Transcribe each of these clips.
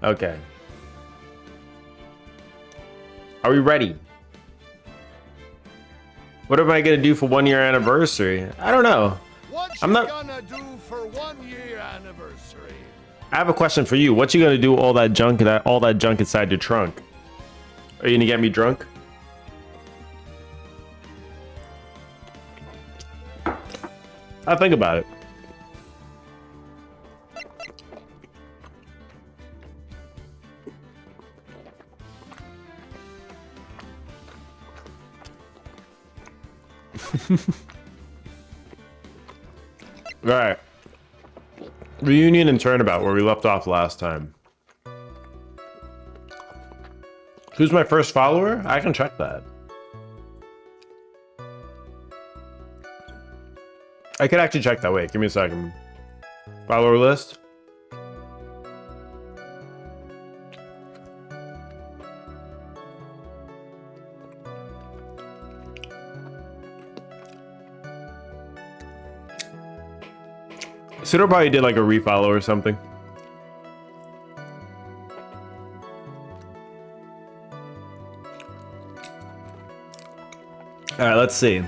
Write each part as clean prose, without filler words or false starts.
Okay. Are we ready? What am I gonna do for 1 year anniversary? I don't know. I'm not gonna do for 1 year anniversary. I have a question for you. What you gonna do with all that junk inside your trunk? Are you gonna get me drunk? I think about it. All right. Reunion and turnabout where we left off last time. Who's my first follower? I can check that. I could actually check that. Wait, give me a second. Follower list. Pseudo probably did like a refollow or something. All right, let's see.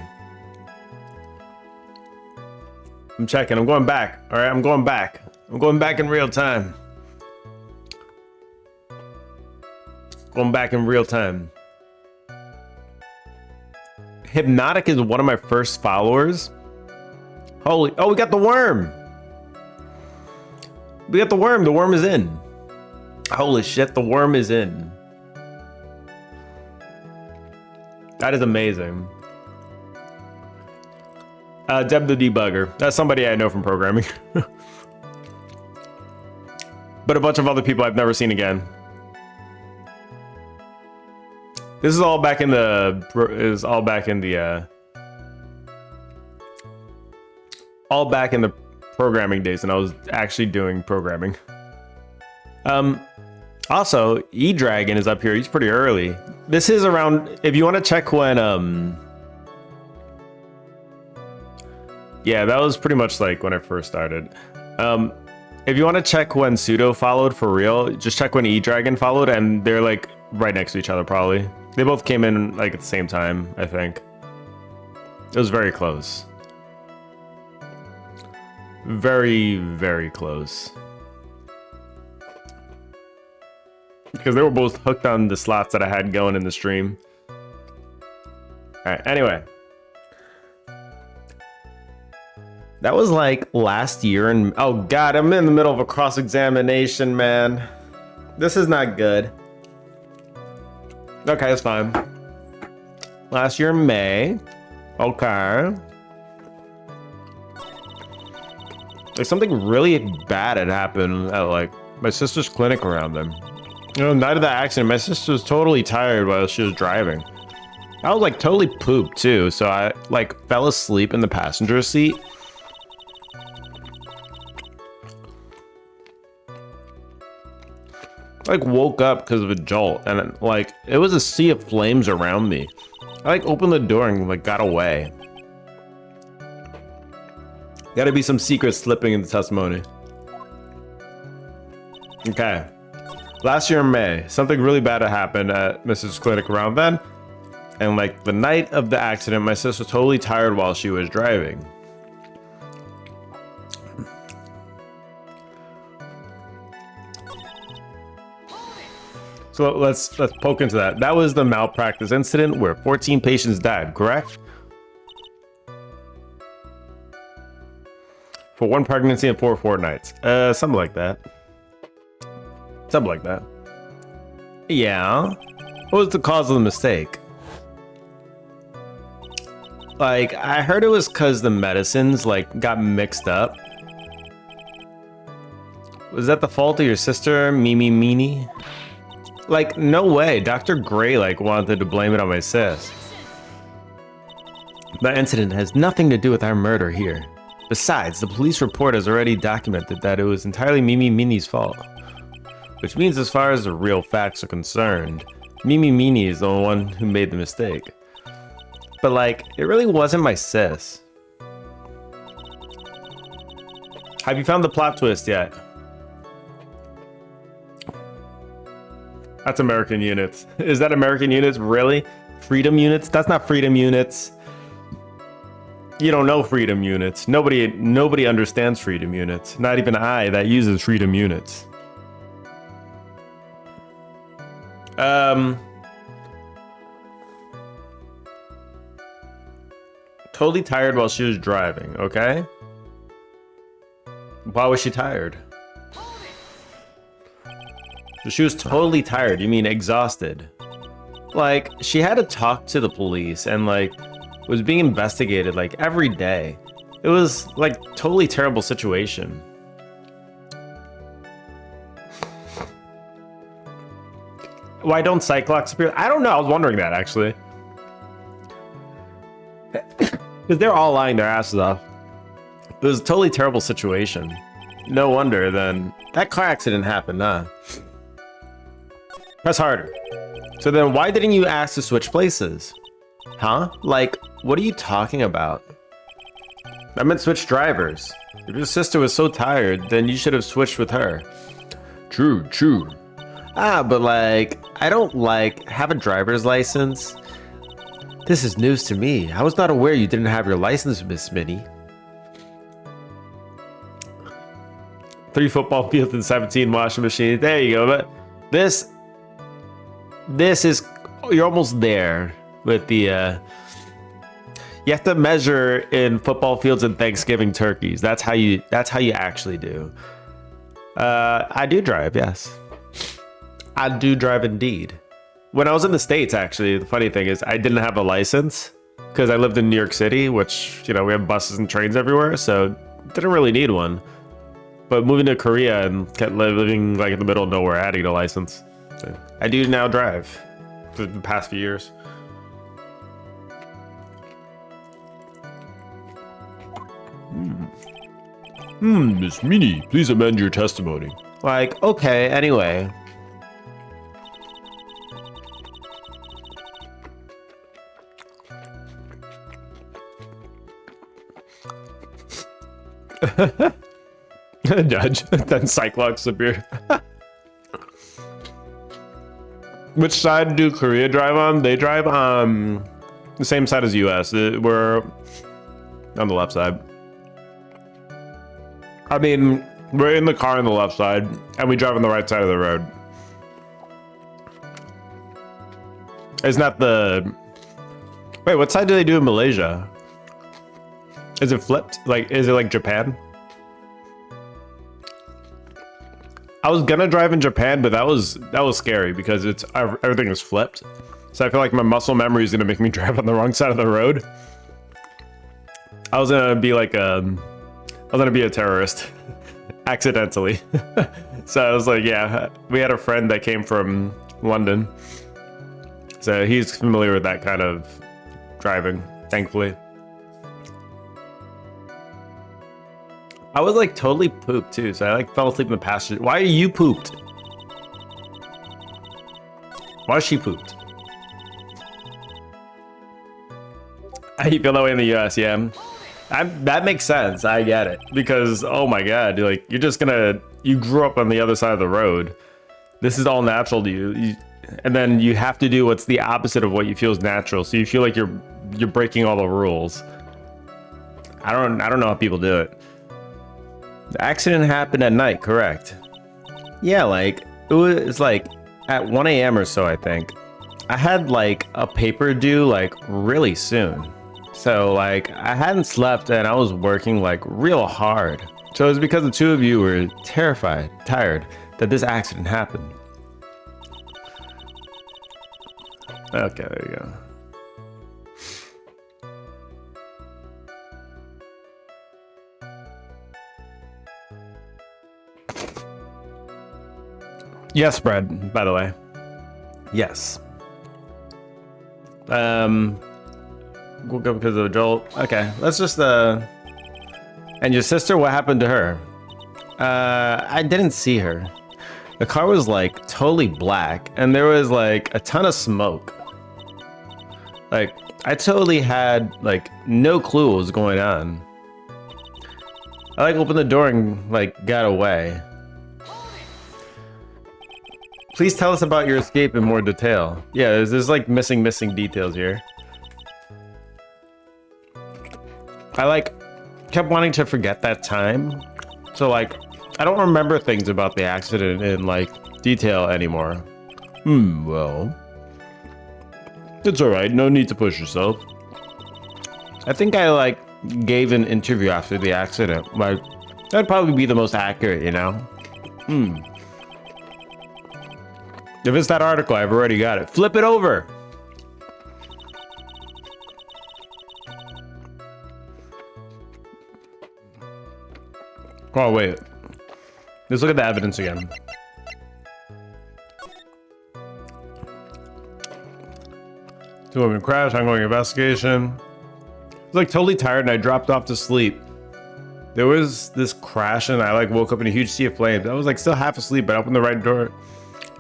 I'm checking. I'm going back. All right, I'm going back. I'm going back in real time. Going back in real time. Hypnotic is one of my first followers. Holy, oh, we got the worm. We got the worm. The worm is in. Holy shit, the worm is in. That is amazing. Deb the debugger. That's somebody I know from programming. But a bunch of other people I've never seen again. This is all back in the programming days, and I was actually doing programming. Also, E-Dragon is up here. He's pretty early. This is around, if you want to check when, yeah, that was pretty much like when I first started. If you want to check when Pseudo followed for real, just check when E-Dragon followed, and they're like right next to each other probably. They both came in like at the same time, I think. It was very close. Very, very close. Because they were both hooked on the slots that I had going in the stream. Alright, anyway. That was like last year and oh god, I'm in the middle of a cross-examination, man. This is not good. Okay, it's fine. Last year in May. Okay. Like something really bad had happened at like my sister's clinic around them. You know, night of the accident, my sister was totally tired while she was driving. I was like totally pooped too, so I like fell asleep in the passenger seat. Like woke up because of a jolt, and like it was a sea of flames around me. I like opened the door and like got away. Gotta be some secret slipping in the testimony. Okay. Last year in May, something really bad had happened at Mrs. Clinic around then. And like the night of the accident, my sister was totally tired while she was driving. So let's poke into that. That was the malpractice incident where 14 patients died, correct? For 1 pregnancy and 4 fortnights. Something like that. Something like that. Yeah. What was the cause of the mistake? Like, I heard it was because the medicines, like, got mixed up. Was that the fault of your sister, Mimi Meanie? Like, no way. Dr. Gray, like, wanted to blame it on my sis. That incident has nothing to do with our murder here. Besides, the police report has already documented that it was entirely Mimi Meanie's fault. Which means as far as the real facts are concerned, Mimi Meanie is the one who made the mistake. But like, it really wasn't my sis. Have you found the plot twist yet? That's American units. Is that American units? Really? Freedom units? That's not freedom units. You don't know freedom units. Nobody understands freedom units. Not even I that uses freedom units. Totally tired while she was driving, okay? Why was she tired? So she was totally tired. You mean exhausted? Like, she had to talk to the police and like was being investigated like every day. It was like totally terrible situation. Why don't Cyclops appear? I don't know. I was wondering that actually. Because they're all lying their asses off. It was a totally terrible situation. No wonder then that car accident happened, huh? Press harder. So then why didn't you ask to switch places? Huh? Like, what are you talking about? I meant switch drivers. If your sister was so tired, then you should have switched with her. True, true. Ah, but like, I don't like have a driver's license. This is news to me. I was not aware you didn't have your license, Miss Minnie. 3 football fields and 17 washing machines. There you go. But this is, you're almost there with the you have to measure in football fields and Thanksgiving turkeys. That's how you actually do. I do drive, yes. I do drive indeed. When I was in the States, actually, the funny thing is I didn't have a license because I lived in New York City, which, you know, we have buses and trains everywhere, so didn't really need one. But moving to Korea and kept living like in the middle of nowhere, I had to get a license. So I do now drive for the past few years. Miss Minnie, please amend your testimony. Like, okay, anyway. Judge, then Cyclops appeared. Which side do Korea drive on? They drive on the same side as US. We're on the left side. I mean, we're in the car on the left side, and we drive on the right side of the road. It's not the... Wait, what side do they do in Malaysia? Is it flipped? Like, is it like Japan? I was gonna drive in Japan, but that was scary because it's everything is flipped. So I feel like my muscle memory is gonna make me drive on the wrong side of the road. I was gonna be like I was gonna be a terrorist accidentally. So I was like, yeah, we had a friend that came from London, so he's familiar with that kind of driving, thankfully. I was like totally pooped too, so I like fell asleep in the passenger. Why are you pooped? Why is she pooped? You feel that way in the US, yeah. That makes sense. I get it. Because, oh my God, like you're just gonna, you grew up on the other side of the road. This is all natural to you. And then you have to do what's the opposite of what you feel is natural. So you feel like you're breaking all the rules. I don't know how people do it. The accident happened at night, correct? Yeah, like, it was like at 1 a.m. or so, I think. I had like a paper due like really soon. So like, I hadn't slept and I was working like real hard. So it was because the two of you were tired that this accident happened. Okay, there you go. Yes, Brad, by the way. Yes. Woke up because of a jolt. Okay, let's just, And your sister, what happened to her? I didn't see her. The car was like totally black and there was like a ton of smoke. Like, I totally had like no clue what was going on. I like opened the door and like got away. Please tell us about your escape in more detail. Yeah, there's like missing details here. I like kept wanting to forget that time. So like, I don't remember things about the accident in like detail anymore. Well. It's alright, no need to push yourself. I think I like gave an interview after the accident. Like, that'd probably be the most accurate, you know? If it's that article, I've already got it. Flip it over! Oh, wait. Let's look at the evidence again. Two women crash, ongoing investigation. I was like totally tired and I dropped off to sleep. There was this crash and I like woke up in a huge sea of flames. I was like still half asleep, but I opened the right door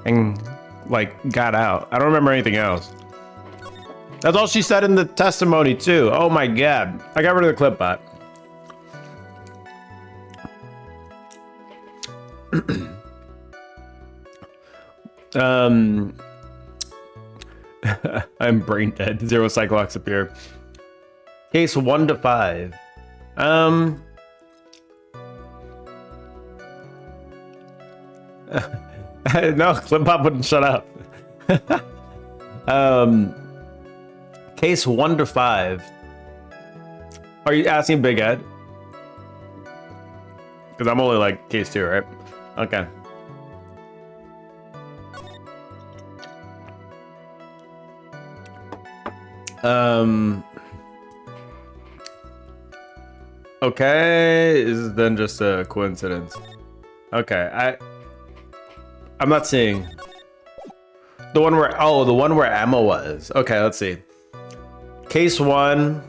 and like got out. I don't remember anything else. That's all she said in the testimony too. Oh my god. I got rid of the clip bot. I'm brain dead. 0 Cyclops appear. Case 1 to 5. No, Clip-Pop wouldn't shut up. Case 1 to 5. Are you asking Big Ed? Because I'm only like case 2, right? Okay. Okay, this is then just a coincidence. Okay, I'm not seeing the one where the one where Emma was. Okay, let's see. Case 1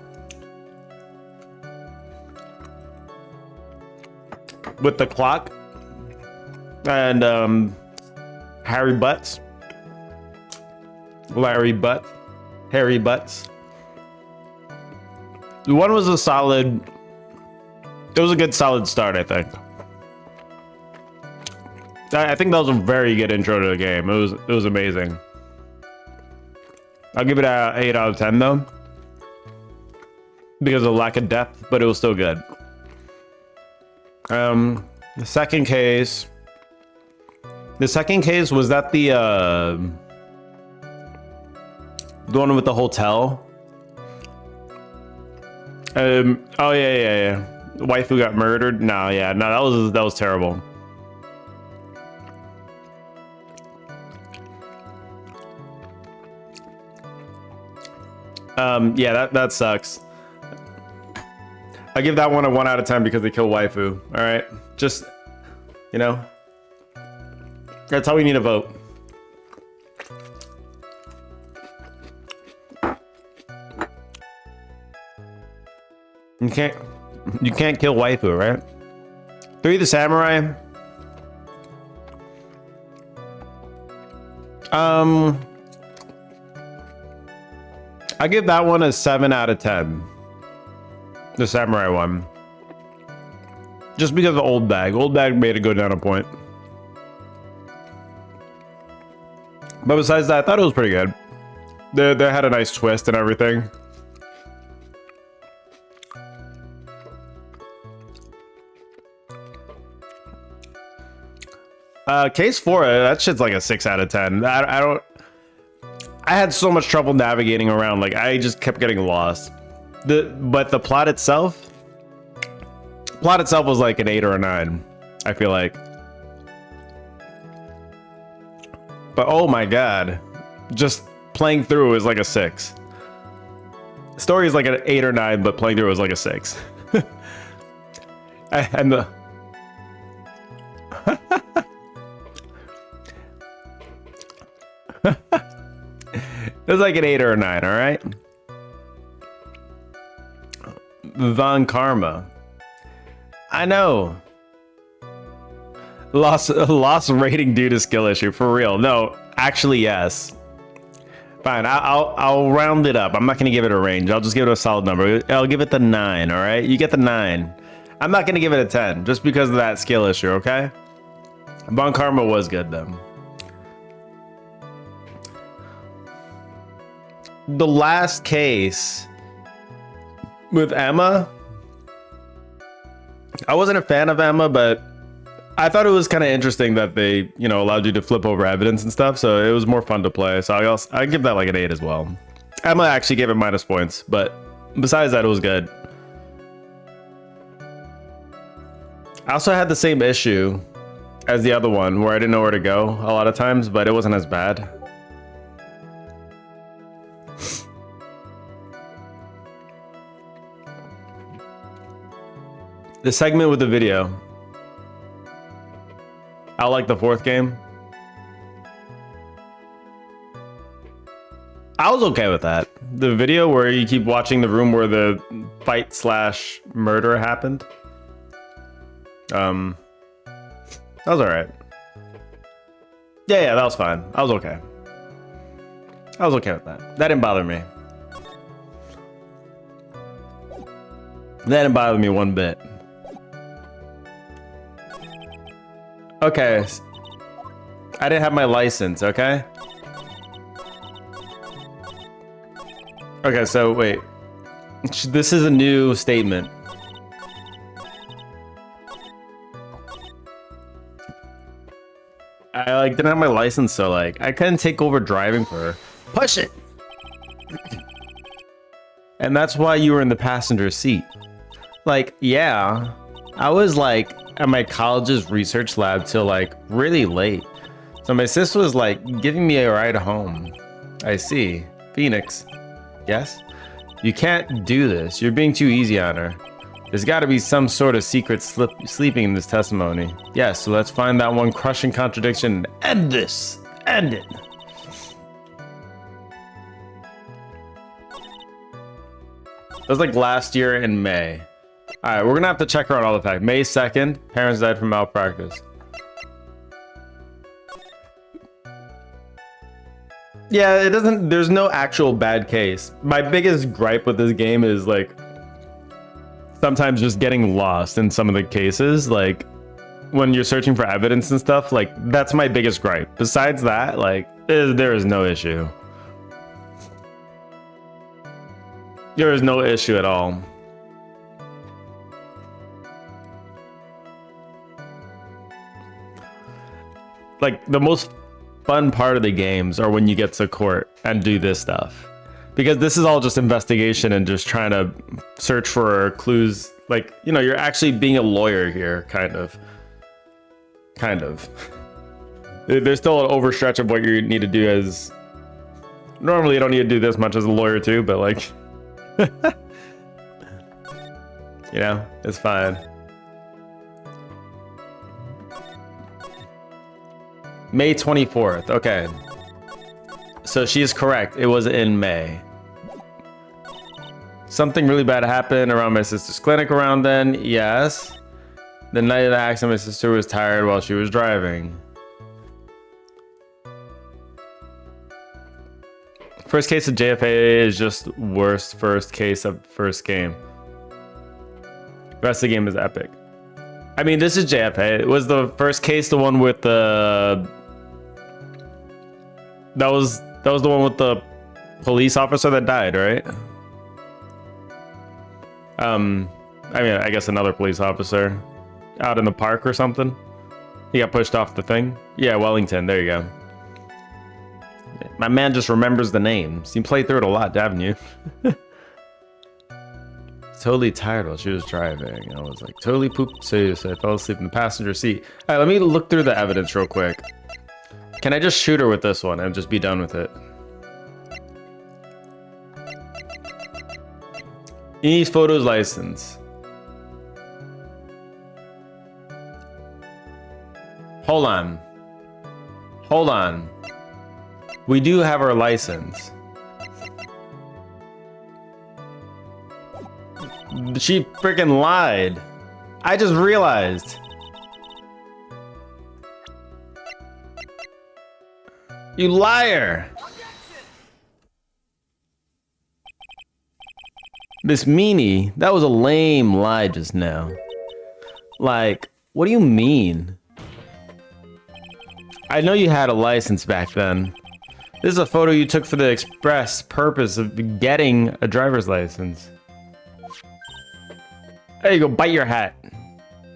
with the clock and Harry Butts. Larry Butt. Harry Butts. The one was a solid. It was a good solid start, I think. I think that was a very good intro to the game. It was amazing. I'll give it a 8 out of 10 though, because of lack of depth, but it was still good. The second case. The second case was that the one with the hotel. Oh yeah. The wife who got murdered. No, that was terrible. Yeah, that sucks. I give that one a 1 out of 10 because they kill waifu. All right, just you know, that's how we need to vote. You can't kill waifu, right? 3 the Samurai. I give that one a 7 out of 10. The Samurai one. Just because of Old Bag. Old Bag made it go down a point. But besides that, I thought it was pretty good. They had a nice twist and everything. Case 4, that shit's like a 6 out of 10. I had so much trouble navigating around, like I just kept getting lost. But the plot itself was like an 8 or a 9, I feel like. But oh my god, just playing through is like a 6. Story is like an 8 or 9, but playing through is like a 6. And the it was like an 8 or a 9, all right? Von Karma. I know. Lost rating due to skill issue, for real. No, actually, yes. Fine, I'll round it up. I'm not gonna give it a range. I'll just give it a solid number. I'll give it the 9, all right? You get the 9. I'm not gonna give it a 10, just because of that skill issue, okay? Von Karma was good, though. the last case with Emma, I wasn't a fan of Emma, but I thought it was kind of interesting that they, you know, allowed you to flip over evidence and stuff. So it was more fun to play. So I give that like an 8 as well. Emma actually gave it minus points, but besides that, it was good. I also had the same issue as the other one where I didn't know where to go a lot of times, but it wasn't as bad. The segment with the video. I like the fourth game. I was okay with that. The video where you keep watching the room where the fight / murder happened. That was alright. Yeah, that was fine. I was okay. I was okay with that. That didn't bother me. That didn't bother me one bit. Okay. I didn't have my license, okay? Okay, so wait. This is a new statement. I like didn't have my license, so like I couldn't take over driving for her. Push it. And that's why you were in the passenger seat. Like, yeah, I was like at my college's research lab till like really late. So my sister was like giving me a ride home. I see. Phoenix. Yes? You can't do this. You're being too easy on her. There's got to be some sort of secret sleeping in this testimony. Yes, so let's find that one crushing contradiction and end this. End it. It was like last year in May. All right, we're gonna have to check around all the facts. May 2nd, parents died from malpractice. Yeah, it doesn't, there's no actual bad case. My biggest gripe with this game is like sometimes just getting lost in some of the cases, like when you're searching for evidence and stuff, like that's my biggest gripe. Besides that, like there is no issue. There is no issue at all. Like the most fun part of the games are when you get to court and do this stuff, because this is all just investigation and just trying to search for clues. Like, you know, you're actually being a lawyer here, kind of. There's still an overstretch of what you need to do as normally you don't need to do this much as a lawyer too, but like you know, it's fine. May 24th. Okay. So she is correct. It was in May. Something really bad happened around my sister's clinic around then. Yes. The night of the accident, my sister was tired while she was driving. First case of JFA is just worst first case of first game. The rest of the game is epic. I mean, this is JFA. It was the first case, the one with the... That was the one with the police officer that died, right? I mean, I guess another police officer out in the park or something. He got pushed off the thing. Yeah, Wellington. There you go. My man just remembers the names. You played through it a lot, haven't you? Totally tired while she was driving. I was like totally pooped too, so I fell asleep in the passenger seat. All right, let me look through the evidence real quick. Can I just shoot her with this one and just be done with it? He needs photos license. Hold on. Hold on. We do have our license. She freaking lied. I just realized. You liar. Miss Meanie, that was a lame lie just now. Like, what do you mean? I know you had a license back then. This is a photo you took for the express purpose of getting a driver's license. There you go, bite your hat.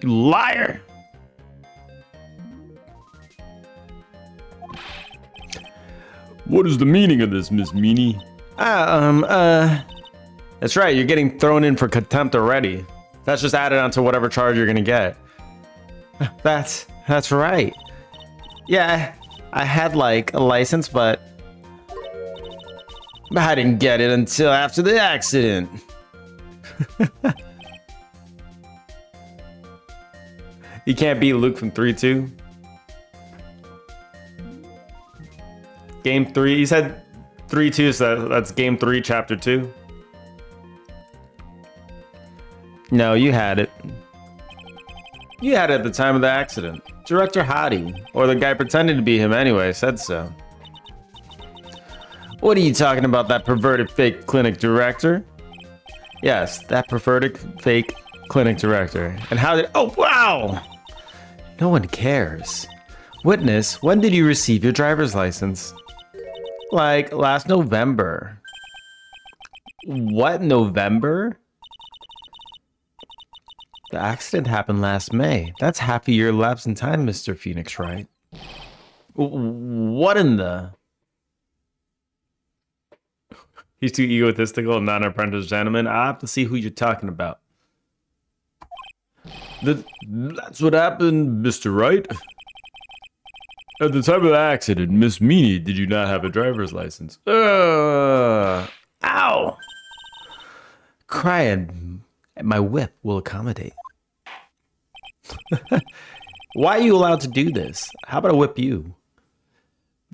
You liar! What is the meaning of this, Miss Meanie? That's right, you're getting thrown in for contempt already. That's just added onto whatever charge you're gonna get. That's right. Yeah, I had like a license, but I didn't get it until after the accident. You can't beat Luke from 3-2. Game 3, you said 3-2, so that's game 3, chapter 2. No, you had it. You had it at the time of the accident. Director Hottie, or the guy pretending to be him anyway, said so. What are you talking about, that perverted fake clinic director? Yes, that perverted fake clinic director. And how did... Oh, wow! No one cares. Witness, when did you receive your driver's license? Like, last November. What, November? The accident happened last May. That's half a year lapse in time, Mr. Phoenix, right? What in the... He's too egotistical and not an apprentice gentleman. I have to see who you're talking about. That's what happened, Mr. Wright. At the time of the accident, Miss Meanie, did you not have a driver's license? Ow! Crying. My whip will accommodate. Why are you allowed to do this? How about I whip you?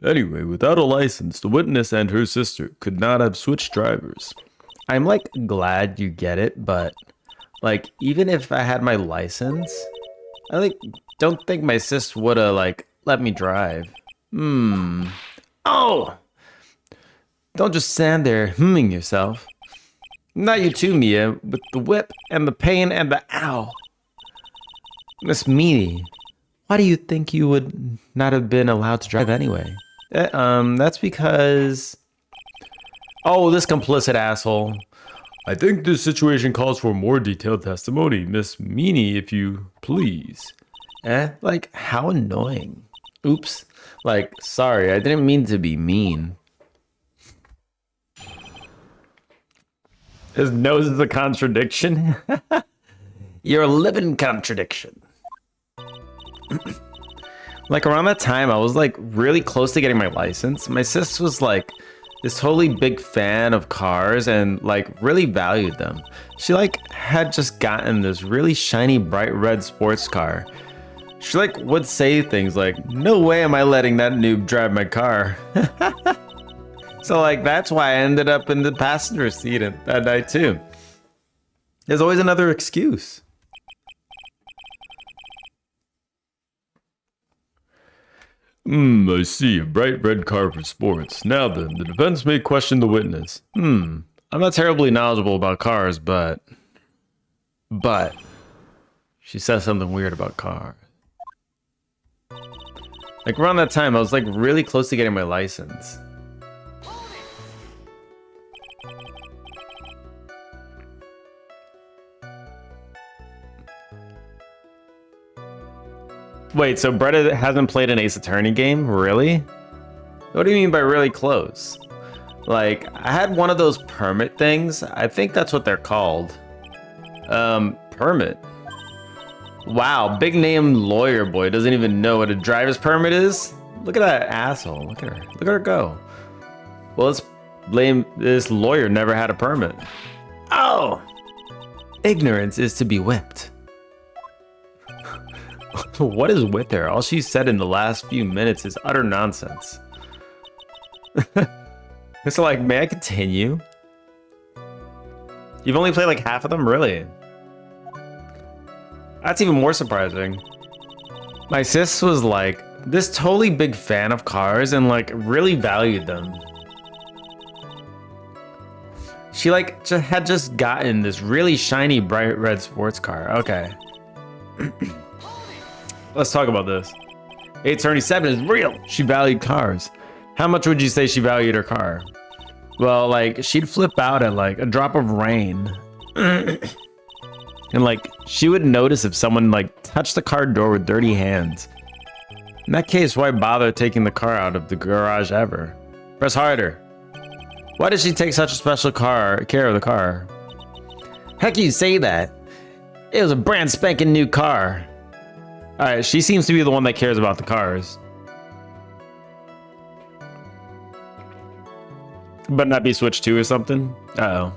Anyway, without a license, the witness and her sister could not have switched drivers. I'm like glad you get it, but like even if I had my license, I like don't think my sis would have like let me drive. Oh! Don't just stand there humming yourself. Not you too, Mia, with the whip and the pain and the ow. Miss Meanie, why do you think you would not have been allowed to drive anyway? That's because... Oh, this complicit asshole. I think this situation calls for more detailed testimony, Miss Meanie, if you please. Like, how annoying. Oops. Like, sorry, I didn't mean to be mean. His nose is a contradiction. You're a living contradiction. Like around that time, I was like really close to getting my license. My sis was like this totally big fan of cars and like really valued them. She like had just gotten this really shiny bright red sports car. She like would say things like, "No way am I letting that noob drive my car." So like that's why I ended up in the passenger seat that night too. There's always another excuse. I see. A bright red car for sports. Now then, the defense may question the witness. I'm not terribly knowledgeable about cars, but she says something weird about cars. Like around that time, I was like really close to getting my license. Wait, so Bretta hasn't played an Ace Attorney game? Really? What do you mean by really close? Like, I had one of those permit things. I think that's what they're called. Permit. Wow, big name lawyer boy doesn't even know what a driver's permit is? Look at that asshole. Look at her. Look at her go. Well, let's blame this lawyer never had a permit. Oh! Ignorance is to be whipped. What is with her? All she said in the last few minutes is utter nonsense. It's like, may I continue? You've only played like half of them? Really? That's even more surprising. My sis was like this totally big fan of cars and like really valued them. She like had just gotten this really shiny bright red sports car. Okay. Let's talk about this. 877 is real. She valued cars. How much would you say she valued her car? Well, like, she'd flip out at like a drop of rain. And like, she would notice if someone like touched the car door with dirty hands. In that case, why bother taking the car out of the garage ever? Press harder. Why does she take such a special care of the car? Heck, you say that? It was a brand spanking new car. Alright, she seems to be the one that cares about the cars. But not be switched to or something? Uh-oh.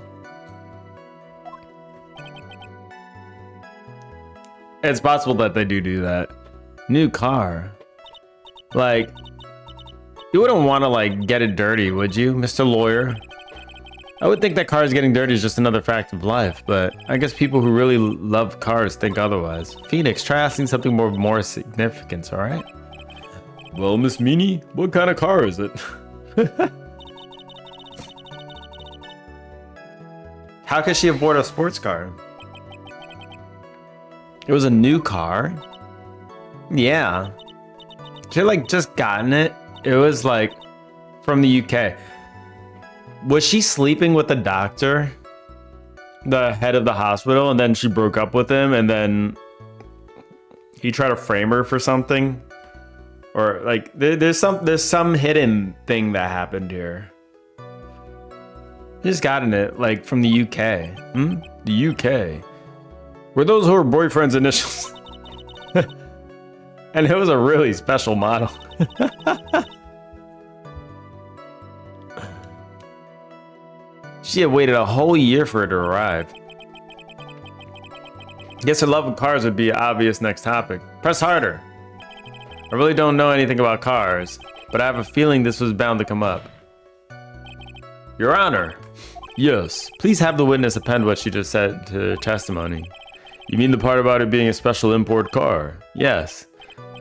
It's possible that they do that. New car. Like, you wouldn't want to like get it dirty, would you, Mr. Lawyer? I would think that cars getting dirty is just another fact of life, but I guess people who really love cars think otherwise. Phoenix, try asking something more significant, all right? Well, Miss Meanie, what kind of car is it? How could she afford a sports car? It was a new car? Yeah. She had like just gotten it. It was like from the UK. Was she sleeping with the doctor? The head of the hospital, and then she broke up with him, and then he tried to frame her for something? Or like there's some hidden thing that happened here. Just gotten it like from the UK. The UK. Were those her boyfriend's initials? And it was a really special model. She had waited a whole year for it to arrive. Guess her love of cars would be an obvious next topic. Press harder. I really don't know anything about cars, but I have a feeling this was bound to come up. Your Honor. Yes, please have the witness append what she just said to testimony. You mean the part about it being a special import car? Yes.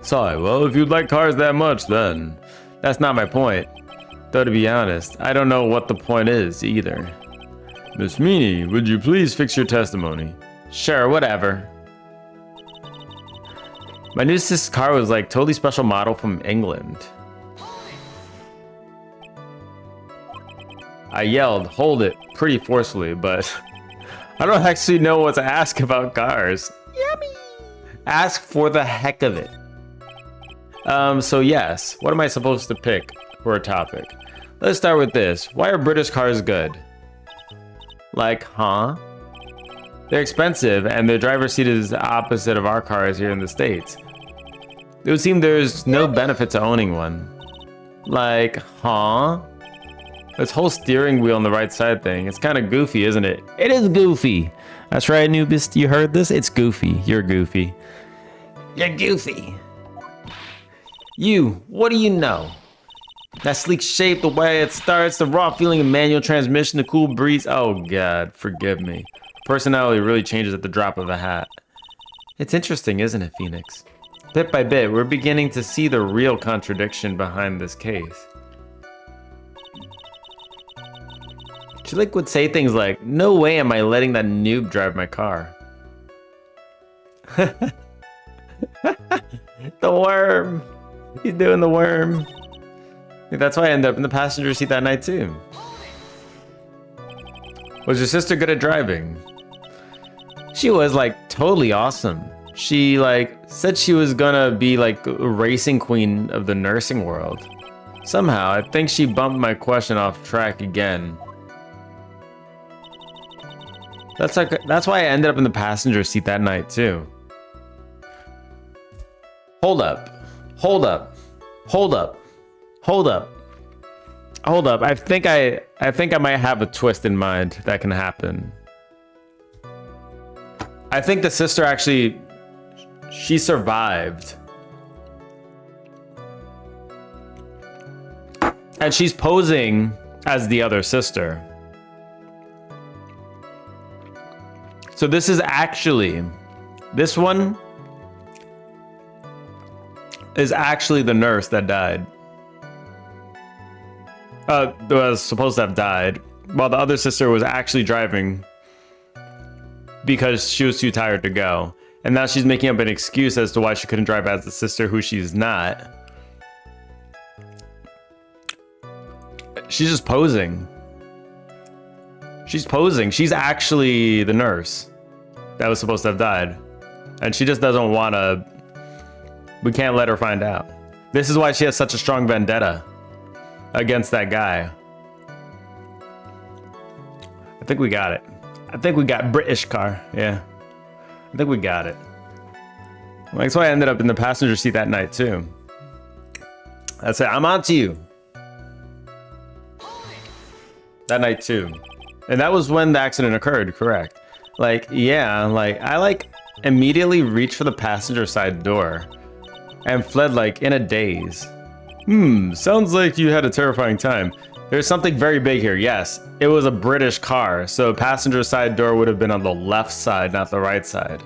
Sorry, well, if you'd like cars that much, then... That's not my point. Though to be honest, I don't know what the point is, either. Miss Meanie, would you please fix your testimony? Sure, whatever. My new sister's car was like totally special model from England. I yelled, hold it, pretty forcefully, but... I don't actually know what to ask about cars. Yummy! Ask for the heck of it. So yes, what am I supposed to pick for a topic? Let's start with this. Why are British cars good? Like, huh? They're expensive, and the driver's seat is the opposite of our cars here in the States. It would seem there's no benefit to owning one. Like, huh? This whole steering wheel on the right side thing, it's kind of goofy, isn't it? It is goofy! That's right, Anubis, you heard this? It's goofy. You're goofy. You're goofy. You, what do you know? That sleek shape, the way it starts, the raw feeling of manual transmission, the cool breeze. Oh God, forgive me. Personality really changes at the drop of a hat. It's interesting, isn't it, Phoenix? Bit by bit, we're beginning to see the real contradiction behind this case. She would say things like, no way am I letting that noob drive my car. The worm. He's doing the worm. That's why I ended up in the passenger seat that night too. Was your sister good at driving? She was like totally awesome. She like said she was gonna be like a racing queen of the nursing world. Somehow, I think she bumped my question off track again. That's why I ended up in the passenger seat that night too. Hold up. Hold up. Hold up. Hold up. Hold up. I think I might have a twist in mind that can happen. I think the sister actually, she survived. And she's posing as the other sister. So this is actually, this one is actually the nurse that died. Was supposed to have died, while the other sister was actually driving because she was too tired to go. And now she's making up an excuse as to why she couldn't drive as the sister who she's not. she's just posing. She's posing. She's actually the nurse that was supposed to have died. And she just doesn't want to... We can't let her find out. This is why she has such a strong vendetta against that guy. I think we got it. I think we got British car. Yeah. I think we got it. Well, that's why I ended up in the passenger seat that night, too. That's it. I'm on to you. That night, too. And that was when the accident occurred, correct? Like, yeah, like, I, like, immediately reached for the passenger side door and fled, like, in a daze. Sounds like you had a terrifying time. There's something very big here, yes. It was a British car, so passenger side door would have been on the left side, not the right side.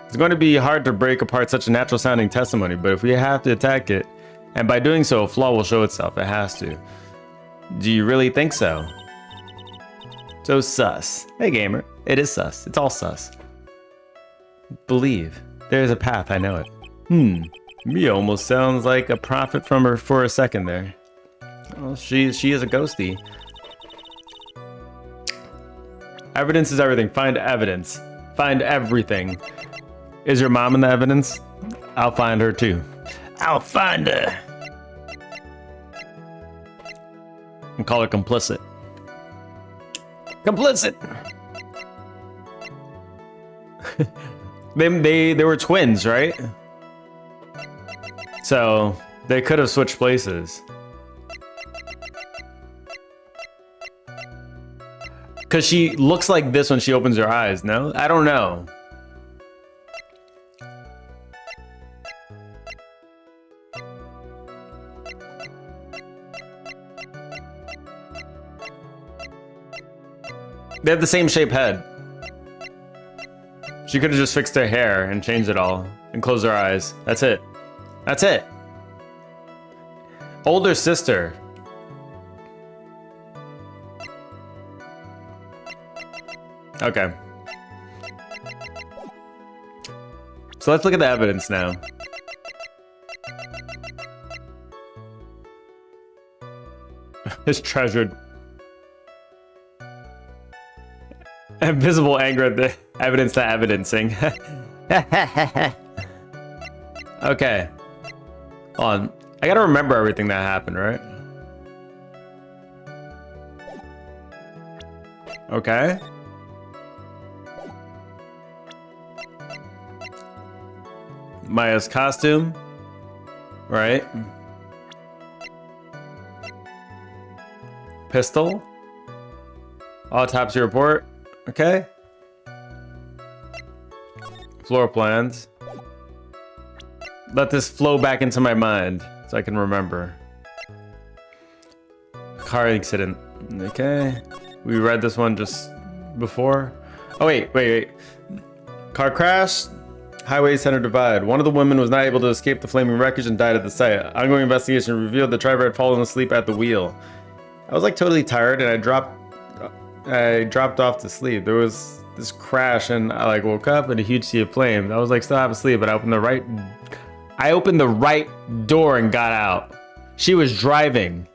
It's going to be hard to break apart such a natural sounding testimony, but if we have to attack it, and by doing so, a flaw will show itself. It has to. Do you really think so? So sus. Hey gamer, it is sus. It's all sus. Believe. There's a path, I know it. Mia almost sounds like a prophet from her for a second there. Well, she is a ghostie. Evidence is everything. Find evidence. Find everything. Is your mom in the evidence? I'll find her too. I'll find her. And call her complicit. Complicit. they were twins, right? So they could have switched places. Cause she looks like this when she opens her eyes, no? I don't know. They have the same shape head. She could have just fixed her hair and changed it all and closed her eyes. That's it. That's it. Older sister. Okay. So let's look at the evidence now. It's treasured. Invisible anger at the evidence to evidencing. Okay. Hold on. I gotta remember everything that happened, right? Okay. Maya's costume. Right. Pistol. Autopsy report. Okay. Floor plans. Let this flow back into my mind so I can remember. Car accident. Okay. We read this one just before. Oh, wait. Car crash. Highway center divide. One of the women was not able to escape the flaming wreckage and died at the site. Ongoing investigation revealed the driver had fallen asleep at the wheel. I was like totally tired and I dropped off to sleep. There was this crash and I like woke up in a huge sea of flames. I was like still half asleep, but I opened the right door and got out. She was driving.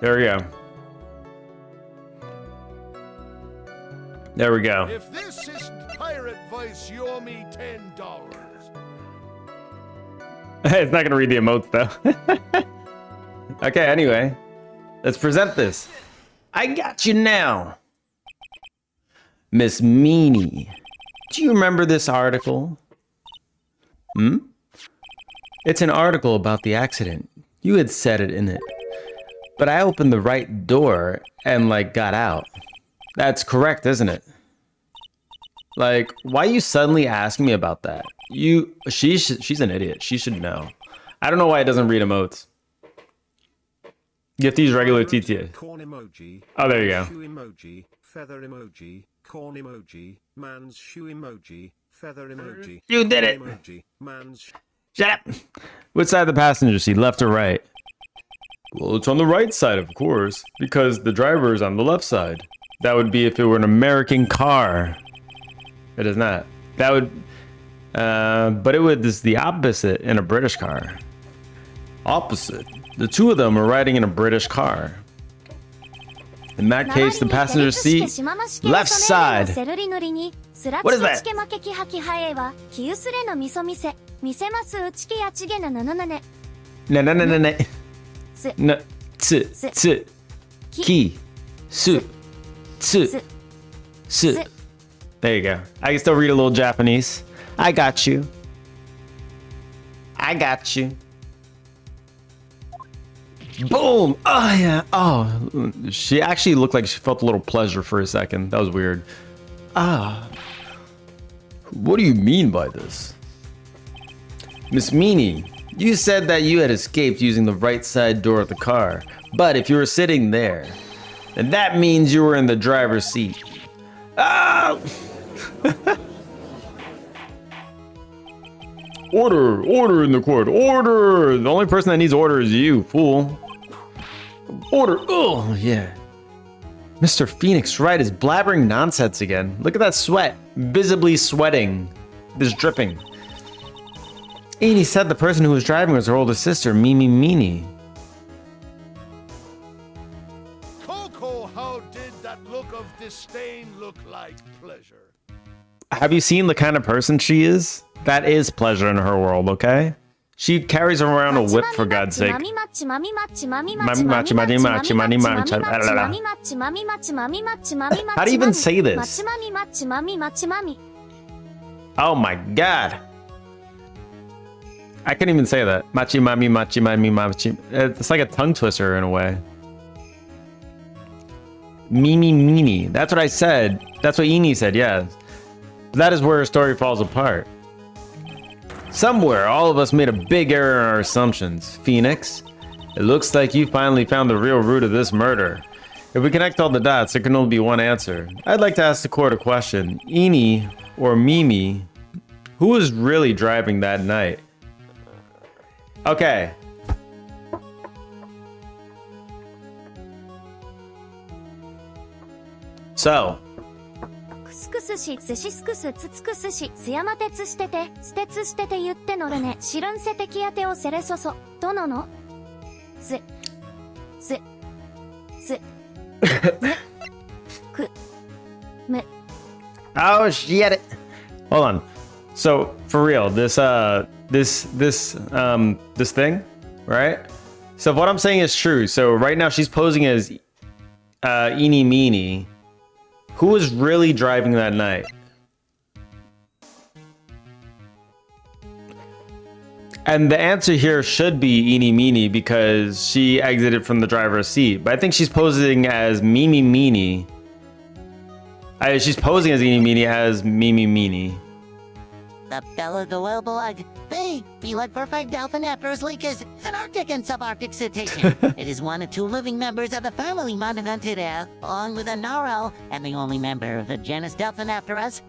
There we go. There we go. If this isn't pirate voice, you owe me $10. It's not gonna read the emotes though. Okay, anyway. Let's present this. I got you now. Miss Meanie. Do you remember this article? It's an article about the accident. You had said it in it. But I opened the right door and like got out. That's correct, isn't it? Like, why are you suddenly asking me about that? She's an idiot. She should know. I don't know why it doesn't read emotes. Get these regular TTA. Corn emoji. Oh, there you go. Shoe emoji, feather emoji, corn emoji, man's shoe emoji, feather emoji. You did it. Emoji, man's Shut up. Which side of the passenger seat, left or right? Well, it's on the right side, of course, because the driver is on the left side. That would be if it were an American car. It is not. That would, but it would is the opposite in a British car. Opposite. The two of them are riding in a British car. In that case, the passenger seat, left side. What is that? No, no, no, no, no. No, tsu, tsu, ki, su, tsu, su. There you go. I can still read a little Japanese. I got you. I got you. Boom! Oh, yeah. Oh, she actually looked like she felt a little pleasure for a second. That was weird. Ah. What do you mean by this? Miss Meanie, you said that you had escaped using the right side door of the car. But if you were sitting there, then that means you were in the driver's seat. Ah! Order! Order in the court! Order! The only person that needs order is you, fool. Order! Oh, yeah. Mr. Phoenix Wright is blabbering nonsense again. Look at that sweat. Visibly sweating. This dripping. And he said the person who was driving was her older sister, Mimi Meanie. Coco, how did that look of disdain look like pleasure? Have you seen the kind of person she is? That is pleasure in her world, okay? She carries around a whip, for God's sake. How do you even say this? Oh my God. I couldn't even say that. Machi mami machi mami machi. It's like a tongue twister in a way. Mimi Meanie. That's what I said. That's what Eni said, yeah. That is where her story falls apart. Somewhere, all of us made a big error in our assumptions. Phoenix, it looks like you finally found the real root of this murder. If we connect all the dots, there can only be one answer. I'd like to ask the court a question. Eni or Mimi, who was really driving that night? Okay. So. Oh shit! Hold on. So for real, this thing, right? So if what I'm saying is true, so right now she's posing as Eenie Meenie. Who was really driving that night? And the answer here should be Eenie Meenie because she exited from the driver's seat. But I think she's posing as Mimi Meanie. She's posing as Eenie Meenie as Mimi Meanie. The Bella the Whale Bug. They be like perfect dolphin after lake is an Arctic and subarctic cetacean. It is one of two living members of the family Monodontida, along with a narwhal, and the only member of the genus Delphinapterus.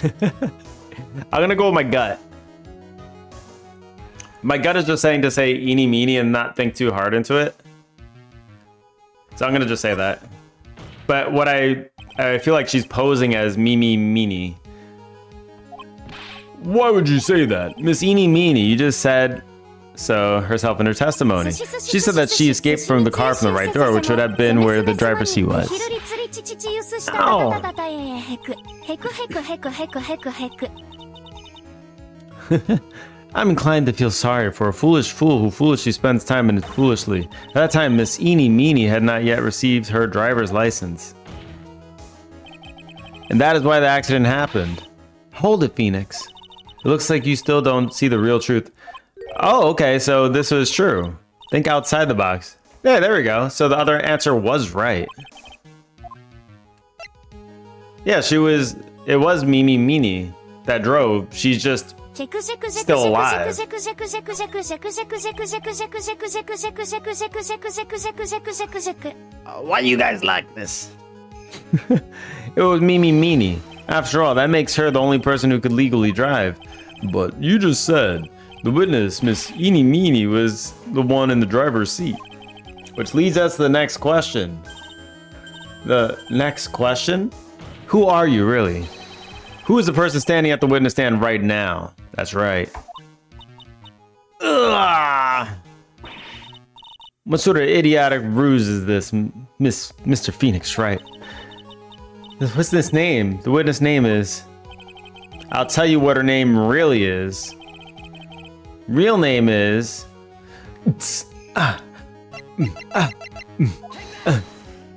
I'm gonna go with my gut. My gut is just saying to say Eenie Meenie and not think too hard into it. So I'm gonna just say that. But what I feel like she's posing as Mimi Meanie. Why would you say that? Miss Eenie Meenie, you just said so herself in her testimony. She said that she escaped from the car from the right door, which would have been where the driver's seat was. Oh. I'm inclined to feel sorry for a foolish fool who foolishly spends time in it foolishly. At that time, Miss Eenie Meenie had not yet received her driver's license. And that is why the accident happened. Hold it, Phoenix. It looks like you still don't see the real truth. Oh, okay, so this was true. Think outside the box. Yeah, there we go. So the other answer was right. Yeah, it was Mimi Meanie that drove. She's just still alive. Why do you guys like this? It was Mimi Meanie. After all, that makes her the only person who could legally drive. But you just said The witness, Miss Eeny Meeny, was the one in the driver's seat. Which leads us to the next question. The next question? Who are you, really? Who is the person standing at the witness stand right now? That's right. Ugh! What sort of idiotic ruse is this, Mr. Phoenix, right? What's this name? The witness name is... I'll tell you what her name really is. Real name is...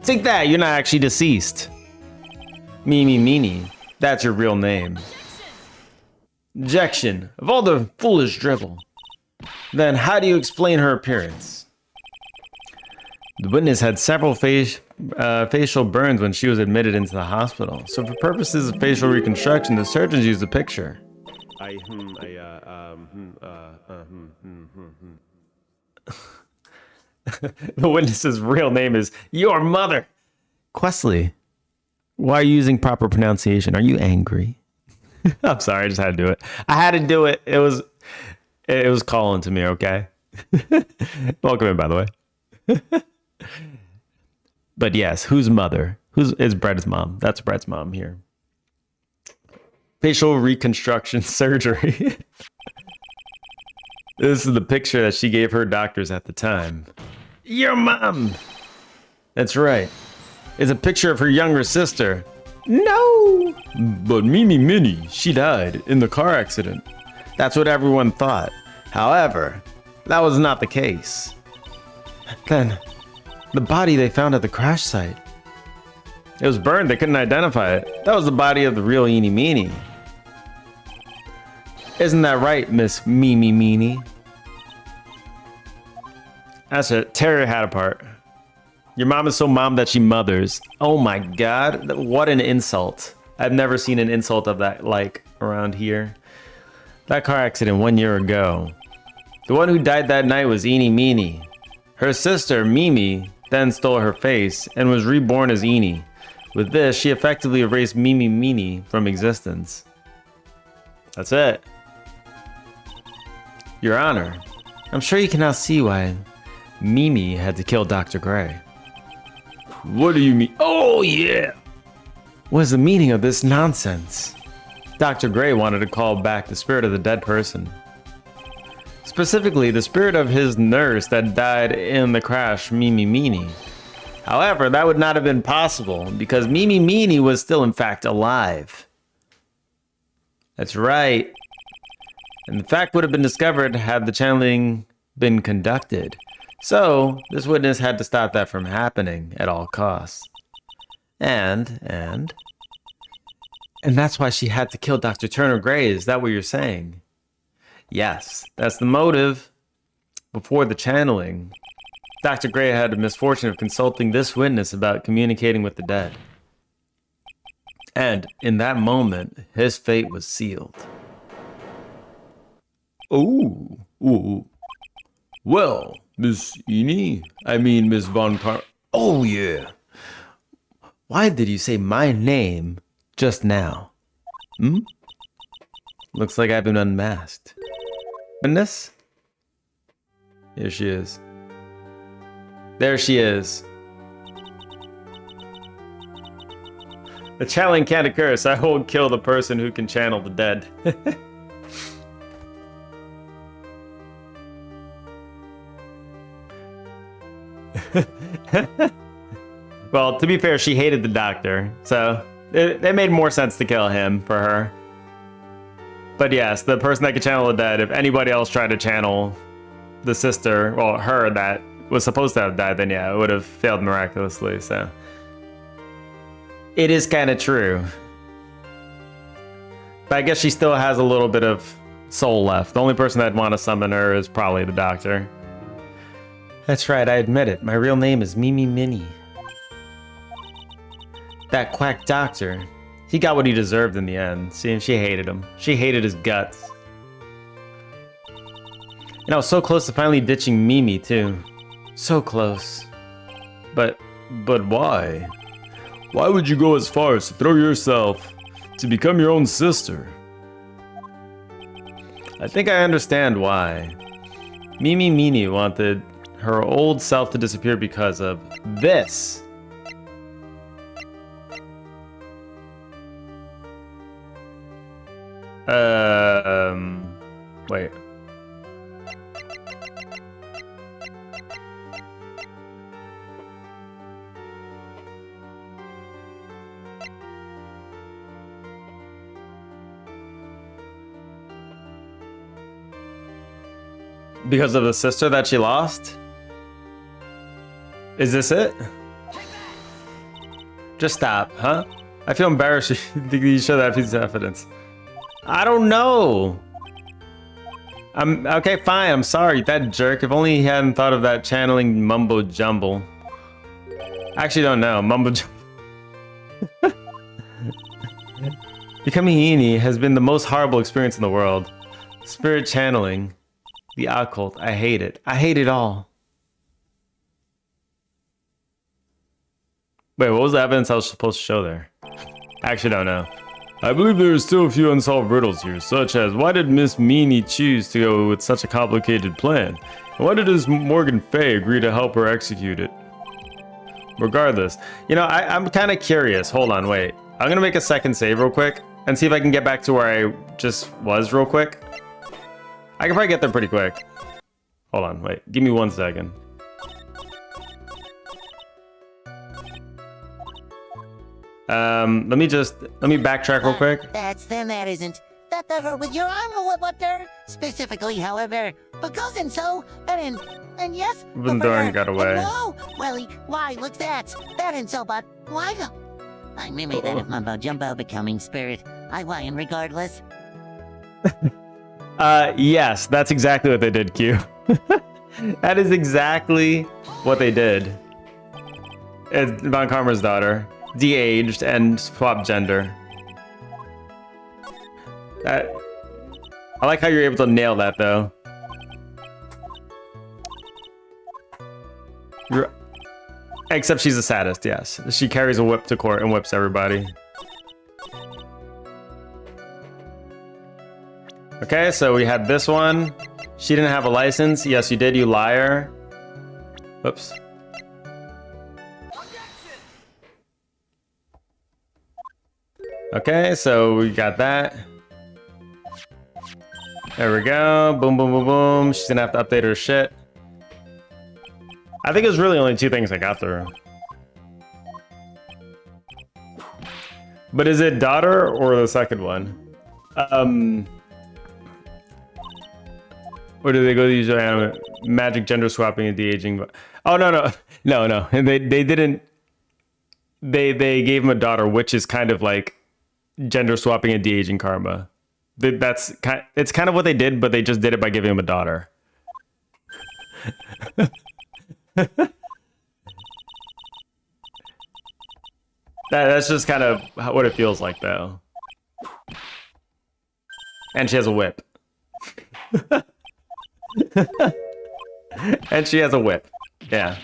Take that, you're not actually deceased. Mimi Meanie, that's your real name. Objection. Of all the foolish drivel. Then how do you explain her appearance? The witness had several facial burns when she was admitted into the hospital. So for purposes of facial reconstruction, the surgeons used a picture. The witness's real name is your mother. Questley, why are you using proper pronunciation? Are you angry? I'm sorry, I just had to do it. I had to do it. It was calling to me, okay? Welcome in, by the way. But yes, whose mother? It's Brett's mom. That's Brett's mom here. Facial reconstruction surgery. This is the picture that she gave her doctors at the time. Your mom! That's right. It's a picture of her younger sister. No! But Mimi Minnie, she died in the car accident. That's what everyone thought. However, that was not the case. Then, the body they found at the crash site. It was burned, they couldn't identify it. That was the body of the real Eeny Meeny. Isn't that right, Miss Mimi Meeny? That's it. Tear your hat apart. Your mom is so mom that she mothers. Oh my god, what an insult. I've never seen an insult of that like around here. That car accident 1 year ago. The one who died that night was Eeny Meeny. Her sister, Mimi, then stole her face and was reborn as Eeny. With this, she effectively erased Mimi Meeny from existence. That's it. Your Honor, I'm sure you can now see why Mimi had to kill Dr. Gray. What do you mean? Oh, yeah! What is the meaning of this nonsense? Dr. Gray wanted to call back the spirit of the dead person. Specifically, the spirit of his nurse that died in the crash, Mimi Meeny. However, that would not have been possible because Mimi Meeny was still in fact alive. That's right. And the fact would have been discovered had the channeling been conducted. So, this witness had to stop that from happening at all costs. And that's why she had to kill Dr. Turner Gray, is that what you're saying? Yes, that's the motive. Before the channeling, Dr. Gray had the misfortune of consulting this witness about communicating with the dead. And in that moment, his fate was sealed. Oh, ooh. Well, Miss Eeny, Miss Von Car... Oh, yeah. Why did you say my name just now? Looks like I've been unmasked. Witness? Here she is. There she is. The channeling can't occur, so I won't kill the person who can channel the dead. Well, to be fair, she hated the doctor, so it made more sense to kill him for her. But yes, the person that could channel the dead, if anybody else tried to channel the sister, well, her that was supposed to have died, then yeah, it would have failed miraculously, so. It is kind of true. But I guess she still has a little bit of soul left. The only person that'd want to summon her is probably the doctor. That's right, I admit it. My real name is Mimi Minnie. That quack doctor, he got what he deserved in the end. See, she hated him. She hated his guts. And I was so close to finally ditching Mimi, too. So close. But why? Why would you go as far as to throw yourself to become your own sister? I think I understand why. Mimi Mini wanted her old self to disappear because of this. Wait. Because of the sister that she lost? Is this it? Just stop, huh? I feel embarrassed you show that piece of evidence. I don't know. Okay, fine. I'm sorry, that jerk. If only he hadn't thought of that channeling mumbo jumble. Actually, don't know. Mumbo jumble. Becoming Eni has been the most horrible experience in the world. Spirit channeling. The occult. I hate it. I hate it all. Wait, what was the evidence I was supposed to show there? I actually don't know. I believe there are still a few unsolved riddles here, such as why did Miss Meanie choose to go with such a complicated plan? And why did Miss Morgan Fay agree to help her execute it? Regardless, you know, I'm kind of curious. Hold on, wait. I'm gonna make a second save real quick and see if I can get back to where I just was real quick. I can probably get there pretty quick. Hold on, wait. Give me 1 second. Let me backtrack real quick. That isn't. That her with your arm or what there? Specifically, however, because and so, and yes. Vendoran got away. No, well, why, look that and so, but why? I mimic that of Mumbo Jumbo becoming spirit. I lion regardless. Yes, that's exactly what they did, Q. That is exactly what they did. It's Von Karma's daughter. De-aged and swapped gender. I like how you're able to nail that, though. Except she's a sadist, yes. She carries a whip to court and whips everybody. Okay, so we had this one. She didn't have a license. Yes, you did, you liar. Oops. Okay, so we got that. There we go. Boom, boom, boom, boom. She's gonna have to update her shit. I think it was really only 2 things I got through. But is it daughter or the second one? Or do they go to use magic gender swapping and de-aging? Oh, no. They didn't. They gave him a daughter, which is kind of like gender swapping and de-aging karma. It's kind of what they did, but they just did it by giving him a daughter. That's just kind of what it feels like, though. And she has a whip. And she has a whip. Yeah.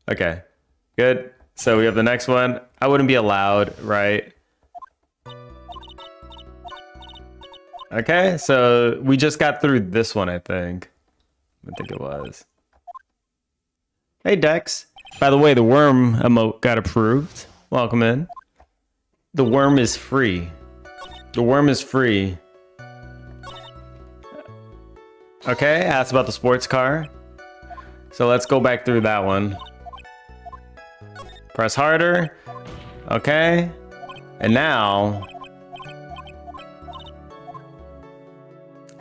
Okay. Good. So we have the next one. I wouldn't be allowed, right? Okay, so we just got through this one, I think. I think it was. Hey, Dex. By the way, the worm emote got approved. Welcome in. The worm is free. The worm is free. Okay, asked about the sports car. So let's go back through that one. Press harder. Okay. And now,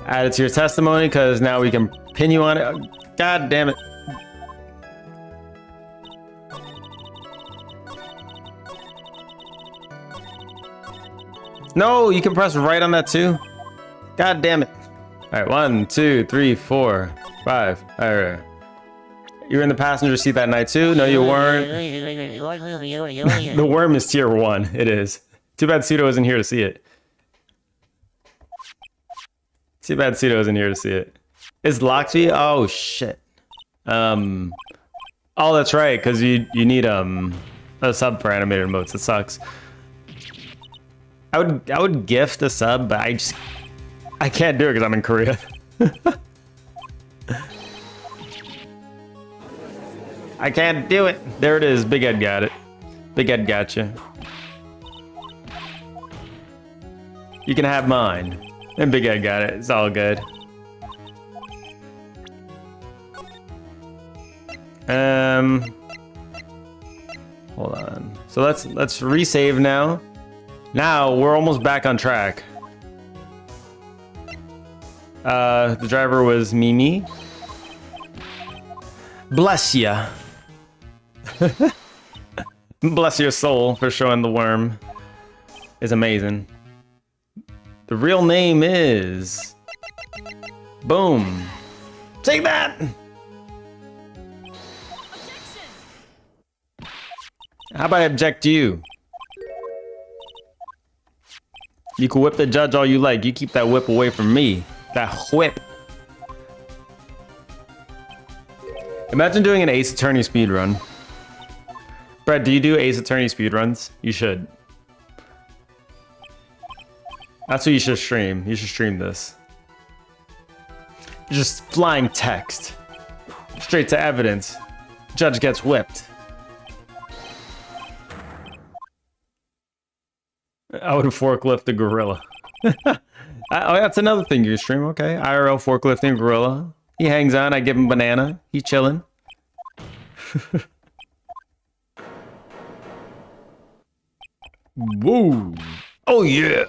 add it to your testimony because now we can pin you on it. God damn it. No, you can press right on that too. God damn it. All right, 1, 2, 3, 4, 5. All right. You were in the passenger seat that night too? No, you weren't. The worm is tier 1. It is. Too bad Pseudo isn't here to see it. Too bad Pseudo isn't here to see it. Is Lockby? Oh shit. Oh, that's right, because you need a sub for animated emotes. It sucks. I would gift a sub, but I can't do it because I'm in Korea. I can't do it. There it is. Big Ed got it. Big Ed got you. You can have mine. And Big Ed got it. It's all good. Hold on. So let's resave now. Now we're almost back on track. The driver was Mimi. Bless ya. Bless your soul for showing the worm. Is amazing. The real name is... Boom. Take that! How about I object to you? You can whip the judge all you like. You keep that whip away from me. That whip. Imagine doing an Ace Attorney speedrun. Brett, do you do Ace Attorney speedruns? You should. That's what you should stream. You should stream this. Just flying text. Straight to evidence. Judge gets whipped. I would forklift the gorilla. Oh, that's another thing you stream. Okay. IRL forklifting gorilla. He hangs on. I give him banana. He's chilling. Whoa. Oh, yeah.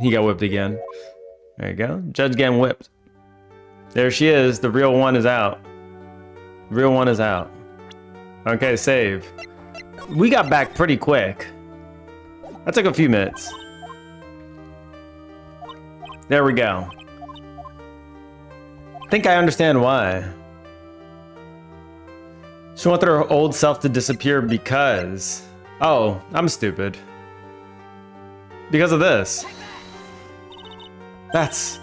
He got whipped again. There you go. Judge getting whipped. There she is. The real one is out. Real one is out. Okay, save. We got back pretty quick. That took a few minutes. There we go. I think I understand why. She wanted her old self to disappear because... Oh, I'm stupid. Because of this. That's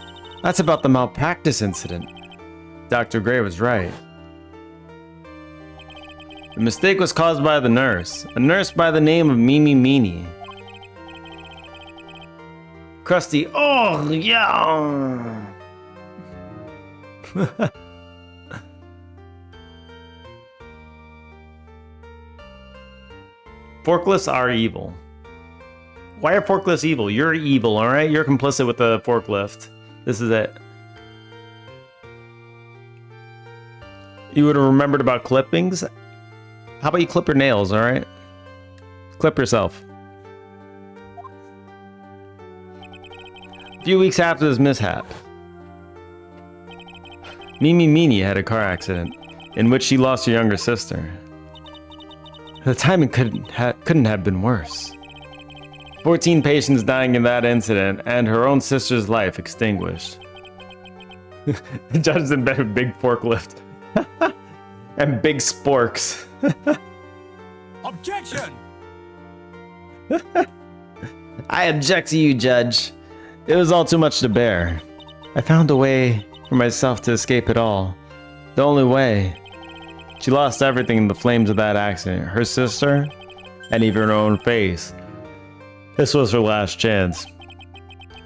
about the malpractice incident. Dr. Gray was right. The mistake was caused by the nurse. A nurse by the name of Mimi Meanie. Krusty, oh yeah! Forklifts are evil. Why are forklifts evil? You're evil, alright? You're complicit with the forklift. This is it. You would have remembered about clippings? How about you clip your nails, alright? Clip yourself. A few weeks after this mishap, Mimi Meanie had a car accident in which she lost her younger sister. The timing couldn't have been worse. 14 patients dying in that incident and her own sister's life extinguished. The judge is in bed with big forklift and big sporks. Objection! I object to you, Judge. It was all too much to bear. I found a way for myself to escape it all. The only way. She lost everything in the flames of that accident. Her sister, and even her own face. This was her last chance.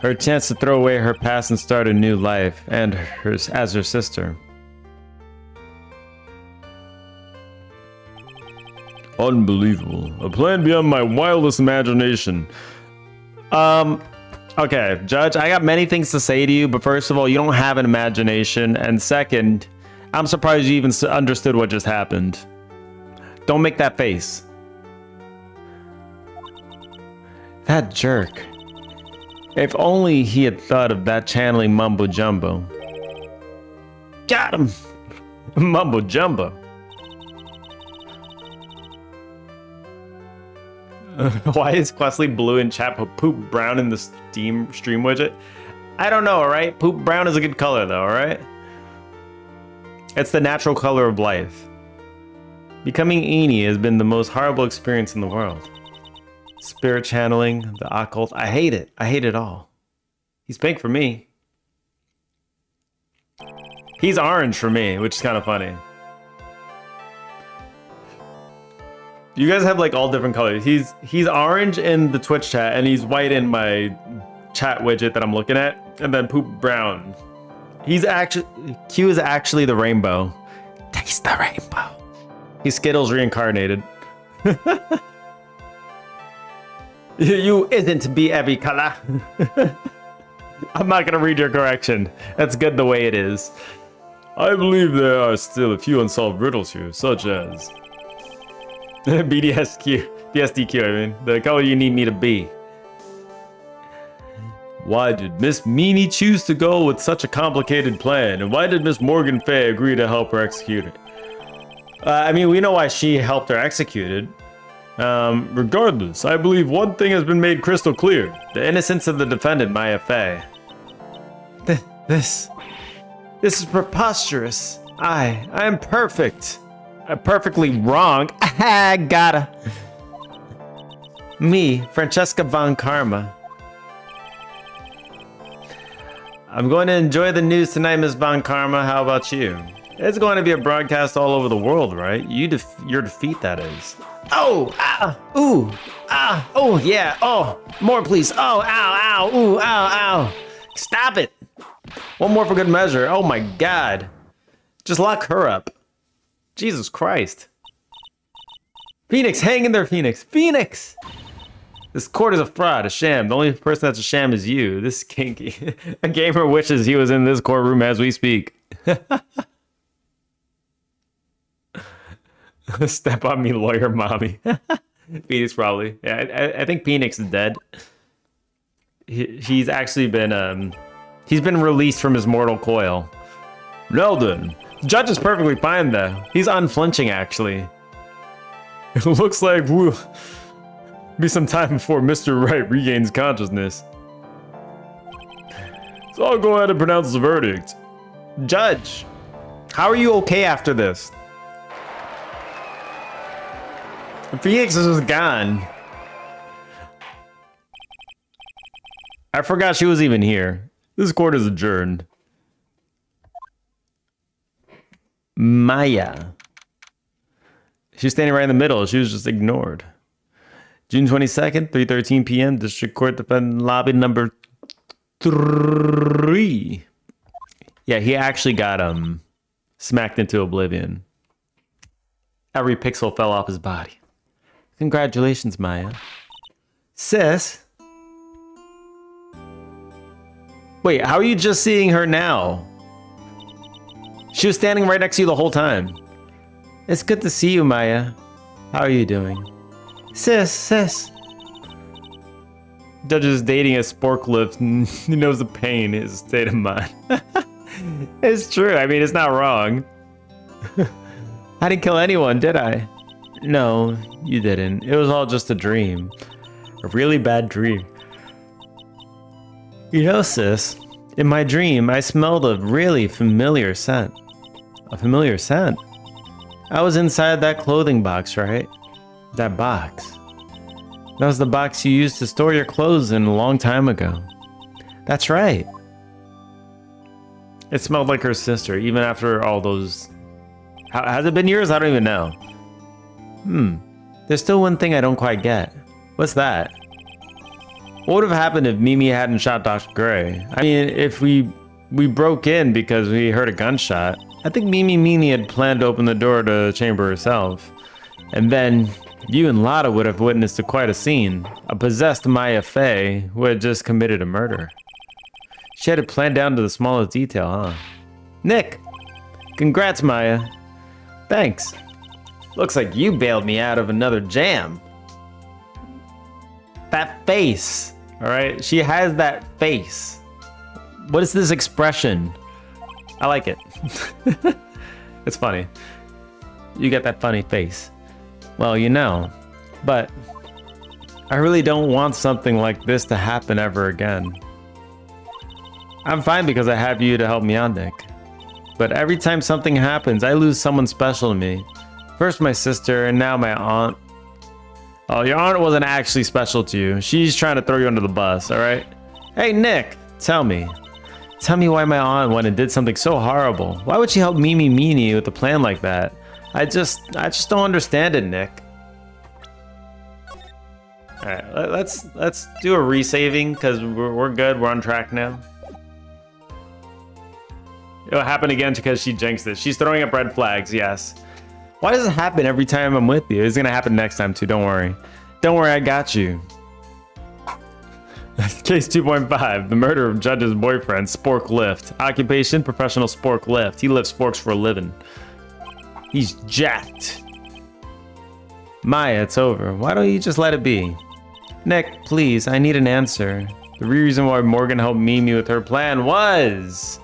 Her chance to throw away her past and start a new life, and hers as her sister. Unbelievable. A plan beyond my wildest imagination. Okay, Judge, I got many things to say to you, but first of all, you don't have an imagination, and second, I'm surprised you even understood what just happened. Don't make that face. That jerk. If only he had thought of that channeling mumbo jumbo. Got him! Mumbo jumbo. Why is Questley blue and chat poop brown in the stream widget? I don't know, alright? Poop brown is a good color though, alright? It's the natural color of life. Becoming Eni has been the most horrible experience in the world. Spirit channeling, the occult, I hate it. I hate it all. He's pink for me. He's orange for me, which is kind of funny. You guys have like all different colors. He's orange in the Twitch chat, and he's white in my chat widget that I'm looking at, and then Poop brown. Q is actually the rainbow. Taste the rainbow. He's Skittles reincarnated. You isn't be every color. I'm not gonna read your correction. That's good the way it is. I believe there are still a few unsolved riddles here, such as BSDQ, I mean, the color you need me to be. Why did Miss Meanie choose to go with such a complicated plan, and why did Miss Morgan Fay agree to help her execute it? I mean, we know why she helped her execute it. Regardless, I believe one thing has been made crystal clear: the innocence of the defendant, Maya Fey. This is preposterous. I am perfect. I'm perfectly wrong. Gotta. Me, Francesca von Karma. I'm going to enjoy the news tonight, Miss Von Karma. How about you? It's going to be a broadcast all over the world, right? Your defeat, that is. Oh, ah, ooh, ah, oh, yeah, oh, more please. Oh, ow, ow, ooh, ow, ow. Stop it. One more for good measure. Oh my God. Just lock her up. Jesus Christ. Phoenix, hang in there, Phoenix. Phoenix! This court is a fraud, a sham. The only person that's a sham is you. This is kinky. A gamer wishes he was in this courtroom as we speak. Step on me, lawyer mommy. Phoenix probably. Yeah, I think Phoenix is dead. He's actually been he's been released from his mortal coil. Well then, the judge is perfectly fine though. He's unflinching actually. It looks like we'll be some time before Mr. Wright regains consciousness. So I'll go ahead and pronounce the verdict. Judge, how are you okay after this? Phoenix is just gone. I forgot she was even here. This court is adjourned. Maya. She's standing right in the middle. She was just ignored. June 22nd, 3:13 p.m. District Court Defendant Lobby number 3. Yeah, he actually got smacked into oblivion. Every pixel fell off his body. Congratulations, Maya. Sis? Wait, how are you just seeing her now? She was standing right next to you the whole time. It's good to see you, Maya. How are you doing? Sis. Judge is dating a sporklift and he knows the pain his state of mind. It's true. I mean, it's not wrong. I didn't kill anyone, did I? No, you didn't. It was all just a dream. A really bad dream. You know, sis, in my dream, I smelled a really familiar scent. A familiar scent? I was inside that clothing box, right? That box. That was the box you used to store your clothes in a long time ago. That's right. It smelled like her sister, even after all those... Has it been years? I don't even know. There's still one thing I don't quite get. What's that? What would have happened if Mimi hadn't shot Dr. Gray? I mean, if we broke in because we heard a gunshot, I think Mimi had planned to open the door to the chamber herself. And then you and Lotta would have witnessed quite a scene. A possessed Maya Fey who had just committed a murder. She had it planned down to the smallest detail, huh? Nick! Congrats, Maya. Thanks. Looks like you bailed me out of another jam. That face, all right? She has that face. What is this expression? I like it. It's funny. You get that funny face. Well, you know, but I really don't want something like this to happen ever again. I'm fine because I have you to help me out, Nick. But every time something happens, I lose someone special to me. First my sister, and now my aunt. Oh, your aunt wasn't actually special to you. She's trying to throw you under the bus, alright? Hey, Nick, tell me. Tell me why my aunt went and did something so horrible. Why would she help Mimi Meanie with a plan like that? I just don't understand it, Nick. All right, let's do a resaving because we're good. We're on track now. It'll happen again because she jinxed it. She's throwing up red flags. Yes. Why does it happen every time I'm with you? It's gonna happen next time too. Don't worry. Don't worry. I got you. Case 2.5, the murder of Judge's boyfriend, Spork Lift. Occupation, professional Spork Lift. He lifts sporks for a living. He's jacked. Maya, it's over. Why don't you just let it be? Nick, please, I need an answer. The reason why Morgan helped Mimi with her plan was...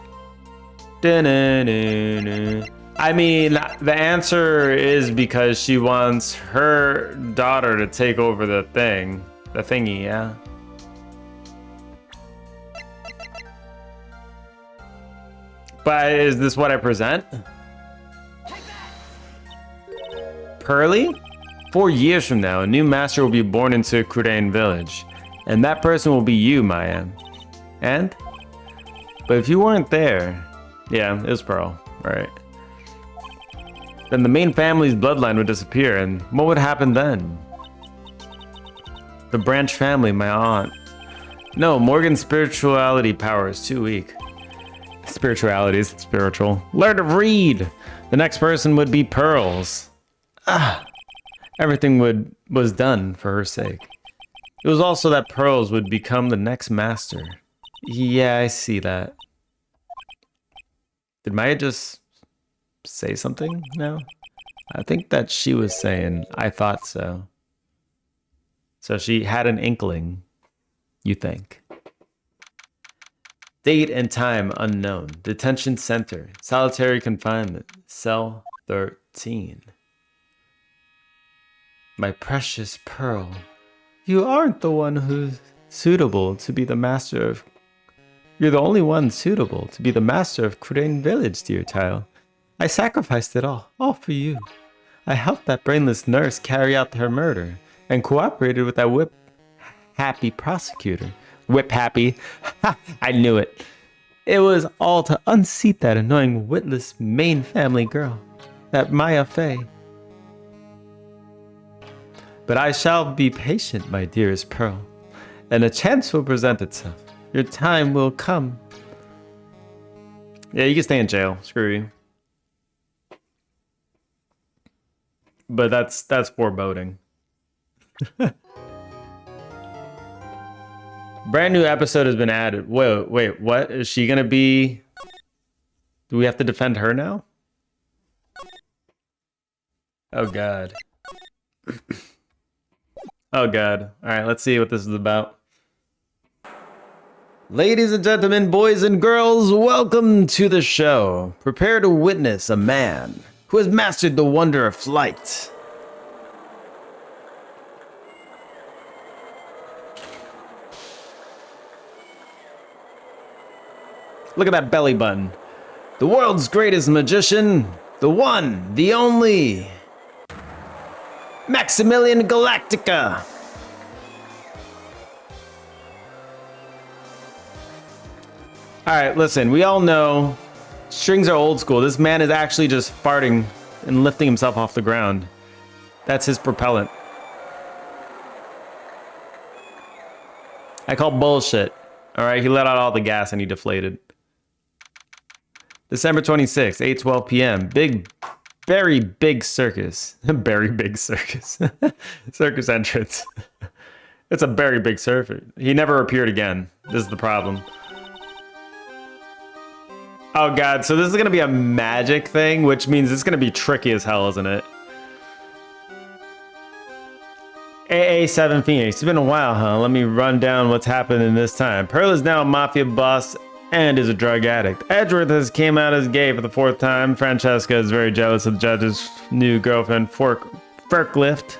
Da-na-na-na. I mean, the answer is because she wants her daughter to take over the thing. The thingy, yeah? But is this what I present? Pearly? 4 years from now, a new master will be born into Kurain village. And that person will be you, Maya. And? But if you weren't there... Yeah, it was Pearl, right. Then the main family's bloodline would disappear, and what would happen then? The branch family, my aunt. No, Morgan's spirituality power is too weak. Spirituality is spiritual. Learn to read! The next person would be Pearl's. Everything was done for her sake. It was also that Pearl's would become the next master. Yeah, I see that. Did Maya just say something now? I think that she was saying, I thought so. So she had an inkling, you think. Date and time unknown. Detention center. Solitary confinement. Cell 13. My precious Pearl. You aren't the one who's suitable to be the master of... You're the only one suitable to be the master of Kurain village, dear child. I sacrificed it all for you. I helped that brainless nurse carry out her murder and cooperated with that whip-happy prosecutor. Whip-happy? Ha! I knew it. It was all to unseat that annoying witless main family girl, that Maya Fey. But I shall be patient, my dearest Pearl, and a chance will present itself. Your time will come. Yeah, you can stay in jail. Screw you. But that's foreboding. Brand new episode has been added. Wait, what? Is she gonna be... Do we have to defend her now? Oh god. Oh god. Alright, let's see what this is about. Ladies and gentlemen, boys and girls, welcome to the show. Prepare to witness a man who has mastered the wonder of flight. Look at that belly button. The world's greatest magician, the one, the only, Maximilian Galactica. Alright, listen, we all know strings are old school. This man is actually just farting and lifting himself off the ground. That's his propellant. I call bullshit. Alright, he let out all the gas and he deflated. December 26th, 8:12 p.m. Very big circus. Very big circus. Circus entrance. It's a very big circus. He never appeared again. This is the problem. Oh god, so this is gonna be a magic thing, which means it's gonna be tricky as hell, isn't it? AA7 Phoenix, it's been a while, huh? Let me run down what's happened in this time. Pearl is now a mafia boss and is a drug addict. Edgeworth has came out as gay for the 4th time. Francesca is very jealous of the judge's new girlfriend, Forklift.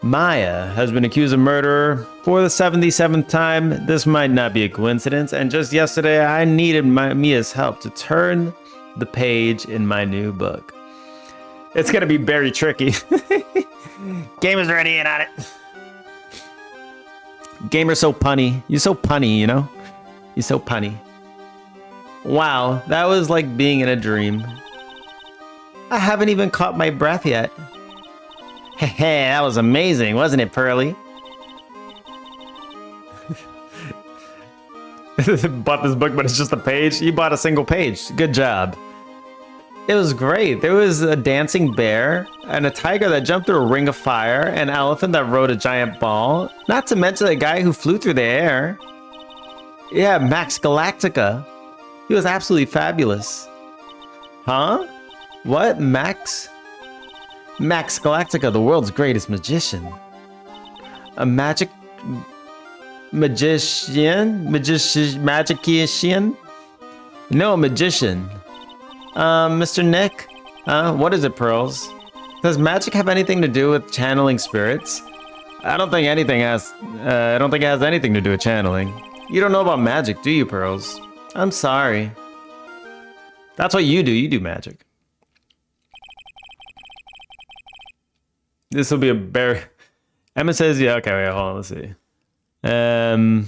Maya has been accused of murder for the 77th time. This might not be a coincidence. And just yesterday, I needed Mia's help to turn the page in my new book. It's gonna be very tricky. Gamer's already in on it. Gamer's so punny. You're so punny, you know? You're so punny. Wow, that was like being in a dream. I haven't even caught my breath yet. Hey, that was amazing, wasn't it, Pearly? Bought this book, but it's just a page. You bought a single page. Good job. It was great. There was a dancing bear and a tiger that jumped through a ring of fire, an elephant that rode a giant ball, not to mention a guy who flew through the air. Yeah, Max Galactica. He was absolutely fabulous. Huh? What? Max Galactica, the world's greatest magician. A magician? Magician? No, a magician. Mr. Nick? What is it, Pearls? Does magic have anything to do with channeling spirits? I don't think it has anything to do with channeling. You don't know about magic, do you, Pearls? I'm sorry. That's what you do. You do magic. This will be a bear. Emma says, yeah, okay, wait, hold on, let's see. Emma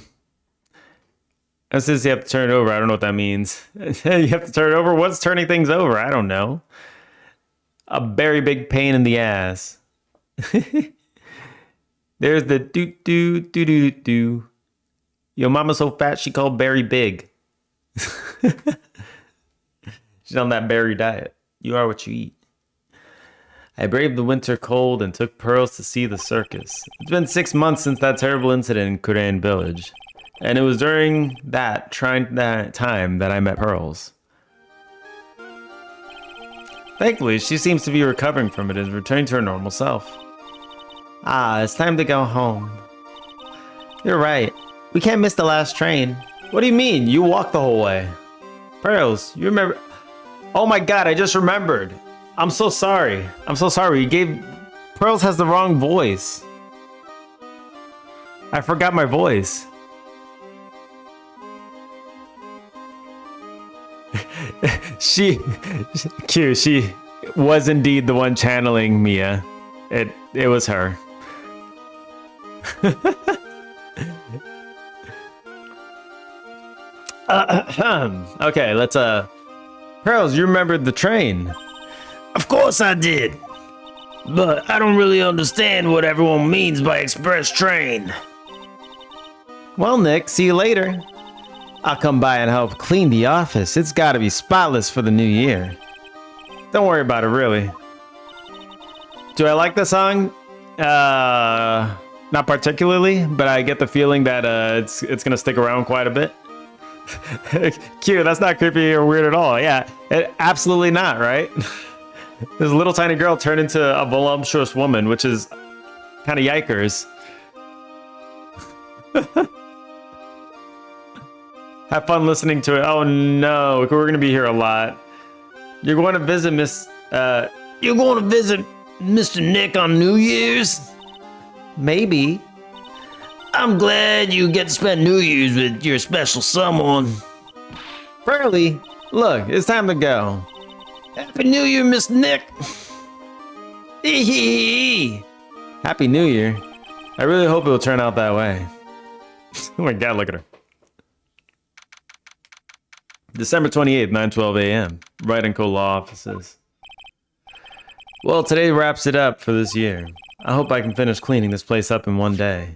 says you have to turn it over. I don't know what that means. You have to turn it over? What's turning things over? I don't know. A very big pain in the ass. There's the do. Your mama's so fat she called Berry big. She's on that berry diet. You are what you eat. I braved the winter cold and took Pearls to see the circus. It's been 6 months since that terrible incident in Kuran Village. And it was during that time that I met Pearls. Thankfully, she seems to be recovering from it and is returning to her normal self. Ah, it's time to go home. You're right. We can't miss the last train. What do you mean? You walked the whole way. Pearls, you remember... Oh my god, I just remembered. I'm so sorry. Pearls has the wrong voice. I forgot my voice. She was indeed the one channeling Mia. It was her. Okay, let's Pearls, you remembered the train. Of course I did. But I don't really understand what everyone means by express train. Well, Nick, see you later. I'll come by and help clean the office. It's gotta be spotless for the new year. Don't worry about it, really. Do I like the song? Not particularly, but I get the feeling that it's gonna stick around quite a bit. Cute, that's not creepy or weird at all. Yeah, absolutely not, right? This little tiny girl turned into a voluptuous woman, which is kind of yikers. Have fun listening to it. Oh no, we're gonna be here a lot. You're going to visit You're going to visit Mr. Nick on New Year's? Maybe. I'm glad you get to spend New Year's with your special someone. Pearly, look, it's time to go. Happy New Year, Mr. Nick. Happy New Year. I really hope it will turn out that way. Oh my god, look at her. December 28th, 9:12 a.m. Write and Co Law offices. Well, today wraps it up for this year. I hope I can finish cleaning this place up in one day.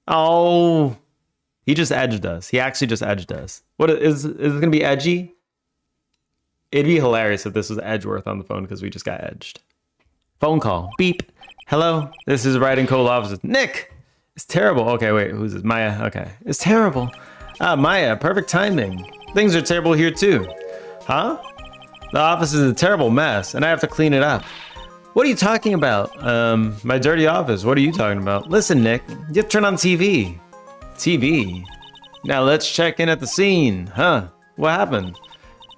Oh, he just edged us. He actually just edged us. What is it gonna be edgy? It'd be hilarious if this was Edgeworth on the phone because we just got edged. Phone call. Beep. Hello. This is Write and Co Law offices. Nick. It's terrible. Okay, wait. Who's this? Maya. Okay. It's terrible. Maya. Perfect timing. Things are terrible here too. Huh? The office is a terrible mess, and I have to clean it up. What are you talking about? My dirty office. What are you talking about? Listen, Nick. You have to turn on TV. TV? Now let's check in at the scene. Huh? What happened?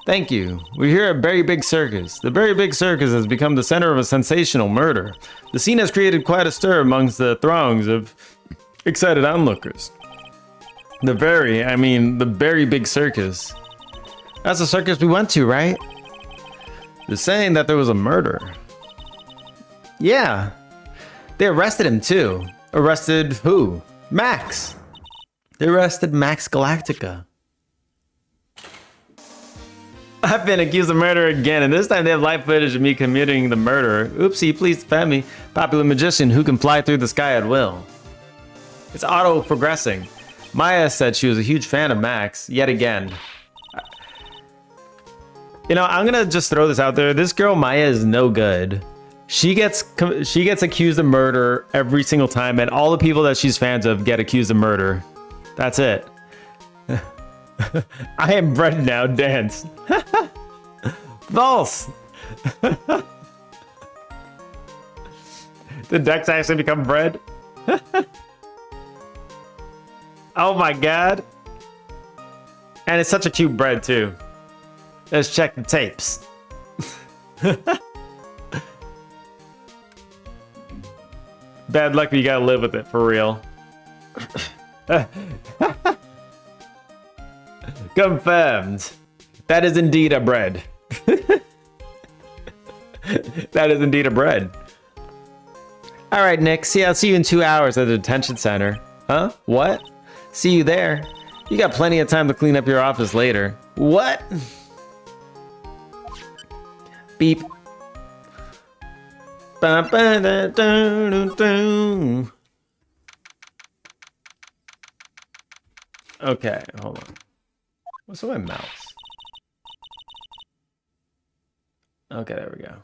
Thank you. We're here at Berry Big Circus. The Berry Big Circus has become the center of a sensational murder. The scene has created quite a stir amongst the throngs of excited onlookers. The Berry Big Circus. That's the circus we went to, right? They're saying that there was a murder. Yeah. They arrested him too. Arrested who? Max. They arrested Max Galactica. I've been accused of murder again, and this time they have live footage of me committing the murder. Oopsie, please defend me. Popular magician who can fly through the sky at will. It's auto progressing. Maya said she was a huge fan of Max, yet again. You know, I'm gonna just throw this out there. This girl, Maya, is no good. She gets accused of murder every single time, and all the people that she's fans of get accused of murder. That's it. I am bread now, dance. False. Did Dex actually become bread? Oh my god. And it's such a cute bread too. Let's check the tapes. Bad luck, but you gotta live with it, for real. Confirmed. That is indeed a bread. That is indeed a bread. Alright, Nick. See, I'll see you in 2 hours at the detention center. Huh? What? See you there. You got plenty of time to clean up your office later. What? Beep. Okay, hold on. What's with my mouse? Okay, there we go.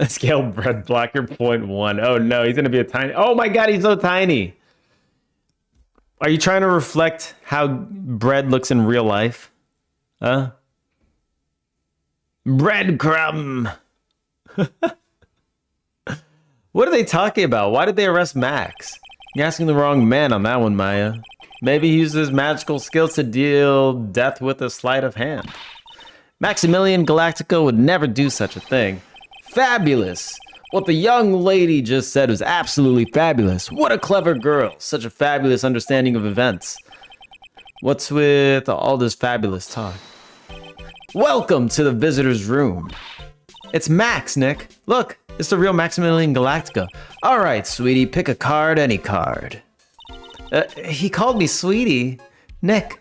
Scale bread blocker 0.1. Oh no, he's gonna be a tiny. Oh my god, he's so tiny. Are you trying to reflect how bread looks in real life? Huh? Breadcrumb. What are they talking about? Why did they arrest Max? You're asking the wrong man on that one, Maya. Maybe he uses magical skills to deal death with a sleight of hand. Maximilian Galactica would never do such a thing. Fabulous! What the young lady just said was absolutely fabulous. What a clever girl. Such a fabulous understanding of events. What's with all this fabulous talk? Welcome to the visitor's room. It's Max, Nick. Look, it's the real Maximilian Galactica. All right, sweetie, pick a card, any card. He called me sweetie. Nick.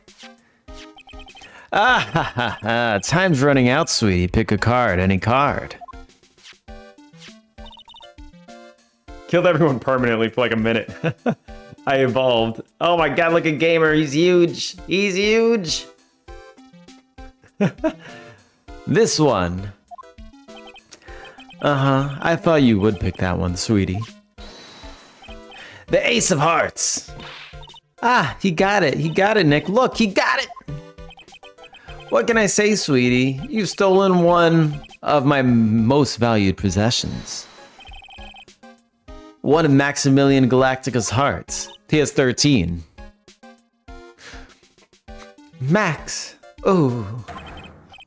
Ah, ha, ha, ha. Time's running out, sweetie. Pick a card, any card. Killed everyone permanently for like a minute. I evolved. Oh my god, look at Gamer. He's huge. He's huge. This one. Uh-huh. I thought you would pick that one, sweetie. The Ace of Hearts. Ah, he got it. He got it, Nick. Look, he got it. What can I say, sweetie? You've stolen one of my most valued possessions. One of Maximilian Galactica's hearts. He has 13. Max. Oh.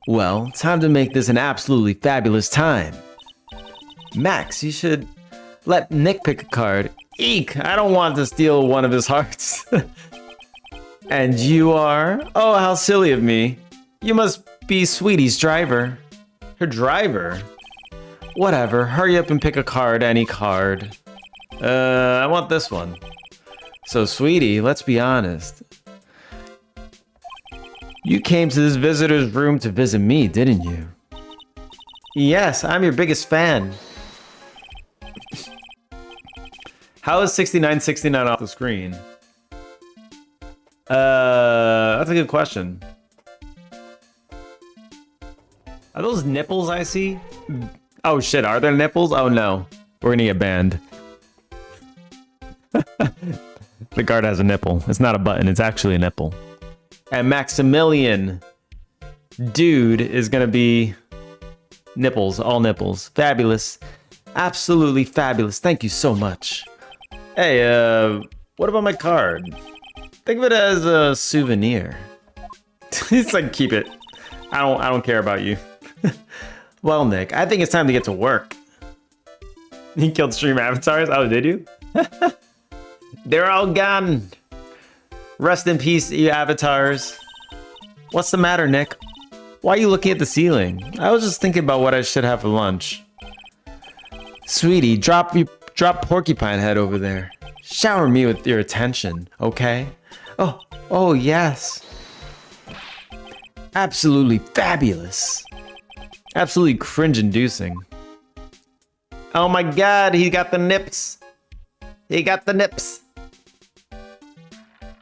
Well, time to make this an absolutely fabulous time. Max, you should let Nick pick a card. Eek! I don't want to steal one of his hearts. And you are? Oh, how silly of me. You must be Sweetie's driver. Her driver? Whatever, hurry up and pick a card, any card. I want this one. So, Sweetie, let's be honest. You came to this visitor's room to visit me, didn't you? Yes, I'm your biggest fan. How is 6969 off the screen? That's a good question. Are those nipples I see? Oh shit, are there nipples? Oh no. We're gonna get banned. The card has a nipple. It's not a button, it's actually a nipple. And Maximilian, dude, is gonna be nipples, all nipples. Fabulous. Absolutely fabulous. Thank you so much. Hey, what about my card? Think of it as a souvenir. It's like, keep it. I don't care about you. Well, Nick, I think it's time to get to work. You killed stream avatars? Oh, did you? They're all gone. Rest in peace, you avatars. What's the matter, Nick? Why are you looking at the ceiling? I was just thinking about what I should have for lunch. Sweetie, drop Porcupine Head over there. Shower me with your attention, okay? Oh, yes. Absolutely fabulous. Absolutely cringe-inducing. Oh my god, he got the nips. He got the nips.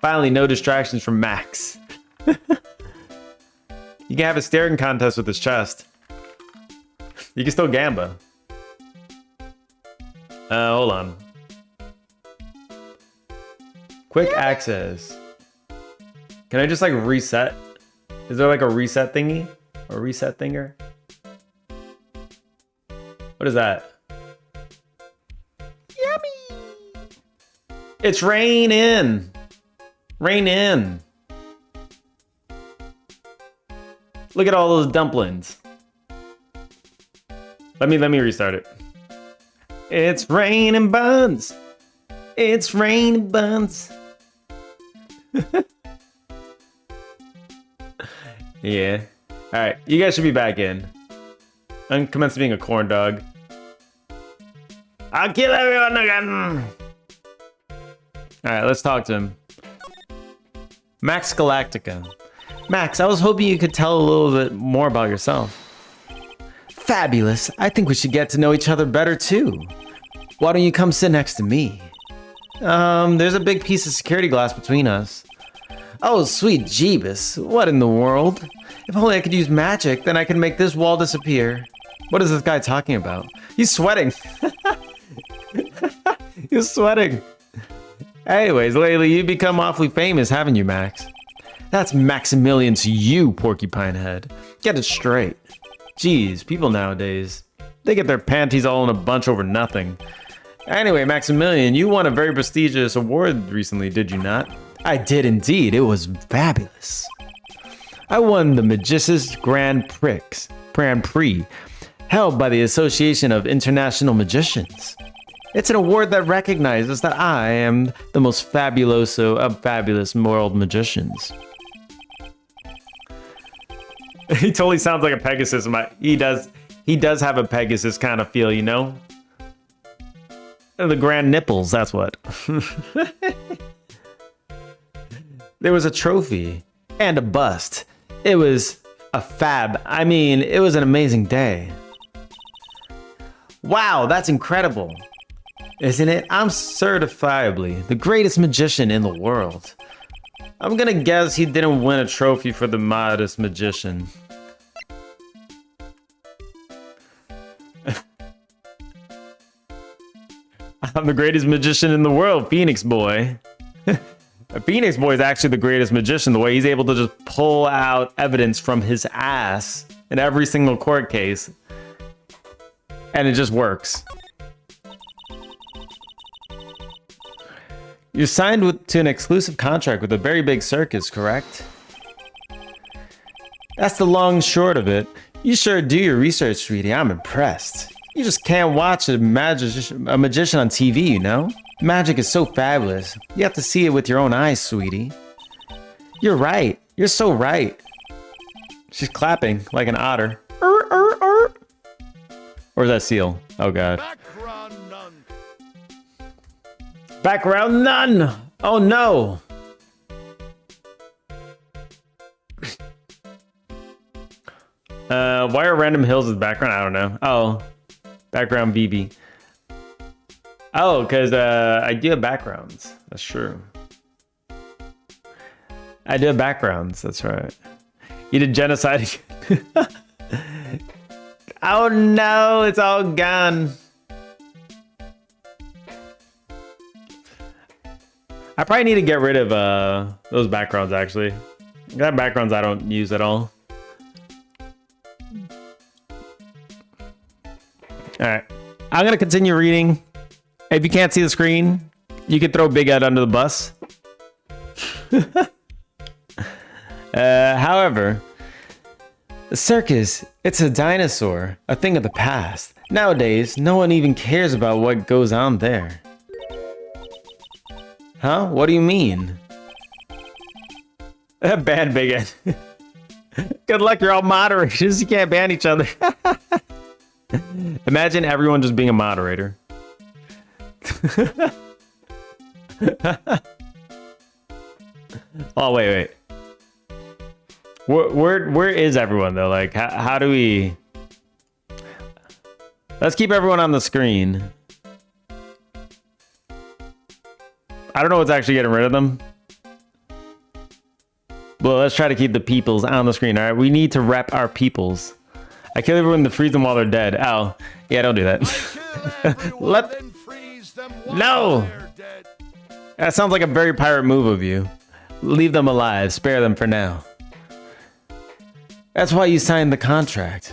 Finally, no distractions from Max. You can have a staring contest with his chest. You can still gamba. Hold on. Quick access. Can I just like reset? Is there like a reset thingy? A reset thinger? What is that? Yummy! It's rain in! Rain in! Look at all those dumplings. Let me restart it. It's raining buns. It's raining buns. Yeah. Alright, you guys should be back in. I'm commencing being a corn dog. I'll kill everyone again! Alright, let's talk to him. Max Galactica. Max, I was hoping you could tell a little bit more about yourself. Fabulous. I think we should get to know each other better too. Why don't you come sit next to me? There's a big piece of security glass between us. Oh, sweet Jeebus. What in the world? If only I could use magic, then I could make this wall disappear. What is this guy talking about? He's sweating. He's sweating. Anyways, lately you've become awfully famous, haven't you, Max? That's Maximilian to you, Porcupine Head. Get it straight. Jeez, people nowadays, they get their panties all in a bunch over nothing. Anyway, Maximilian, you won a very prestigious award recently, did you not? I did indeed. It was fabulous. I won the Magician's Grand Prix, held by the Association of International Magicians. It's an award that recognizes that I am the most fabuloso of fabulous world magicians. He totally sounds like a Pegasus. He does have a Pegasus kind of feel, you know? The grand nipples, that's what. There was a trophy and a bust. It was a fab. I mean, it was an amazing day. Wow, that's incredible. Isn't it? I'm certifiably the greatest magician in the world. I'm gonna guess he didn't win a trophy for the modest magician. I'm the greatest magician in the world, Phoenix Boy. Phoenix Boy is actually the greatest magician, the way he's able to just pull out evidence from his ass in every single court case. And it just works. You're signed to an exclusive contract with a very big circus, correct? That's the long and short of it. You sure do your research, sweetie. I'm impressed. You just can't watch a magician on TV, you know? Magic is so fabulous. You have to see it with your own eyes, sweetie. You're right. You're so right. She's clapping like an otter. Or is that seal? Oh god. Background none. Background none! Oh no! Why are random hills as background? I don't know. Oh. Background BB. Oh, because I do have backgrounds. That's true. I do have backgrounds. That's right. You did genocide. Oh no, it's all gone. I probably need to get rid of those backgrounds actually. I got backgrounds I don't use at all. Alright. I'm gonna continue reading. If you can't see the screen, you can throw Big Ed under the bus. However, the circus, it's a dinosaur, a thing of the past. Nowadays, no one even cares about what goes on there. Huh? What do you mean? Ban Big Ed. Good luck, you're all moderators. You can't ban each other. Imagine everyone just being a moderator. Oh, wait. Where is everyone though? Like, how do we? Let's keep everyone on the screen. I don't know what's actually getting rid of them. Well, let's try to keep the peoples on the screen, all right? We need to rep our peoples. I kill everyone to freeze them while they're dead. Oh, yeah, don't do that. Then freeze them while No! they're dead. That sounds like a very pirate move of you. Leave them alive, spare them for now. That's why you signed the contract.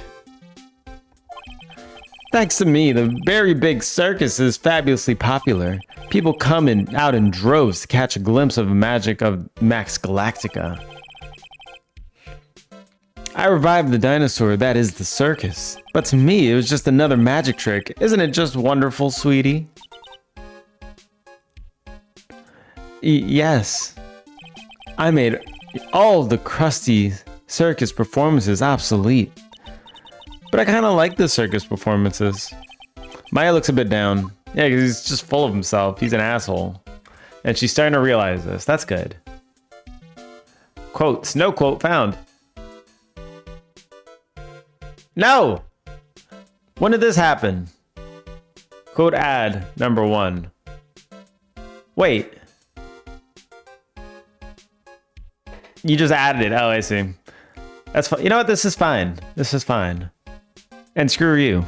Thanks to me, the very big circus is fabulously popular. People come out in droves to catch a glimpse of the magic of Max Galactica. I revived the dinosaur that is the circus. But to me, it was just another magic trick. Isn't it just wonderful, sweetie? Yes. I made all the crusty circus performances obsolete. But I kind of like the circus performances. Maya looks a bit down. Yeah, because he's just full of himself. He's an asshole. And she's starting to realize this. That's good. Quotes. No quote found. No! When did this happen? Quote ad number 1. Wait. You just added it. Oh, I see. That's fine. You know what? This is fine. This is fine. And screw you.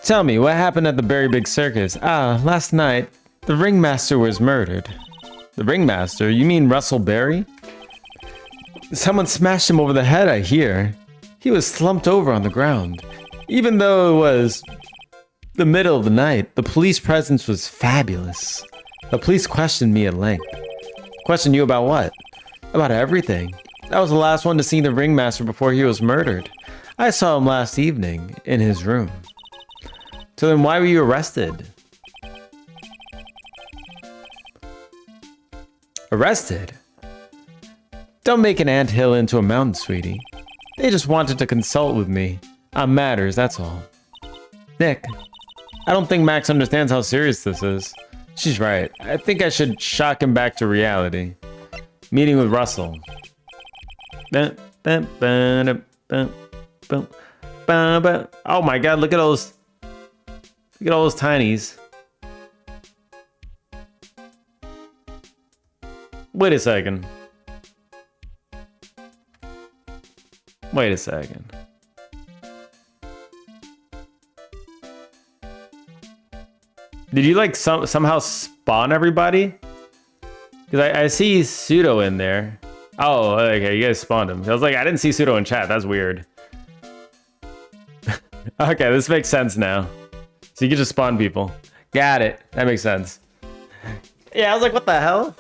Tell me, what happened at the Very Big Circus? Last night, the ringmaster was murdered. The ringmaster? You mean Russell Berry? Someone smashed him over the head, I hear. He was slumped over on the ground. Even though it was the middle of the night, the police presence was fabulous. The police questioned me at length. Questioned you about what? About everything. I was the last one to see the ringmaster before he was murdered. I saw him last evening in his room. So then why were you arrested? Arrested? Don't make an anthill into a mountain, sweetie. They just wanted to consult with me on matters, that's all. Nick, I don't think Max understands how serious this is. She's right. I think I should shock him back to reality. Meeting with Russell. Oh my god, look at those. Look at all those tinies. Wait a second. Wait a second. Did you like somehow spawn everybody? Because I see Pseudo in there. Oh, okay, you guys spawned him. I was like, I didn't see Pseudo in chat. That's weird. Okay, this makes sense now. So you can just spawn people. Got it. That makes sense. Yeah, I was like, what the hell?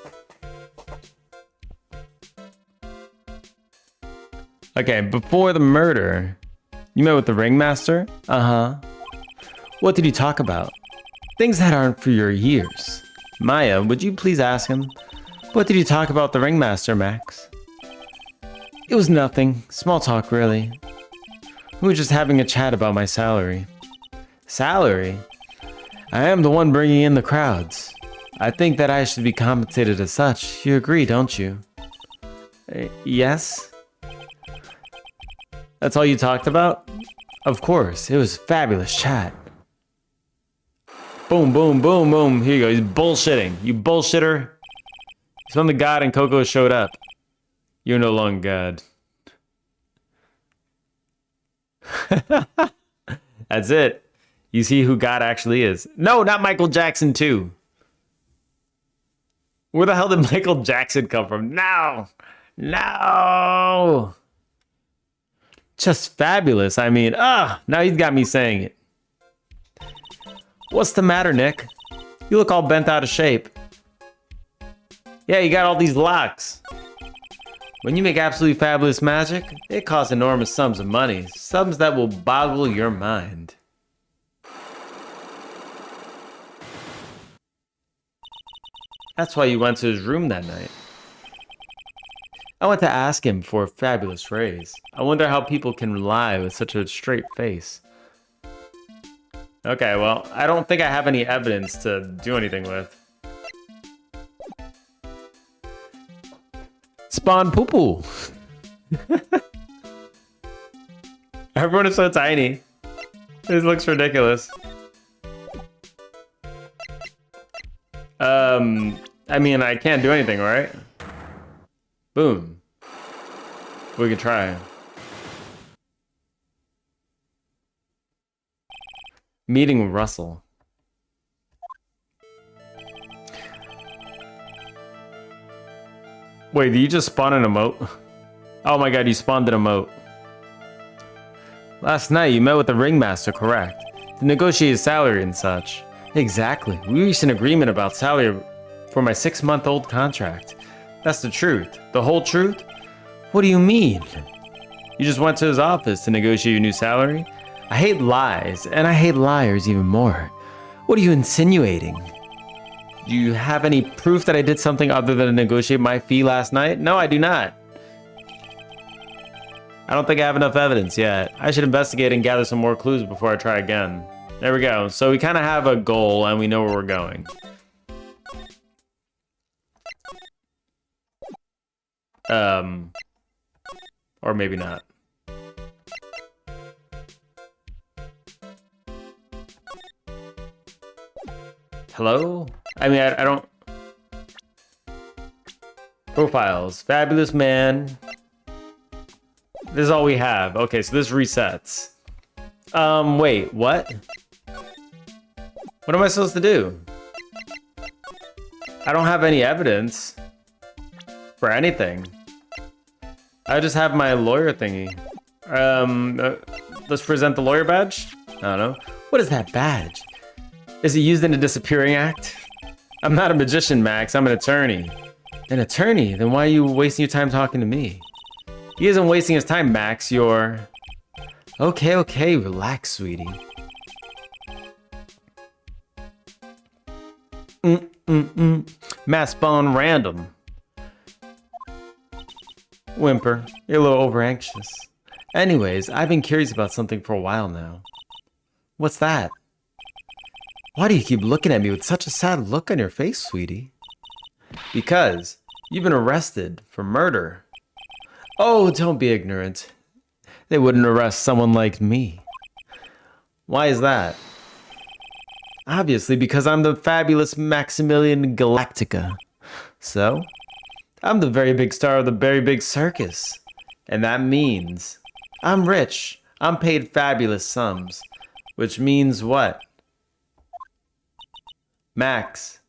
Okay, before the murder, you met with the ringmaster? Uh-huh. What did you talk about? Things that aren't for your ears. Maya, would you please ask him? What did you talk about the ringmaster, Max? It was nothing. Small talk, really. We were just having a chat about my salary. Salary? I am the one bringing in the crowds. I think that I should be compensated as such. You agree, don't you? Yes? That's all you talked about? Of course, it was a fabulous chat. Boom, boom, boom, boom. Here you go. He's bullshitting. You bullshitter. He's from the god and Coco showed up. You're no longer God. That's it. You see who God actually is. No, not Michael Jackson 2. Where the hell did Michael Jackson come from? No! No! Just fabulous. I mean, now he's got me saying it. What's the matter, Nick? You look all bent out of shape. Yeah, you got all these locks. When you make absolutely fabulous magic, it costs enormous sums of money. Sums that will boggle your mind. That's why you went to his room that night. I went to ask him for a fabulous raise. I wonder how people can lie with such a straight face. Okay, well, I don't think I have any evidence to do anything with. Spawn poo-poo. Everyone is so tiny. This looks ridiculous. I mean, I can't do anything, right? Boom. We could try. Meeting with Russell. Wait, did you just spawn an emote? Oh my god, you spawned an emote. Last night you met with the ringmaster, correct? To negotiate his salary and such. Exactly. We reached an agreement about salary for my 6-month-old contract. That's the truth. The whole truth? What do you mean? You just went to his office to negotiate your new salary? I hate lies, and I hate liars even more. What are you insinuating? Do you have any proof that I did something other than negotiate my fee last night? No, I do not. I don't think I have enough evidence yet. I should investigate and gather some more clues before I try again. There we go. So we kind of have a goal and we know where we're going. Or maybe not. Hello? I mean, I don't... Profiles. Fabulous man. This is all we have. Okay, so this resets. Wait, what? What am I supposed to do? I don't have any evidence for anything. I just have my lawyer thingy. Let's present the lawyer badge? I don't know. What is that badge? Is it used in a disappearing act? I'm not a magician, Max. I'm an attorney. An attorney? Then why are you wasting your time talking to me? He isn't wasting his time, Max. You're... Okay, relax, sweetie. Mass spawn random. Whimper, you're a little over anxious. Anyways, I've been curious about something for a while now. What's that? Why do you keep looking at me with such a sad look on your face, sweetie? Because you've been arrested for murder. Oh, don't be ignorant. They wouldn't arrest someone like me. Why is that? Obviously, because I'm the fabulous Maximilian Galactica. So, I'm the very big star of the very big circus. And that means I'm rich. I'm paid fabulous sums. Which means what? Max,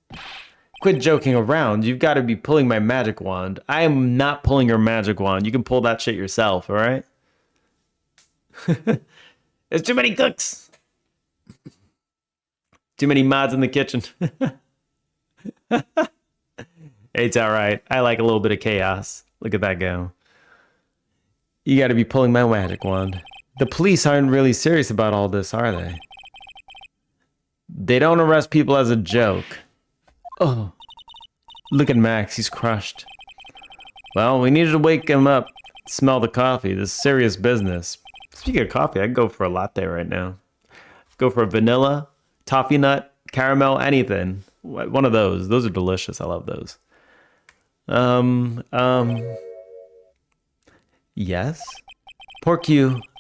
quit joking around. You've got to be pulling my magic wand. I am not pulling your magic wand. You can pull that shit yourself, alright? There's too many cooks. Too many mods in the kitchen. It's alright. I like a little bit of chaos. Look at that go. You gotta be pulling my magic wand. The police aren't really serious about all this, are they? They don't arrest people as a joke. Oh. Look at Max. He's crushed. Well, we needed to wake him up. Smell the coffee. This is serious business. Speaking of coffee, I'd go for a latte right now. Go for a vanilla, toffee nut, caramel, anything. One of those. Those are delicious. I love those. Yes?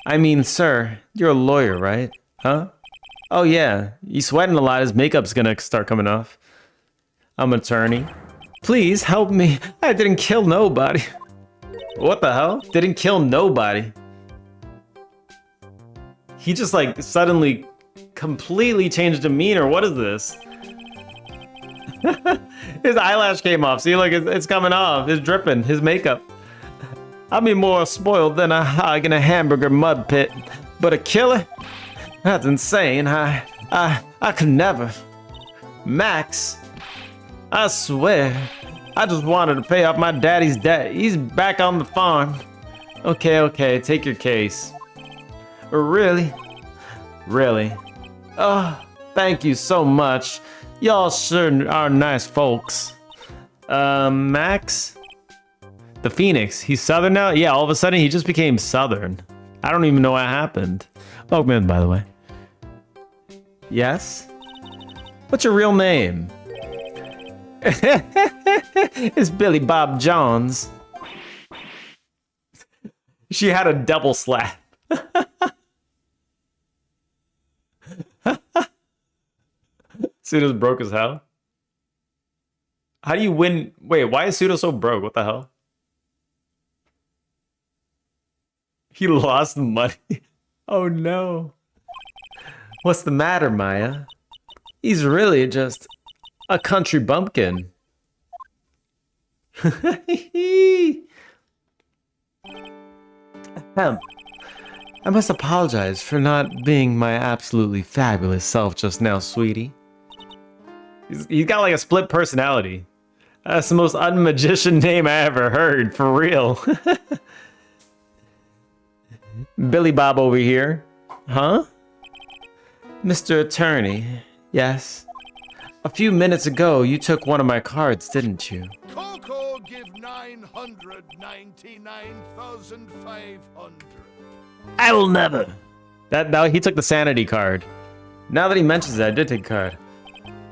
I mean, sir, you're a lawyer, right? Huh? Oh yeah, he's sweating a lot. His makeup's gonna start coming off. I'm an attorney. Please help me. I didn't kill nobody. What the hell? Didn't kill nobody. He just like suddenly completely changed demeanor. What is this? His eyelash came off. See, look, it's coming off. It's dripping. His makeup. I'll be more spoiled than a hog in a hamburger mud pit. But a killer? That's insane. I could never. Max, I swear, I just wanted to pay off my daddy's debt. He's back on the farm. Okay, take your case. Really? Really? Oh, thank you so much. Y'all sure are nice folks. Max? The Phoenix, he's Southern now? Yeah, all of a sudden he just became Southern. I don't even know what happened. Welcome in, by the way. Yes? What's your real name? It's Billy Bob Johns. She had a double slap. Pseudo's broke as hell. How do you win? Wait, why is Pseudo so broke? What the hell? He lost money. Oh no. What's the matter, Maya? He's really just a country bumpkin. I must apologize for not being my absolutely fabulous self just now, sweetie. He's got like a split personality. That's the most unmagician name I ever heard, for real. Billy Bob over here. Huh? Mr. Attorney, yes. A few minutes ago, you took one of my cards, didn't you? Coco give 999,500. I will never. Now he took the sanity card. Now that he mentions it, I did take a card.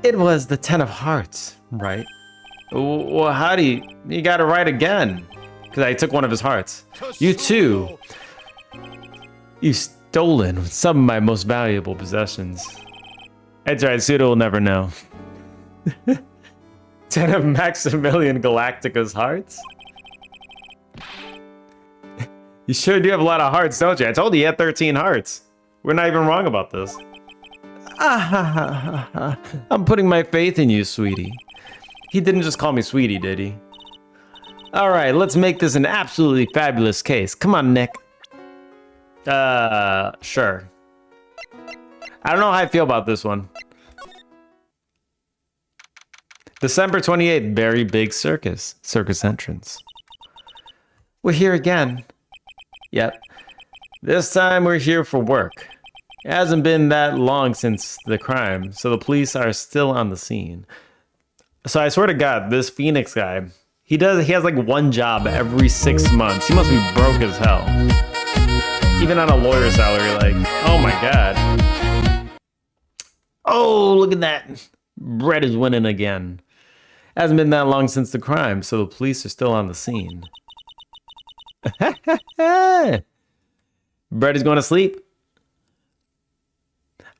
It was the 10 of hearts, right? Well, how do you got it right again? Because I took one of his hearts. You too. You've stolen some of my most valuable possessions. That's right, Pseudo will never know. 10 of Maximilian Galactica's hearts? You sure do have a lot of hearts, don't you? I told you had 13 hearts. We're not even wrong about this. I'm putting my faith in you, sweetie. He didn't just call me sweetie, did he? All right, let's make this an absolutely fabulous case. Come on, Nick. Sure. I don't know how I feel about this one. December 28th, very big circus entrance. We're here again. Yep. This time we're here for work. It hasn't been that long since the crime, so the police are still on the scene. So I swear to God, this Phoenix guy, he has like one job every 6 months. He must be broke as hell. Even on a lawyer salary, like, oh my God. Oh, look at that. Brett is winning again. Hasn't been that long since the crime, so the police are still on the scene. Brett is going to sleep.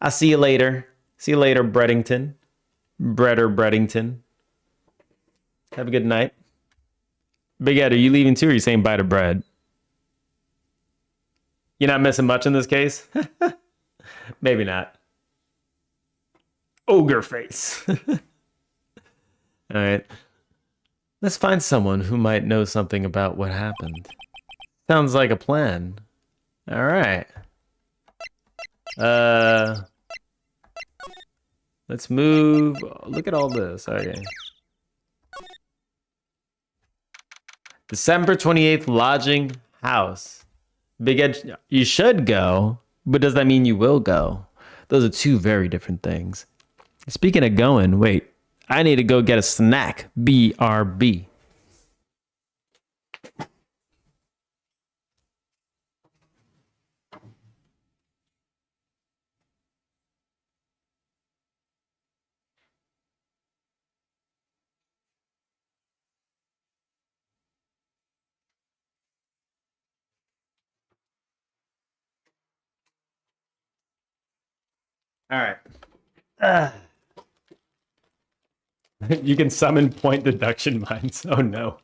I'll see you later. See you later, Breddington. Brett or Breddington. Have a good night. Big Ed, are you leaving too, or are you saying bye to Brett? You're not missing much in this case? Maybe not. Ogre face. All right. Let's find someone who might know something about what happened. Sounds like a plan. All right. Let's move. Look at all this. Okay. December 28th, lodging house. Big Ed, you should go, but does that mean you will go? Those are two very different things. Speaking of going, wait, I need to go get a snack. BRB. All right. You can summon point deduction mines. Oh no.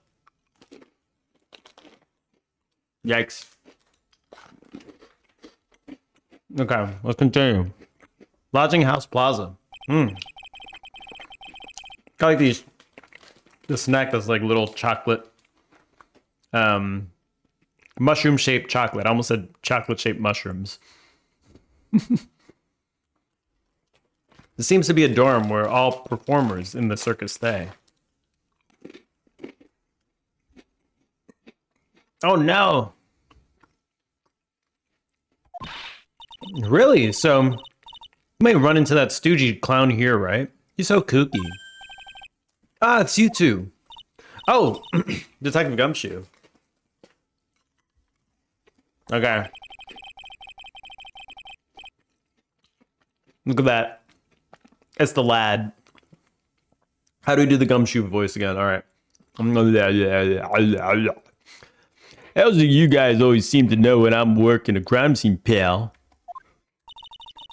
Yikes. Okay, let's continue. Lodging House Plaza. I like these. The snack that's like little chocolate. Mushroom shaped chocolate. I almost said chocolate shaped mushrooms. This seems to be a dorm where all performers in the circus stay. Oh no! Really? So, you might run into that stoogey clown here, right? He's so kooky. Ah, it's you two. Oh, Detective Gumshoe. Okay. Look at that. It's the lad. How do we do the Gumshoe voice again? All right. How's it you guys always seem to know when I'm working a crime scene, pal?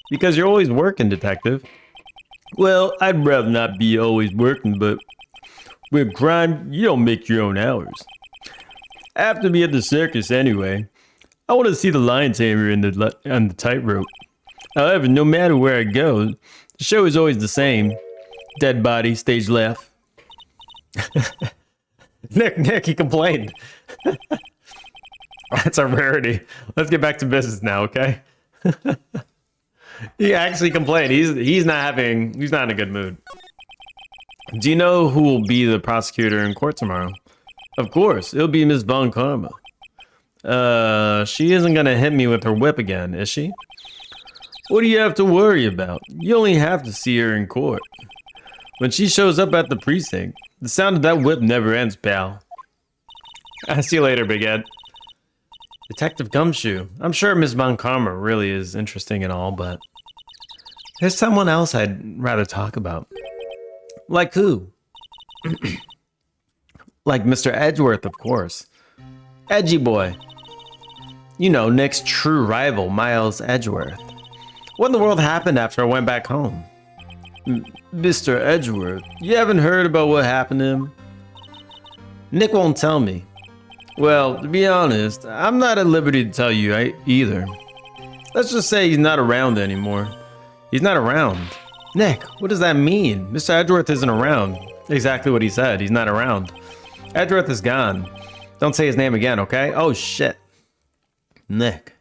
Because you're always working, detective. Well, I'd rather not be always working, but with crime, you don't make your own hours. I have to be at the circus anyway. I want to see the lion tamer on the tightrope. However, no matter where I go, the show is always the same. Dead body, stage left. Nick, he complained. That's a rarity. Let's get back to business now, okay? He actually complained. He's not in a good mood. Do you know who will be the prosecutor in court tomorrow? Of course, it'll be Miss Von Karma. She isn't gonna hit me with her whip again, is she? What do you have to worry about? You only have to see her in court. When she shows up at the precinct, the sound of that whip never ends, pal. I'll see you later, Big Ed. Detective Gumshoe. I'm sure Miss Von Karma really is interesting and all, but there's someone else I'd rather talk about. Like who? Like Mr. Edgeworth, of course. Edgy boy. You know, Nick's true rival, Miles Edgeworth. What in the world happened after I went back home? Mr. Edgeworth, you haven't heard about what happened to him? Nick won't tell me. Well, to be honest, I'm not at liberty to tell you either. Let's just say he's not around anymore. He's not around. Nick, what does that mean? Mr. Edgeworth isn't around. Exactly what he said. He's not around. Edgeworth is gone. Don't say his name again, okay? Oh, shit. Nick.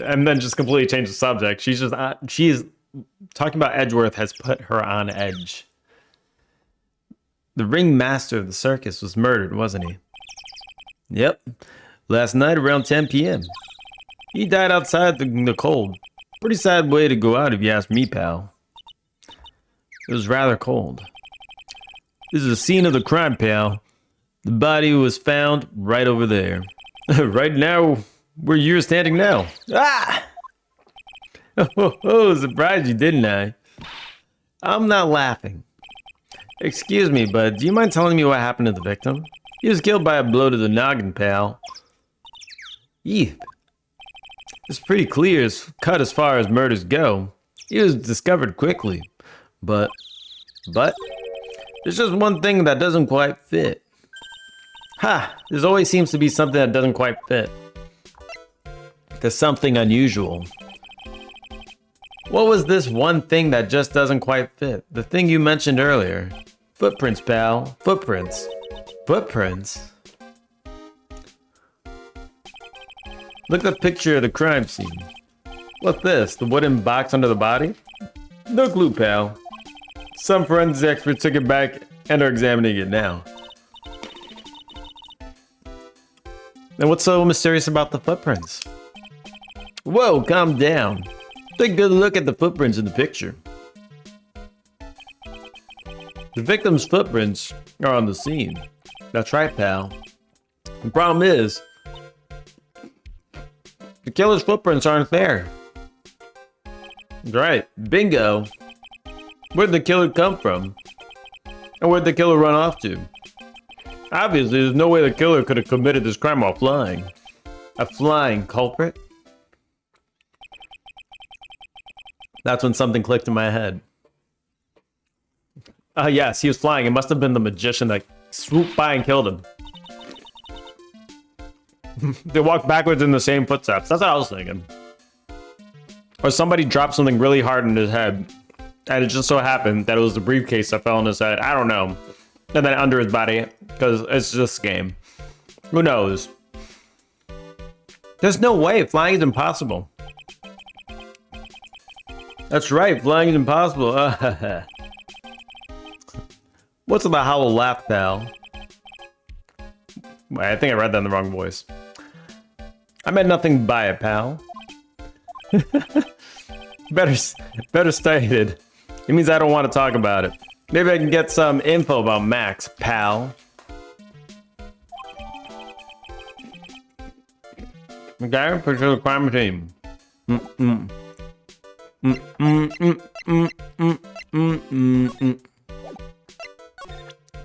And then just completely change the subject. She's talking about Edgeworth has put her on edge. The ringmaster of the circus was murdered, wasn't he? Yep. Last night around 10 p.m. He died outside the cold. Pretty sad way to go out if you ask me, pal. It was rather cold. This is the scene of the crime, pal. The body was found right over there. Right now, where you're standing now. Ah! Oh, surprised you, didn't I? I'm not laughing. Excuse me, but do you mind telling me what happened to the victim? He was killed by a blow to the noggin, pal. Yeep. It's pretty clear cut as far as murders go. He was discovered quickly. But, there's just one thing that doesn't quite fit. Ha! There always seems to be something that doesn't quite fit. There's something unusual. What was this one thing that just doesn't quite fit? The thing you mentioned earlier. Footprints, pal. Footprints. Footprints? Look at the picture of the crime scene. What's this? The wooden box under the body? No clue, pal. Some forensic experts took it back and are examining it now. And what's so mysterious about the footprints? Whoa, calm down. Take a good look at the footprints in the picture. The victim's footprints are on the scene. That's right, pal. The problem is, the killer's footprints aren't there. Right, bingo. Where'd the killer come from? And where'd the killer run off to? Obviously, there's no way the killer could have committed this crime while flying. A flying culprit? That's when something clicked in my head. Yes, he was flying. It must have been the magician that swooped by and killed him. They walked backwards in the same footsteps. That's what I was thinking. Or somebody dropped something really hard in his head, and it just so happened that it was the briefcase that fell on his head. I don't know. And then under his body, because it's just a game. Who knows? There's no way. Flying is impossible. That's right. Flying is impossible. What's the hollow laugh, pal? Wait, I think I read that in the wrong voice. I meant nothing by it, pal. Better stated. It means I don't want to talk about it. Maybe I can get some info about Max, pal. Okay, picture of the crime team. Do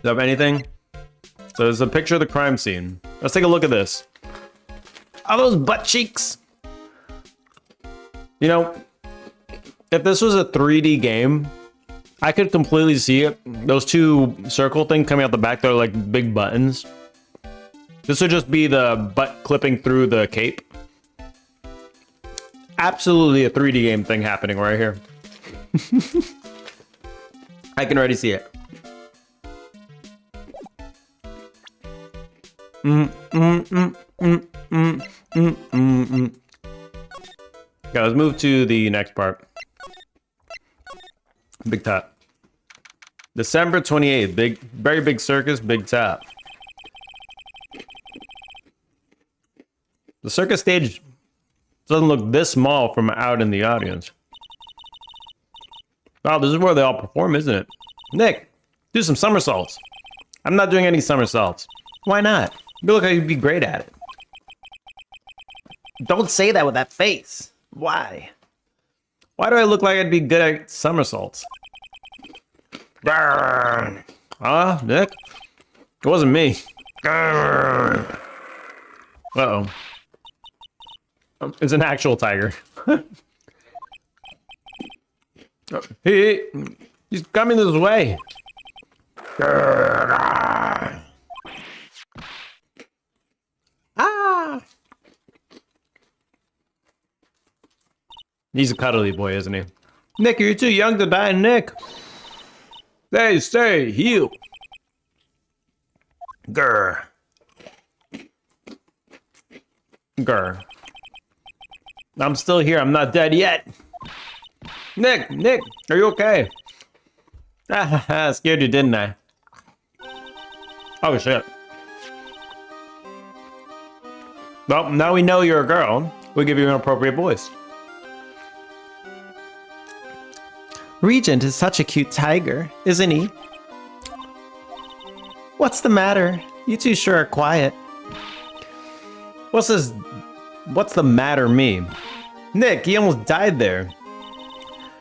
you have anything? So there's a picture of the crime scene. Let's take a look at this. Are those butt cheeks? You know, if this was a 3D game, I could completely see it. Those two circle things coming out the back, they're like big buttons. This would just be the butt clipping through the cape. Absolutely a 3D game thing happening right here. I can already see it. Yeah, let's move to the next part. Big top. December 28th, very big circus, big top. The circus stage doesn't look this small from out in the audience. Wow, this is where they all perform, isn't it? Nick, do some somersaults. I'm not doing any somersaults. Why not? You look like you'd be great at it. Don't say that with that face. Why? Why do I look like I'd be good at somersaults? Nick? It wasn't me. Uh-oh. It's an actual tiger. He's coming this way. Ah! He's a cuddly boy, isn't he? Nick, you're too young to die, Nick. Stay, heal. Grr. Grr. I'm still here. I'm not dead yet. Nick, are you okay? Ah, scared you, didn't I? Oh, shit. Well, now we know you're a girl. We'll give you an appropriate voice. Regent is such a cute tiger, isn't he? What's the matter? You two sure are quiet. What's the matter mean? Nick, he almost died there.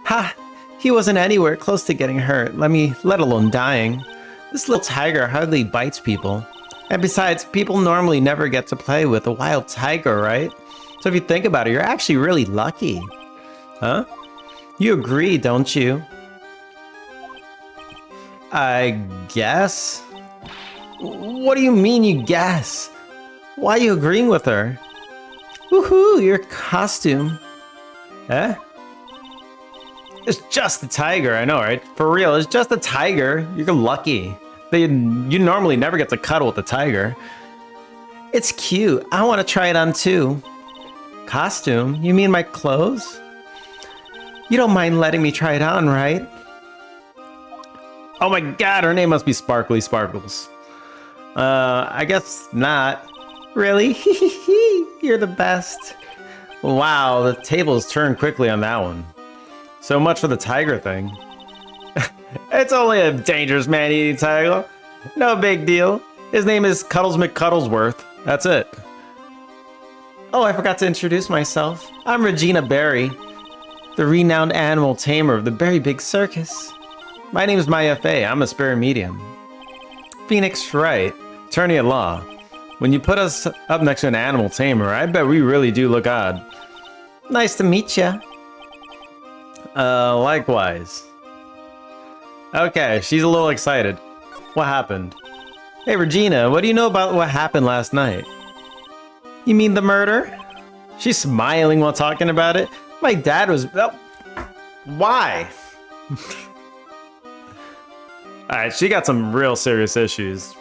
Ha! He wasn't anywhere close to getting hurt, let alone dying. This little tiger hardly bites people. And besides, people normally never get to play with a wild tiger, right? So if you think about it, you're actually really lucky. Huh? You agree, don't you? I guess? What do you mean you guess? Why are you agreeing with her? Woohoo, your costume. Eh? It's just a tiger, I know, right? For real, it's just a tiger. You're lucky. You normally never get to cuddle with a tiger. It's cute. I want to try it on too. Costume? You mean my clothes? You don't mind letting me try it on, right? Oh my god, her name must be Sparkly Sparkles. I guess not. Really? You're the best. Wow, the tables turned quickly on that one. So much for the tiger thing. It's only a dangerous man-eating tiger. No big deal. His name is Cuddles McCuddlesworth. That's it. Oh, I forgot to introduce myself. I'm Regina Berry, the renowned animal tamer of the Berry Big Circus. My name is JFA. I'm a spirit medium. Phoenix Wright, attorney at law. When you put us up next to an animal tamer, I bet we really do look odd. Nice to meet ya. Likewise. Okay, she's a little excited. What happened? Hey, Regina, what do you know about what happened last night? You mean the murder? She's smiling while talking about it. My dad was... Oh, why? Alright, she got some real serious issues.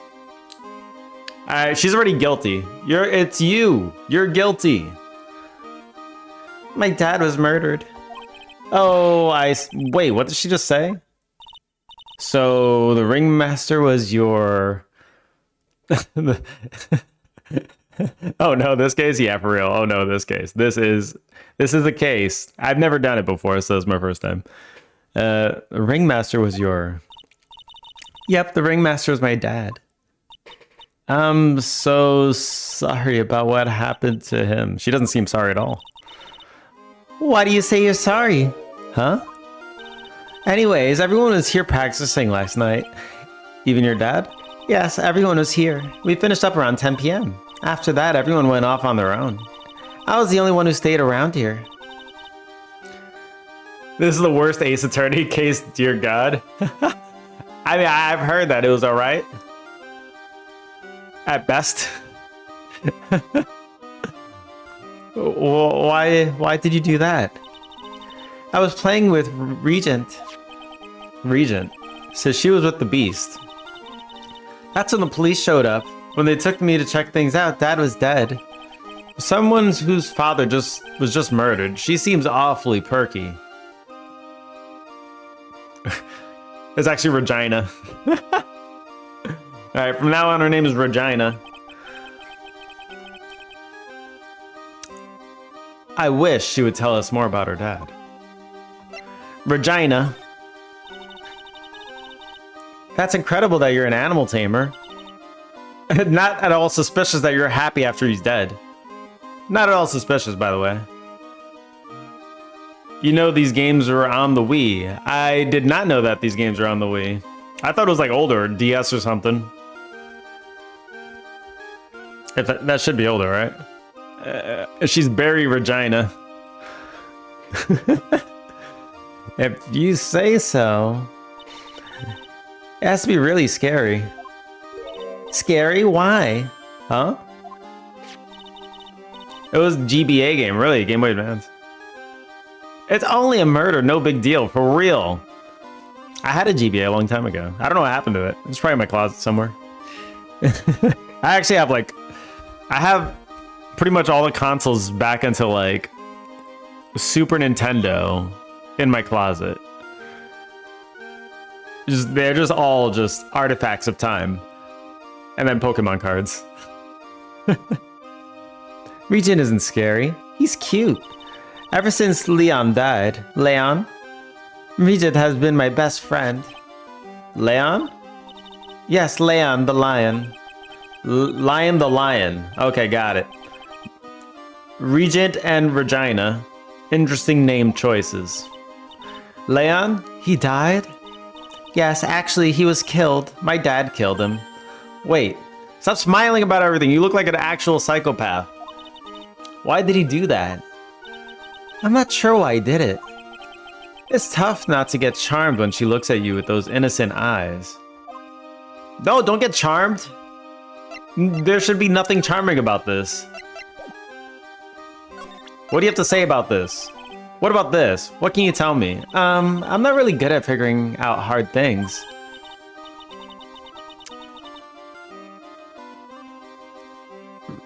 Alright, she's already guilty. It's you. You're guilty. My dad was murdered. Oh, wait, what did she just say? So, the ringmaster was your... Oh no, this case? Yeah, for real. Oh no, this case. This is a case. I've never done it before, so it's my first time. The ringmaster was your... Yep, the ringmaster was my dad. I'm so sorry about what happened to him. She doesn't seem sorry at all. Why do you say you're sorry? Huh? Anyways, everyone was here practicing last night. Even your dad? Yes, everyone was here. We finished up around 10 p.m. After that, everyone went off on their own. I was the only one who stayed around here. This is the worst Ace Attorney case, dear God. I mean, I've heard that it was alright. At best. Why did you do that? I was playing with Regent. Regent. So she was with the beast. That's when the police showed up. When they took me to check things out, Dad was dead. Someone whose father was just murdered. She seems awfully perky. It's actually Regina. Alright, from now on her name is Regina. I wish she would tell us more about her dad. Regina. That's incredible that you're an animal tamer. Not at all suspicious that you're happy after he's dead. Not at all suspicious, by the way. You know these games are on the Wii. I did not know that these games are on the Wii. I thought it was like older, DS or something. If that should be older, right? She's Barry Regina. If you say so. It has to be really scary. Scary? Why? Huh? It was a GBA game, really, Game Boy Advance. It's only a murder, no big deal, for real. I had a GBA a long time ago. I don't know what happened to it. It's probably in my closet somewhere. I actually have I have pretty much all the consoles back into like Super Nintendo in my closet. They're just all just artifacts of time. And then Pokemon cards. Regent isn't scary. He's cute. Ever since Leon died. Leon? Regent has been my best friend. Leon? Yes, Leon the lion. Lion the lion. Okay, got it. Regent and Regina. Interesting name choices. Leon? He died? Yes, actually, he was killed. My dad killed him. Wait, stop smiling about everything. You look like an actual psychopath. Why did he do that? I'm not sure why he did it. It's tough not to get charmed when she looks at you with those innocent eyes. No, don't get charmed. There should be nothing charming about this. What do you have to say about this? What about this? What can you tell me? I'm not really good at figuring out hard things.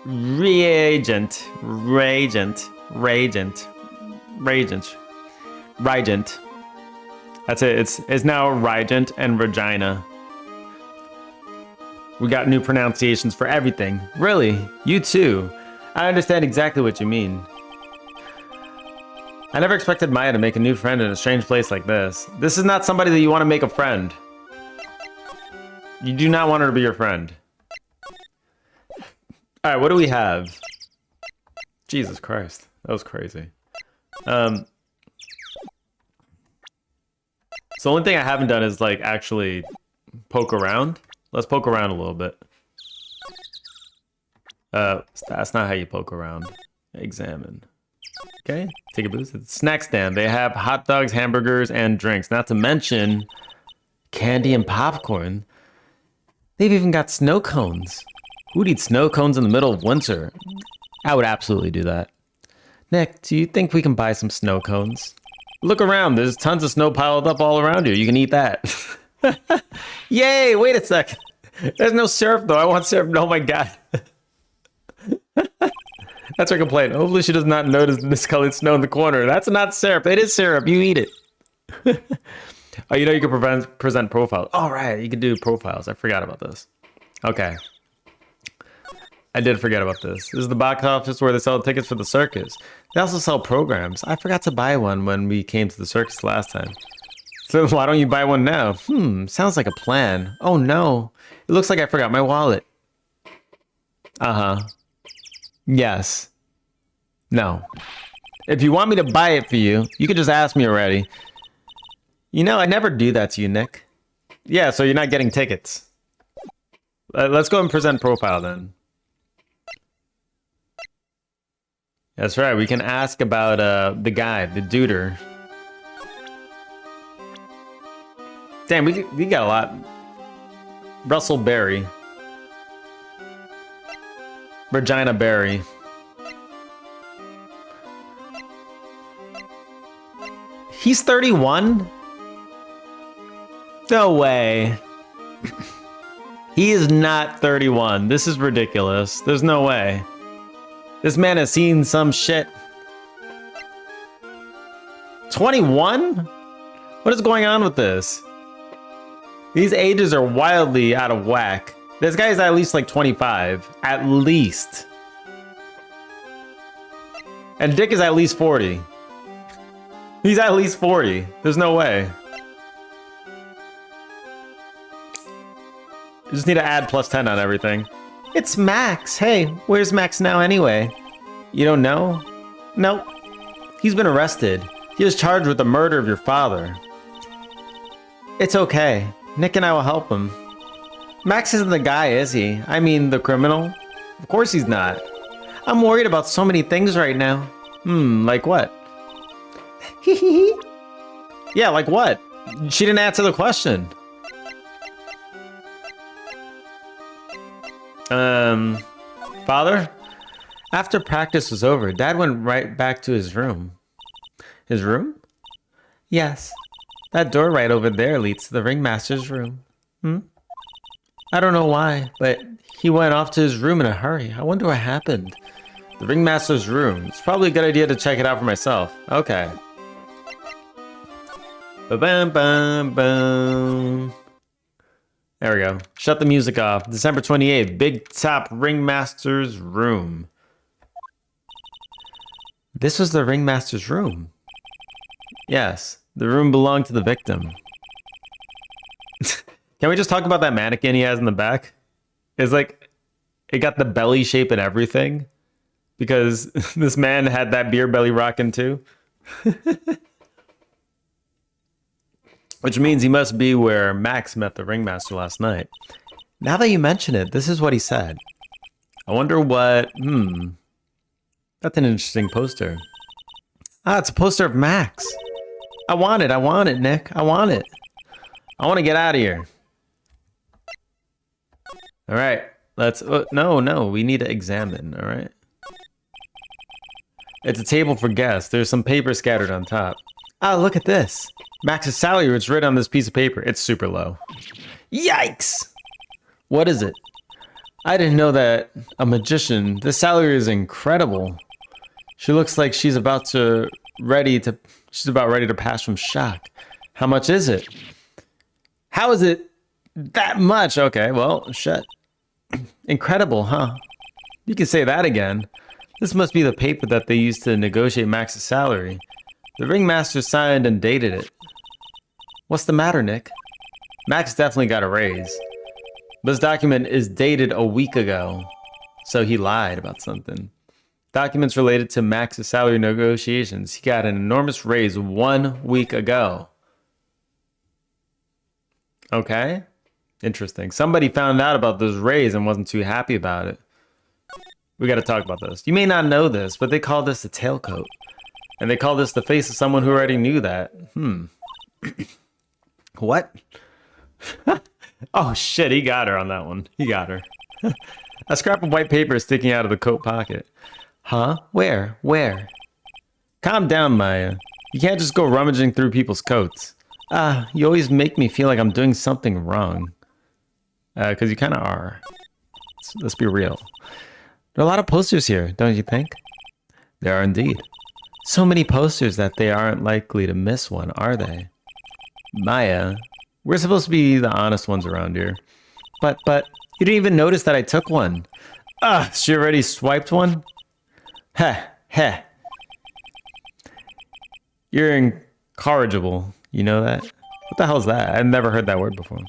Regent. That's it. It's now Regent and Regina. We got new pronunciations for everything. Really? You too? I understand exactly what you mean. I never expected Maya to make a new friend in a strange place like this. This is not somebody that you want to make a friend. You do not want her to be your friend. Alright, what do we have? Jesus Christ. That was crazy. So the only thing I haven't done is like actually poke around. Let's poke around a little bit. That's not how you poke around. Examine. Okay, take a boost. It's a snack stand. They have hot dogs, hamburgers, and drinks. Not to mention candy and popcorn. They've even got snow cones. Who'd eat snow cones in the middle of winter? I would absolutely do that. Nick, do you think we can buy some snow cones? Look around. There's tons of snow piled up all around you. You can eat that. Yay! Wait a second. There's no syrup, though. I want syrup. Oh, my God. That's her complaint. Hopefully she does not notice discolored snow in the corner. That's not syrup. It is syrup. You eat it. Oh, you know you can present profiles. All right, you can do profiles. I forgot about this. Okay. I did forget about this. This is the box office where they sell tickets for the circus. They also sell programs. I forgot to buy one when we came to the circus last time. So why don't you buy one now? Sounds like a plan. Oh no. It looks like I forgot my wallet. Uh-huh. Yes. No. If you want me to buy it for you, you could just ask me already. You know, I never do that to you, Nick. Yeah, so you're not getting tickets. Let's go and present profile then. That's right, we can ask about the guy, the duder. Damn, we got a lot. Russell Berry. Regina Berry. He's 31? No way. He is not 31. This is ridiculous. There's no way. This man has seen some shit. 21? What is going on with this? These ages are wildly out of whack. This guy is at least like 25. At least. And Dick is at least 40. He's at least 40. There's no way. You just need to add +10 on everything. It's Max. Hey, where's Max now anyway? You don't know? Nope. He's been arrested. He was charged with the murder of your father. It's okay. Nick and I will help him. Max isn't the guy, is he? I mean, the criminal? Of course he's not. I'm worried about so many things right now. Like what? Yeah, like what? She didn't answer the question. Father? After practice was over, Dad went right back to his room. His room? Yes. That door right over there leads to the ringmaster's room. I don't know why, but he went off to his room in a hurry. I wonder what happened. The ringmaster's room. It's probably a good idea to check it out for myself. Okay. Ba-bam-bam-bam. There we go. Shut the music off. December 28th. Big Top Ringmaster's room. This was the ringmaster's room. Yes. The room belonged to the victim. Can we just talk about that mannequin he has in the back? It's like, it got the belly shape and everything. Because this man had that beer belly rocking too. Which means he must be where Max met the ringmaster last night. Now that you mention it, this is what he said. I wonder what... That's an interesting poster. Ah, it's a poster of Max. I want it, Nick. I want it. I want to get out of here. All right, let's... no, we need to examine, all right? It's a table for guests. There's some paper scattered on top. Ah, look at this. Max's salary is written on this piece of paper. It's super low. Yikes! What is it? I didn't know that a magician... This salary is incredible. She looks like she's about ready to pass from shock. How much is it? How is it that much? Okay, well, shit. Incredible, huh? You can say that again. This must be the paper that they used to negotiate Max's salary. The ringmaster signed and dated it. What's the matter, Nick? Max definitely got a raise. This document is dated a week ago, so he lied about something. Documents related to Max's salary negotiations. He got an enormous raise 1 week ago. Okay. Interesting. Somebody found out about this raise and wasn't too happy about it. We got to talk about this. You may not know this, but they call this a tailcoat. And they call this the face of someone who already knew that. What? Oh shit, he got her on that one. He got her. A scrap of white paper is sticking out of the coat pocket. Huh? Where? Calm down, Maya. You can't just go rummaging through people's coats. You always make me feel like I'm doing something wrong. Because you kind of are. Let's be real. There are a lot of posters here, don't you think? There are indeed. So many posters that they aren't likely to miss one, are they? Maya, we're supposed to be the honest ones around here. But you didn't even notice that I took one. She already swiped one? Heh. You're incorrigible. You know that? What the hell is that? I've never heard that word before.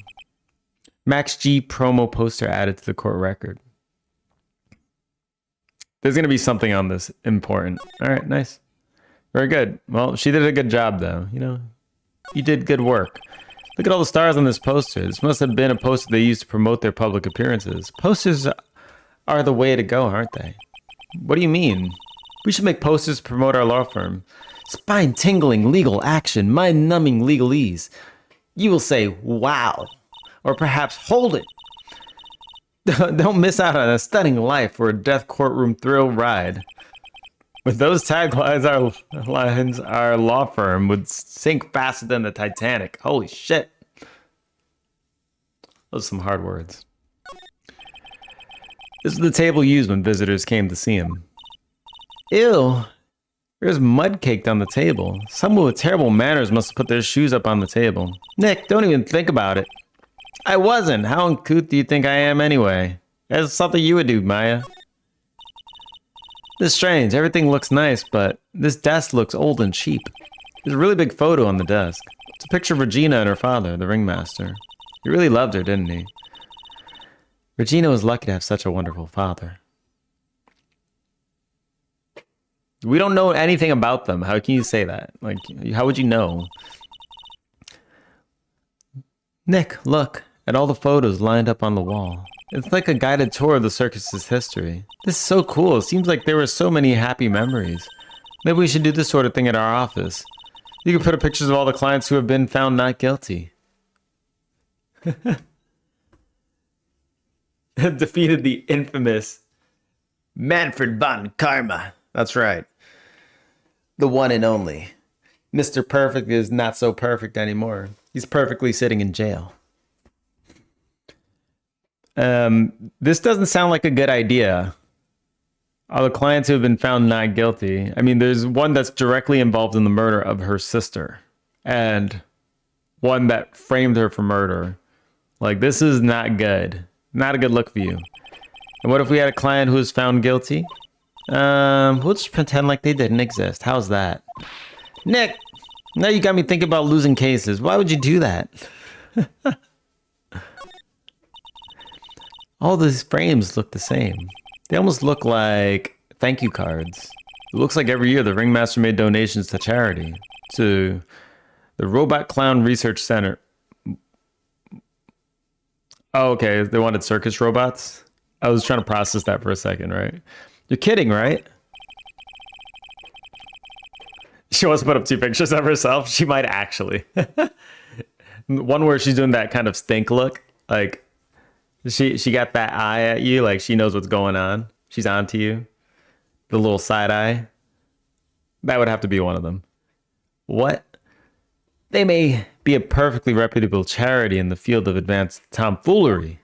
Max G promo poster added to the court record. There's going to be something on this important. All right, nice. Very good. Well, she did a good job, though. You know, you did good work. Look at all the stars on this poster. This must have been a poster they used to promote their public appearances. Posters are the way to go, aren't they? What do you mean? We should make posters to promote our law firm. Spine-tingling legal action, mind-numbing legalese. You will say, wow, or perhaps hold it. Don't miss out on a stunning life or a death courtroom thrill ride. With those taglines, our law firm would sink faster than the Titanic. Holy shit. Those are some hard words. This is the table used when visitors came to see him. Ew. There's mud caked on the table. Someone with terrible manners must have put their shoes up on the table. Nick, don't even think about it. I wasn't. How uncouth do you think I am anyway? That's something you would do, Maya. This is strange. Everything looks nice, but this desk looks old and cheap. There's a really big photo on the desk. It's a picture of Regina and her father, the ringmaster. He really loved her, didn't he? Regina was lucky to have such a wonderful father. We don't know anything about them. How can you say that? Like, how would you know? Nick, look at all the photos lined up on the wall. It's like a guided tour of the circus's history. This is so cool. It seems like there were so many happy memories. Maybe we should do this sort of thing at our office. You can put up pictures of all the clients who have been found not guilty. Defeated the infamous Manfred von Karma. That's right. The one and only. Mr. Perfect is not so perfect anymore. He's perfectly sitting in jail. This doesn't sound like a good idea. All the clients who have been found not guilty. I mean, there's one that's directly involved in the murder of her sister, and one that framed her for murder. Like, this is not good. Not a good look for you. And what if we had a client who was found guilty? We'll just pretend like they didn't exist. How's that? Nick, now you got me thinking about losing cases. Why would you do that? All these frames look the same. They almost look like thank you cards. It looks like every year the Ringmaster made donations to charity. To the Robot Clown Research Center. Oh, okay. They wanted circus robots? I was trying to process that for a second, right? You're kidding, right? She wants to put up 2 pictures of herself. She might actually. One where she's doing that kind of stink look. Like, she got that eye at you. Like, she knows what's going on. She's onto you. The little side eye. That would have to be one of them. What? They may be a perfectly reputable charity in the field of advanced tomfoolery.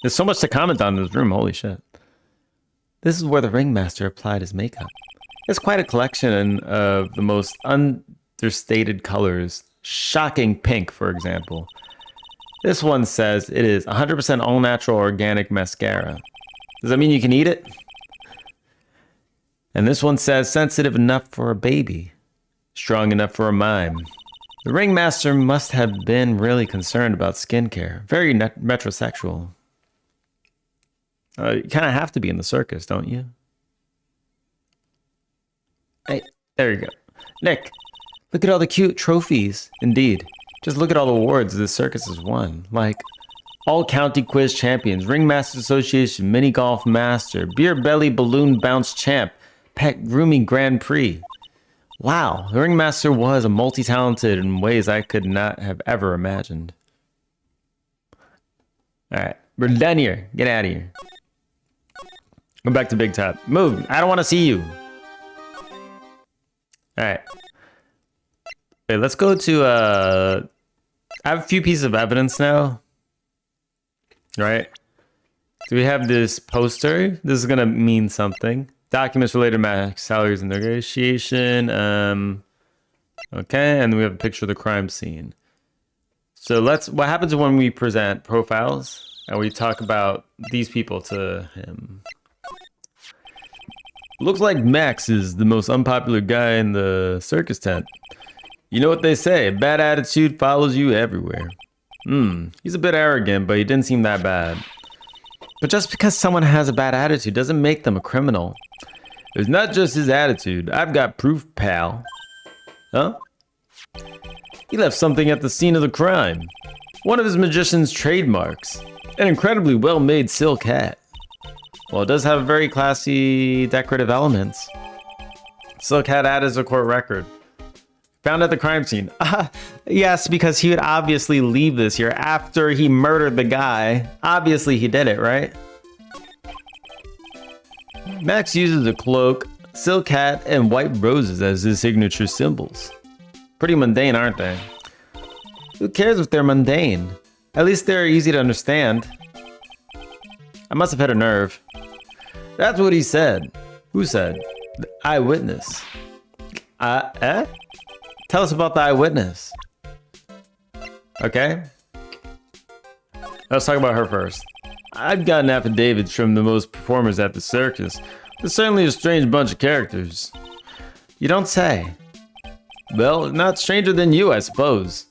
There's so much to comment on in this room. Holy shit. This is where the Ringmaster applied his makeup. It's quite a collection of the most understated colors. Shocking pink, for example. This one says it is 100% all-natural organic mascara. Does that mean you can eat it? And this one says sensitive enough for a baby. Strong enough for a mime. The Ringmaster must have been really concerned about skincare. Very metrosexual. You kind of have to be in the circus, don't you? Hey, there you go. Nick, look at all the cute trophies. Indeed. Just look at all the awards the circus has won. Like, all county quiz champions, Ringmaster Association, mini golf master, beer belly balloon bounce champ, pet grooming Grand Prix. Wow, the Ringmaster was a multi-talented in ways I could not have ever imagined. Alright, we're done here. Get out of here. Go back to Big Top. Move, I don't want to see you. Alright. Okay, let's go to, I have a few pieces of evidence now. Right? So we have this poster. This is gonna mean something. Documents related to max salaries and negotiation. Okay, and then we have a picture of the crime scene. So what happens when we present profiles and we talk about these people to him? Looks like Max is the most unpopular guy in the circus tent. You know what they say, bad attitude follows you everywhere. He's a bit arrogant, but he didn't seem that bad. But just because someone has a bad attitude doesn't make them a criminal. It's not just his attitude. I've got proof, pal. Huh? He left something at the scene of the crime. One of his magician's trademarks. An incredibly well-made silk hat. Well, it does have very classy decorative elements. Silk hat ad is a court record. Found at the crime scene. Yes, because he would obviously leave this here after he murdered the guy. Obviously, he did it, right? Max uses a cloak, silk hat, and white roses as his signature symbols. Pretty mundane, aren't they? Who cares if they're mundane? At least they're easy to understand. I must have hit a nerve. That's what he said. Who said? The eyewitness. Tell us about the eyewitness. Okay. Let's talk about her first. I've gotten affidavits from the most performers at the circus. They're certainly a strange bunch of characters. You don't say. Well, not stranger than you, I suppose.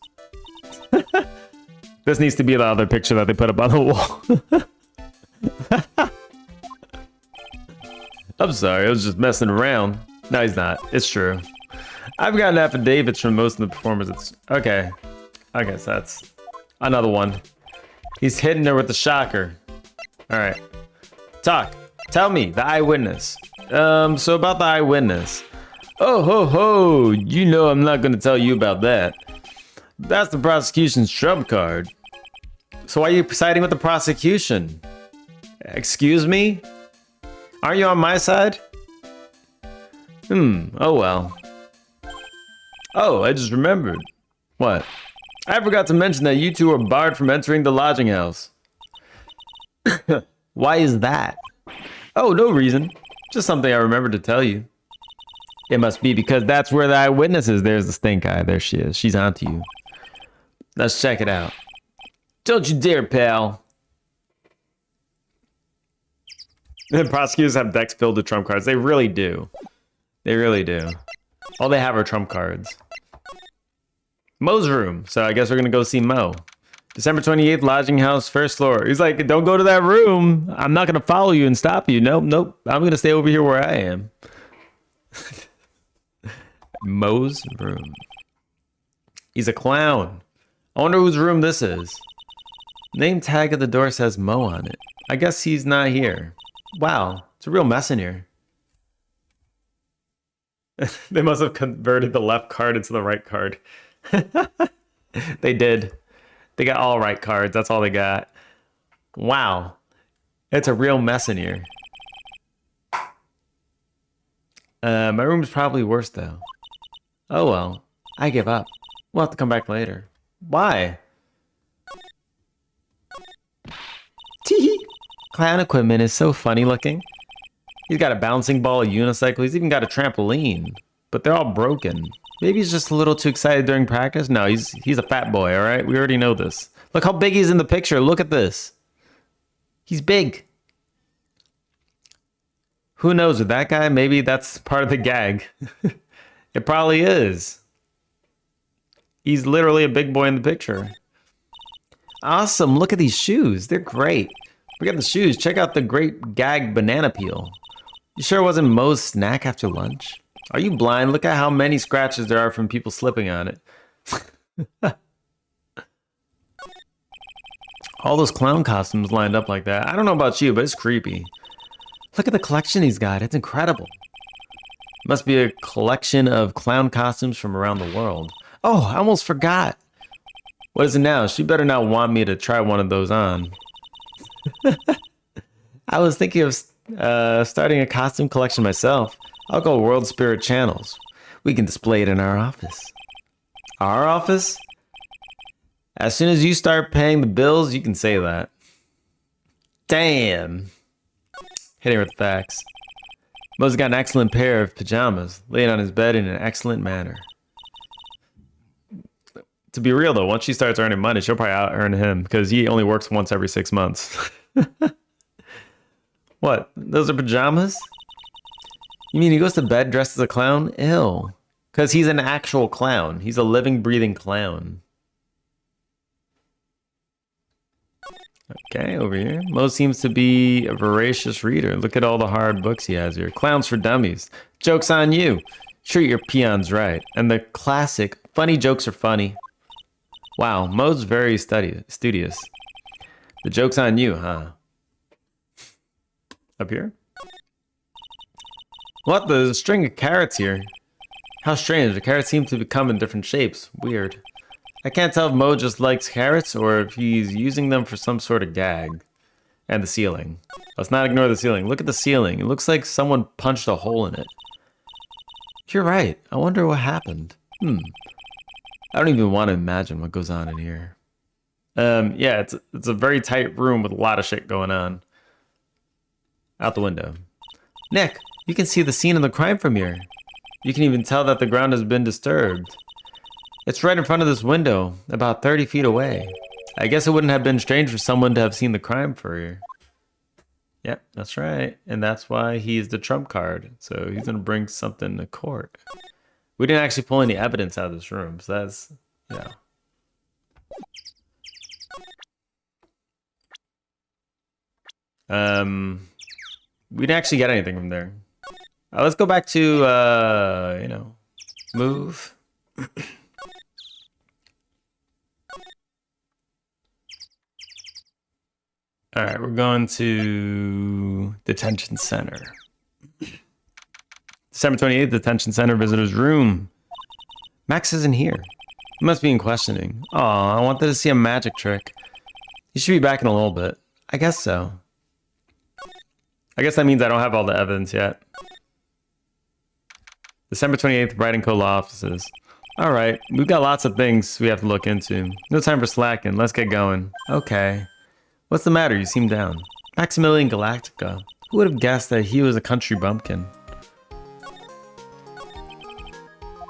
This needs to be the other picture that they put up on the wall. I'm sorry, I was just messing around. No, he's not. It's true. I've gotten affidavits from most of the performers. Okay. Okay, so that's another one. He's hitting her with the shocker. Alright. Talk. Tell me, the eyewitness. So about the eyewitness. Oh, ho, ho. You know I'm not going to tell you about that. That's the prosecution's trump card. So why are you siding with the prosecution? Excuse me? Aren't you on my side? Oh well. Oh, I just remembered. What? I forgot to mention that you two are barred from entering the lodging house. Why is that? Oh, no reason. Just something I remembered to tell you. It must be because that's where the eyewitness is. There's the stink eye. There she is. She's onto you. Let's check it out. Don't you dare, pal. The prosecutors have decks filled with trump cards. They really do. They really do. All they have are trump cards. Mo's room. So I guess we're going to go see Mo. December 28th, lodging house, first floor. He's like, don't go to that room. I'm not going to follow you and stop you. Nope, nope. I'm going to stay over here where I am. Mo's room. He's a clown. I wonder whose room this is. Name tag at the door says Mo on it. I guess he's not here. Wow, it's a real mess in here. They must have converted the left card into the right card. They did. They got all right cards. That's all they got. Wow. It's a real mess in here. My room's probably worse, though. Oh, well. I give up. We'll have to come back later. Why? Teehee. Clown equipment is so funny looking. He's got a bouncing ball, a unicycle. He's even got a trampoline. But they're all broken. Maybe he's just a little too excited during practice. No, he's a fat boy, all right? We already know this. Look how big he's in the picture. Look at this. He's big. Who knows with that guy? Maybe that's part of the gag. It probably is. He's literally a big boy in the picture. Awesome. Look at these shoes. They're great. Forget the shoes. Check out the great gag banana peel. You sure it wasn't Mo's snack after lunch? Are you blind? Look at how many scratches there are from people slipping on it. All those clown costumes lined up like that. I don't know about you, but it's creepy. Look at the collection he's got. It's incredible. Must be a collection of clown costumes from around the world. Oh, I almost forgot. What is it now? She better not want me to try one of those on. I was thinking of starting a costume collection myself. I'll go World Spirit Channels. We can display it in our office. Our office? As soon as you start paying the bills, you can say that. Damn. Hitting her with facts. Mo's got an excellent pair of pajamas, laid on his bed in an excellent manner. To be real though, once she starts earning money, she'll probably out-earn him, because he only works once every 6 months. What? Those are pajamas? You mean he goes to bed dressed as a clown? Ew. Because he's an actual clown. He's a living, breathing clown. Okay, over here. Mo seems to be a voracious reader. Look at all the hard books he has here. Clowns for Dummies. Joke's on you. Treat your peons right. And the classic, funny jokes are funny. Wow, Mo's very studious. The joke's on you, huh? Up here? What? There's a string of carrots here. How strange, the carrots seem to come in different shapes. Weird. I can't tell if Mo just likes carrots or if he's using them for some sort of gag. And the ceiling. Let's not ignore the ceiling. Look at the ceiling. It looks like someone punched a hole in it. You're right. I wonder what happened. I don't even want to imagine what goes on in here. Yeah, it's a very tight room with a lot of shit going on. Out the window. Nick, you can see the scene of the crime from here. You can even tell that the ground has been disturbed. It's right in front of this window, about 30 feet away. I guess it wouldn't have been strange for someone to have seen the crime for here. Yep, that's right. And that's why he's the trump card. So he's going to bring something to court. We didn't actually pull any evidence out of this room. So that's, yeah. We didn't actually get anything from there. Let's go back to, you know, move. All right, we're going to detention center. December 28th, detention center visitor's room. Max isn't here. He must be in questioning. Aw, I wanted to see a magic trick. He should be back in a little bit. I guess so. I guess that means I don't have all the evidence yet. December 28th, Brighton Co. Law Offices. All right, we've got lots of things we have to look into. No time for slacking. Let's get going. Okay. What's the matter? You seem down. Maximilian Galactica. Who would have guessed that he was a country bumpkin?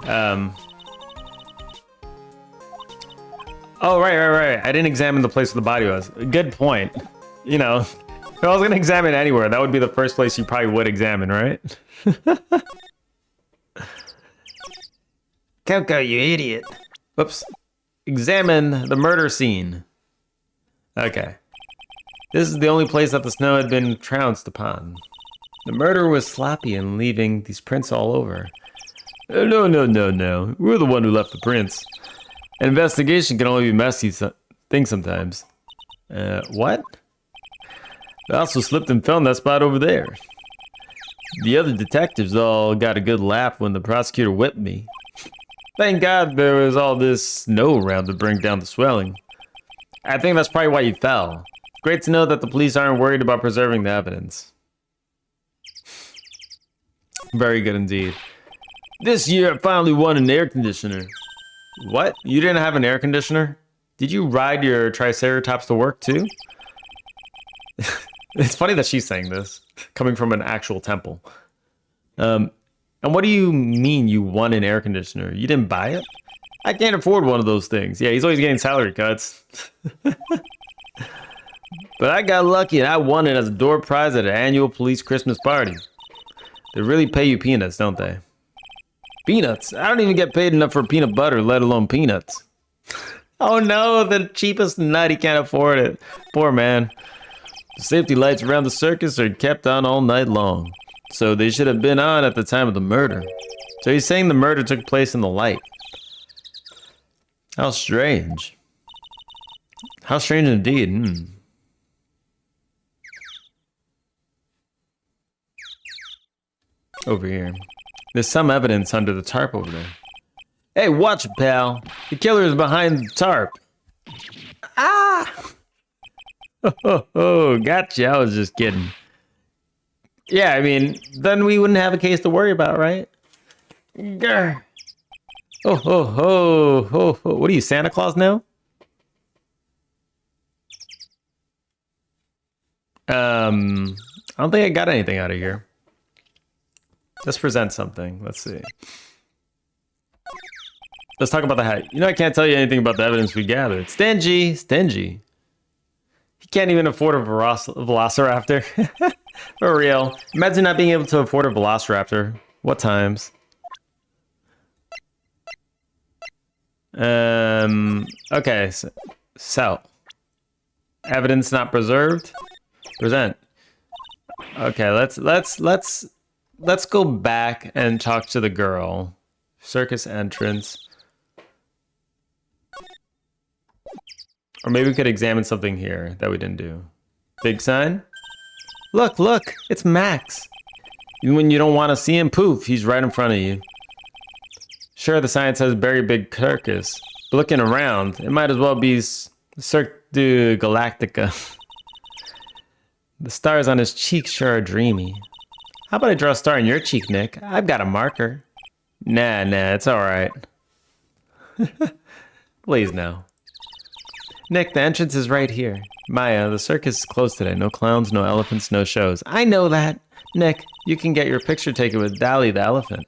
Oh, right. I didn't examine the place where the body was. Good point. You know, if I was going to examine anywhere, that would be the first place you probably would examine, right? Coco, you idiot. Whoops. Examine the murder scene. Okay. This is the only place that the snow had been trounced upon. The murderer was sloppy in leaving these prints all over. No. We're the one who left the prints. An investigation can only be messy thing sometimes. What? I also slipped and fell in that spot over there. The other detectives all got a good laugh when the prosecutor whipped me. Thank God there was all this snow around to bring down the swelling. I think that's probably why you fell. Great to know that the police aren't worried about preserving the evidence. Very good indeed. This year I finally won an air conditioner. What? You didn't have an air conditioner? Did you ride your Triceratops to work too? It's funny that she's saying this, coming from an actual temple. And what do you mean you won an air conditioner? You didn't buy it? I can't afford one of those things. Yeah, he's always getting salary cuts. But I got lucky and I won it as a door prize at an annual police Christmas party. They really pay you peanuts, don't they? Peanuts? I don't even get paid enough for peanut butter, let alone peanuts. Oh no, the cheapest nut, he can't afford it. Poor man. The safety lights around the circus are kept on all night long. So they should have been on at the time of the murder. So he's saying the murder took place in the light. How strange. How strange indeed. Over here. There's some evidence under the tarp over there. Hey, watch it, pal. The killer is behind the tarp. Ah! Oh, gotcha. I was just kidding. Yeah, I mean, then we wouldn't have a case to worry about, right? Grr. Oh. What are you, Santa Claus now? I don't think I got anything out of here. Let's present something. Let's see. Let's talk about the hat. You know, I can't tell you anything about the evidence we gathered. Stingy. He can't even afford a velociraptor. For real. Imagine not being able to afford a velociraptor. What times? Okay. So. Evidence not preserved. Present. Okay, let's go back and talk to the girl. Circus entrance. Or maybe we could examine something here that we didn't do. Big sign? Look, it's Max. Even when you don't want to see him, poof, he's right in front of you. Sure, the sign says very big carcass, but looking around, it might as well be Cirque du Galactica. The stars on his cheek sure are dreamy. How about I draw a star on your cheek, Nick? I've got a marker. Nah, it's alright. Please, no. Nick, the entrance is right here. Maya, the circus is closed today. No clowns, no elephants, no shows. I know that. Nick, you can get your picture taken with Dally the elephant.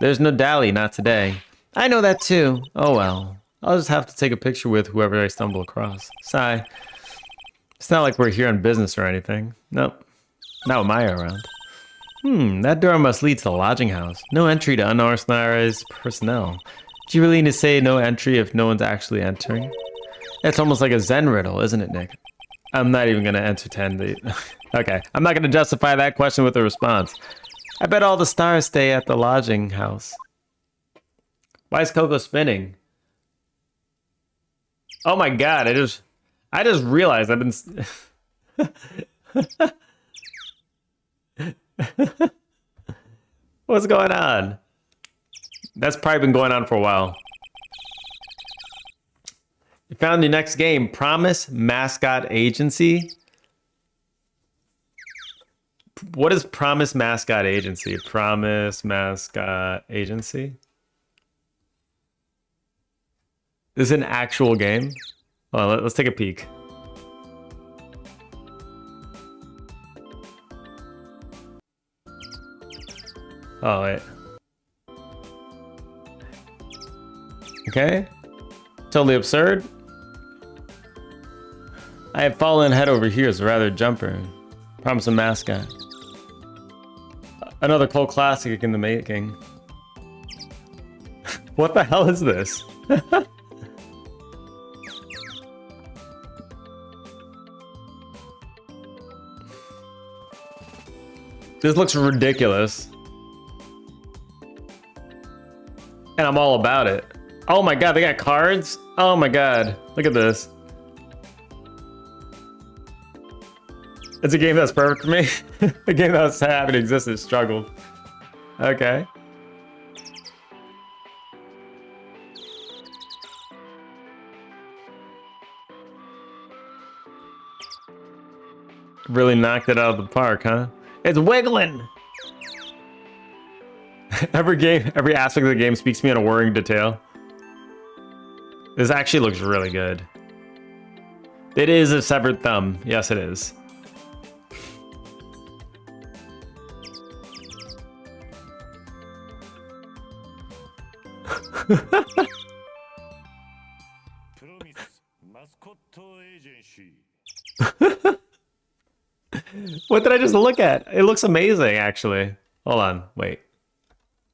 There's no Dally, not today. I know that too. Oh well. I'll just have to take a picture with whoever I stumble across. Sigh. It's not like we're here on business or anything. Nope. Not with Maya around. That door must lead to the lodging house. No entry to unauthorized personnel. Do you really need to say no entry if no one's actually entering? It's almost like a Zen riddle, isn't it, Nick? I'm not even going to entertain the... Okay, I'm not going to justify that question with a response. I bet all the stars stay at the lodging house. Why is Coco spinning? Oh my god, I just realized I've been... What's going on? That's probably been going on for a while. You found your next game, Promise Mascot Agency. What is Promise Mascot Agency? Promise Mascot Agency? This is an actual game? Oh, let's take a peek. Oh, wait. Okay. Totally absurd. I have fallen head over heels, rather jumper. Promise a mascot. Another cult classic in the making. What the hell is this? This looks ridiculous. And I'm all about it. Oh my god, they got cards? Oh my god, look at this. It's a game that's perfect for me. A game that's haven't existed, struggled. Okay. Really knocked it out of the park, huh? It's wiggling! Every aspect of the game speaks to me in a worrying detail. This actually looks really good. It is a severed thumb. Yes, it is. What did I just look at? It looks amazing, actually. Hold on, wait.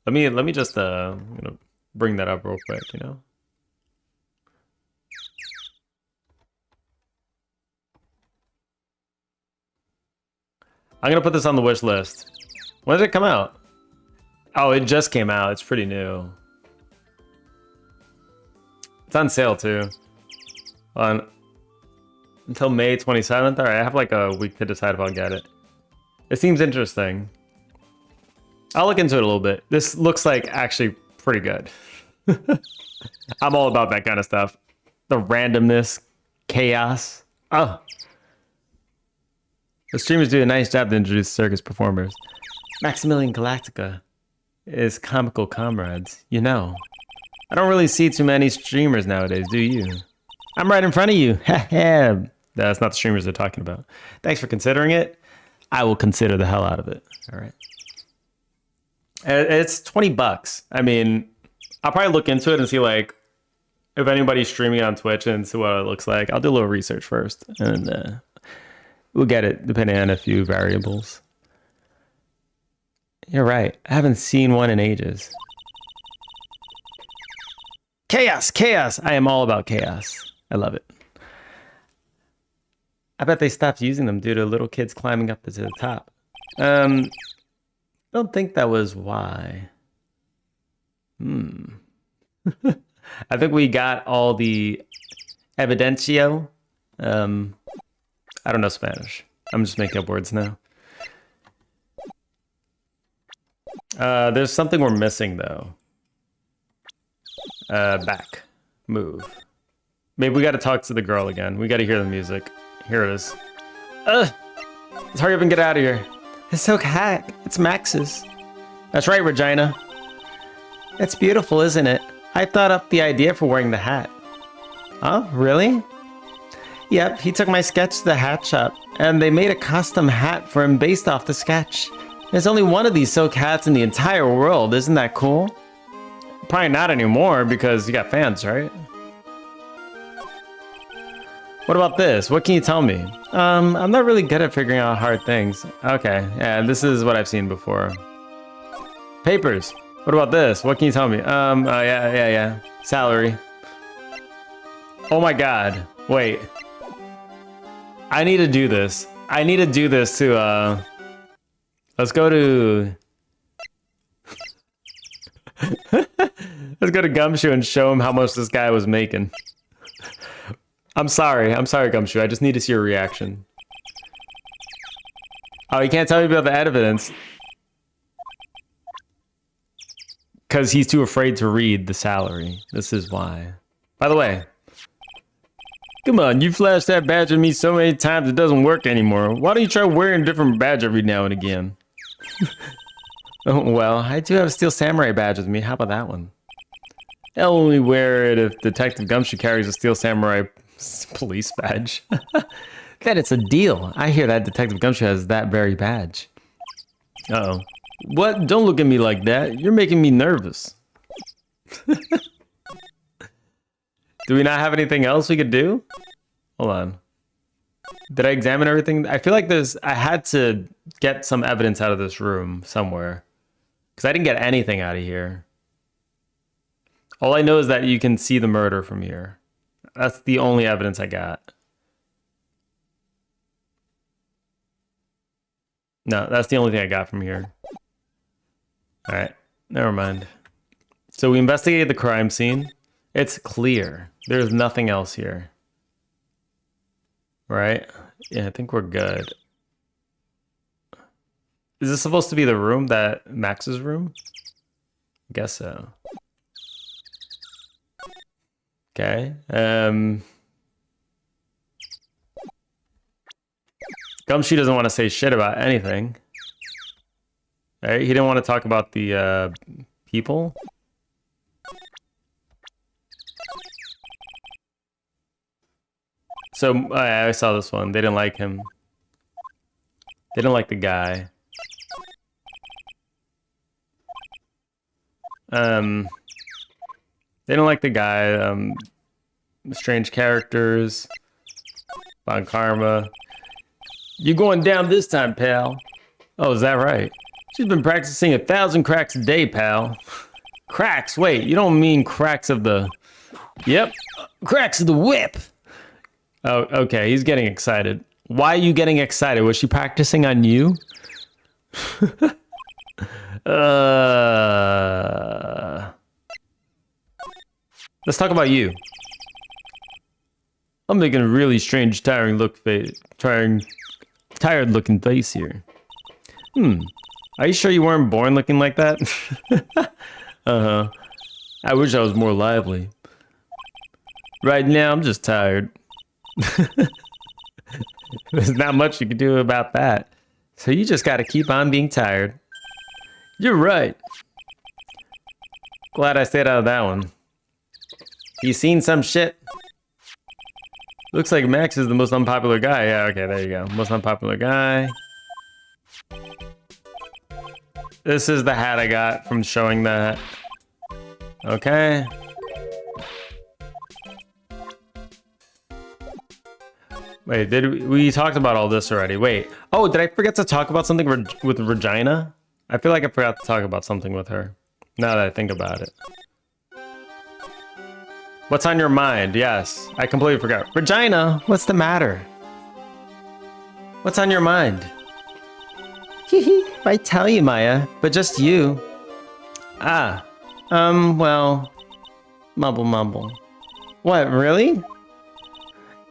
Let me just I'm gonna bring that up real quick, you know. I'm gonna put this on the wish list. When did it come out? Oh, it just came out. It's pretty new. It's on sale too. Until May 27th. All right, I have like a week to decide if I'll get it. It seems interesting. I'll look into it a little bit. This looks like actually pretty good. I'm all about that kind of stuff. The randomness, chaos. Oh. The streamers do a nice job to introduce circus performers. Maximilian Galactica is comical comrades, you know. I don't really see too many streamers nowadays, do you? I'm right in front of you. That's not the streamers they're talking about. Thanks for considering it. I will consider the hell out of it. All right. It's $20. I mean, I'll probably look into it and see like if anybody's streaming on Twitch and see what it looks like. I'll do a little research first, and we'll get it depending on a few variables. You're right. I haven't seen one in ages. Chaos, chaos. I am all about chaos. I love it. I bet they stopped using them due to little kids climbing up to the top. I don't think that was why. I think we got all the evidencio. I don't know Spanish. I'm just making up words now. There's something we're missing though. Back. Move. Maybe we gotta talk to the girl again. We gotta hear the music. Here it is. Let's hurry up and get out of here. It's so cat. It's Max's. That's right, Regina. It's beautiful, isn't it? I thought up the idea for wearing the hat. Oh, really? Yep, he took my sketch to the hat shop, and they made a custom hat for him based off the sketch. There's only one of these silk hats in the entire world. Isn't that cool? Probably not anymore because you got fans, right? What about this? What can you tell me? I'm not really good at figuring out hard things. Okay, yeah, this is what I've seen before. Papers. What about this? What can you tell me? Yeah. Salary. Oh my god. Wait. I need to do this. I need to do this to, let's go to... Let's go to Gumshoe and show him how much this guy was making. I'm sorry, Gumshoe. I just need to see your reaction. Oh, he can't tell me about the evidence. Because he's too afraid to read the salary. This is why. By the way, come on, you flashed that badge at me so many times it doesn't work anymore. Why don't you try wearing a different badge every now and again? Oh, well, I do have a Steel Samurai badge with me. How about that one? I'll only wear it if Detective Gumshoe carries a Steel Samurai police badge. Then it's a deal. I hear that Detective Gumshoe has that very badge. Uh-oh. What? Don't look at me like that. You're making me nervous. Do we not have anything else we could do? Hold on. Did I examine everything? I feel like I had to get some evidence out of this room somewhere. Because I didn't get anything out of here. All I know is that you can see the murder from here. That's the only evidence I got. No, that's the only thing I got from here. Alright, never mind. So we investigated the crime scene. It's clear. There's nothing else here. Right? Yeah, I think we're good. Is this supposed to be the room that Max's room? I guess so. Okay. Gumshoe doesn't want to say shit about anything. Right? He didn't want to talk about the people. So I saw this one. They didn't like him. They didn't like the guy. They don't like the guy. Strange characters. Bon Karma. You going down this time, pal? Oh, is that right? She's been practicing 1,000 cracks a day, pal. Cracks? Wait, you don't mean cracks of the... Yep, cracks of the whip. Oh, okay, he's getting excited. Why are you getting excited? Was she practicing on you? Let's talk about you. I'm making a really strange, tired looking face here. Are you sure you weren't born looking like that? Uh-huh. I wish I was more lively. Right now, I'm just tired. There's not much you can do about that. So you just gotta keep on being tired. You're right. Glad I stayed out of that one. You seen some shit? Looks like Max is the most unpopular guy. Yeah, okay, there you go. Most unpopular guy. This is the hat I got from showing that. Okay. Wait, we talked about all this already? Wait. Oh, did I forget to talk about something with Regina? I feel like I forgot to talk about something with her. Now that I think about it. What's on your mind? Yes, I completely forgot. Regina, what's the matter? What's on your mind? Hehe, I tell you, Maya, but just you. Well, mumble mumble. What, really?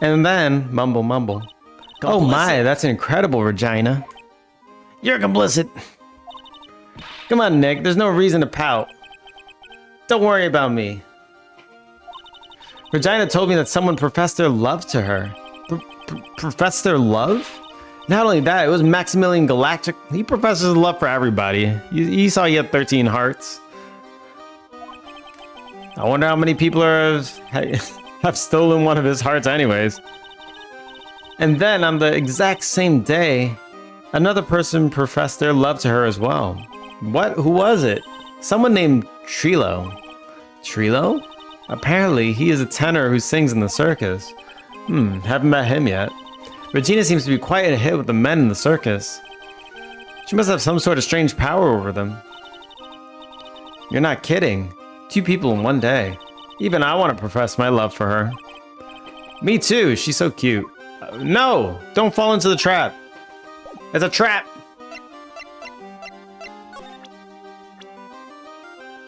And then, mumble mumble. Oh my, that's incredible, Regina. You're complicit. Come on, Nick, there's no reason to pout. Don't worry about me. Regina told me that someone professed their love to her. Professed their love? Not only that, it was Maximilian Galactic. He professes love for everybody. You saw he had 13 hearts. I wonder how many people have stolen one of his hearts anyways. And then on the exact same day, another person professed their love to her as well. What? Who was it? Someone named Trilo. Trilo? Apparently, he is a tenor who sings in the circus. Haven't met him yet. Regina seems to be quite a hit with the men in the circus. She must have some sort of strange power over them. You're not kidding. 2 people in one day. Even I want to profess my love for her. Me too, she's so cute. No! Don't fall into the trap. It's a trap!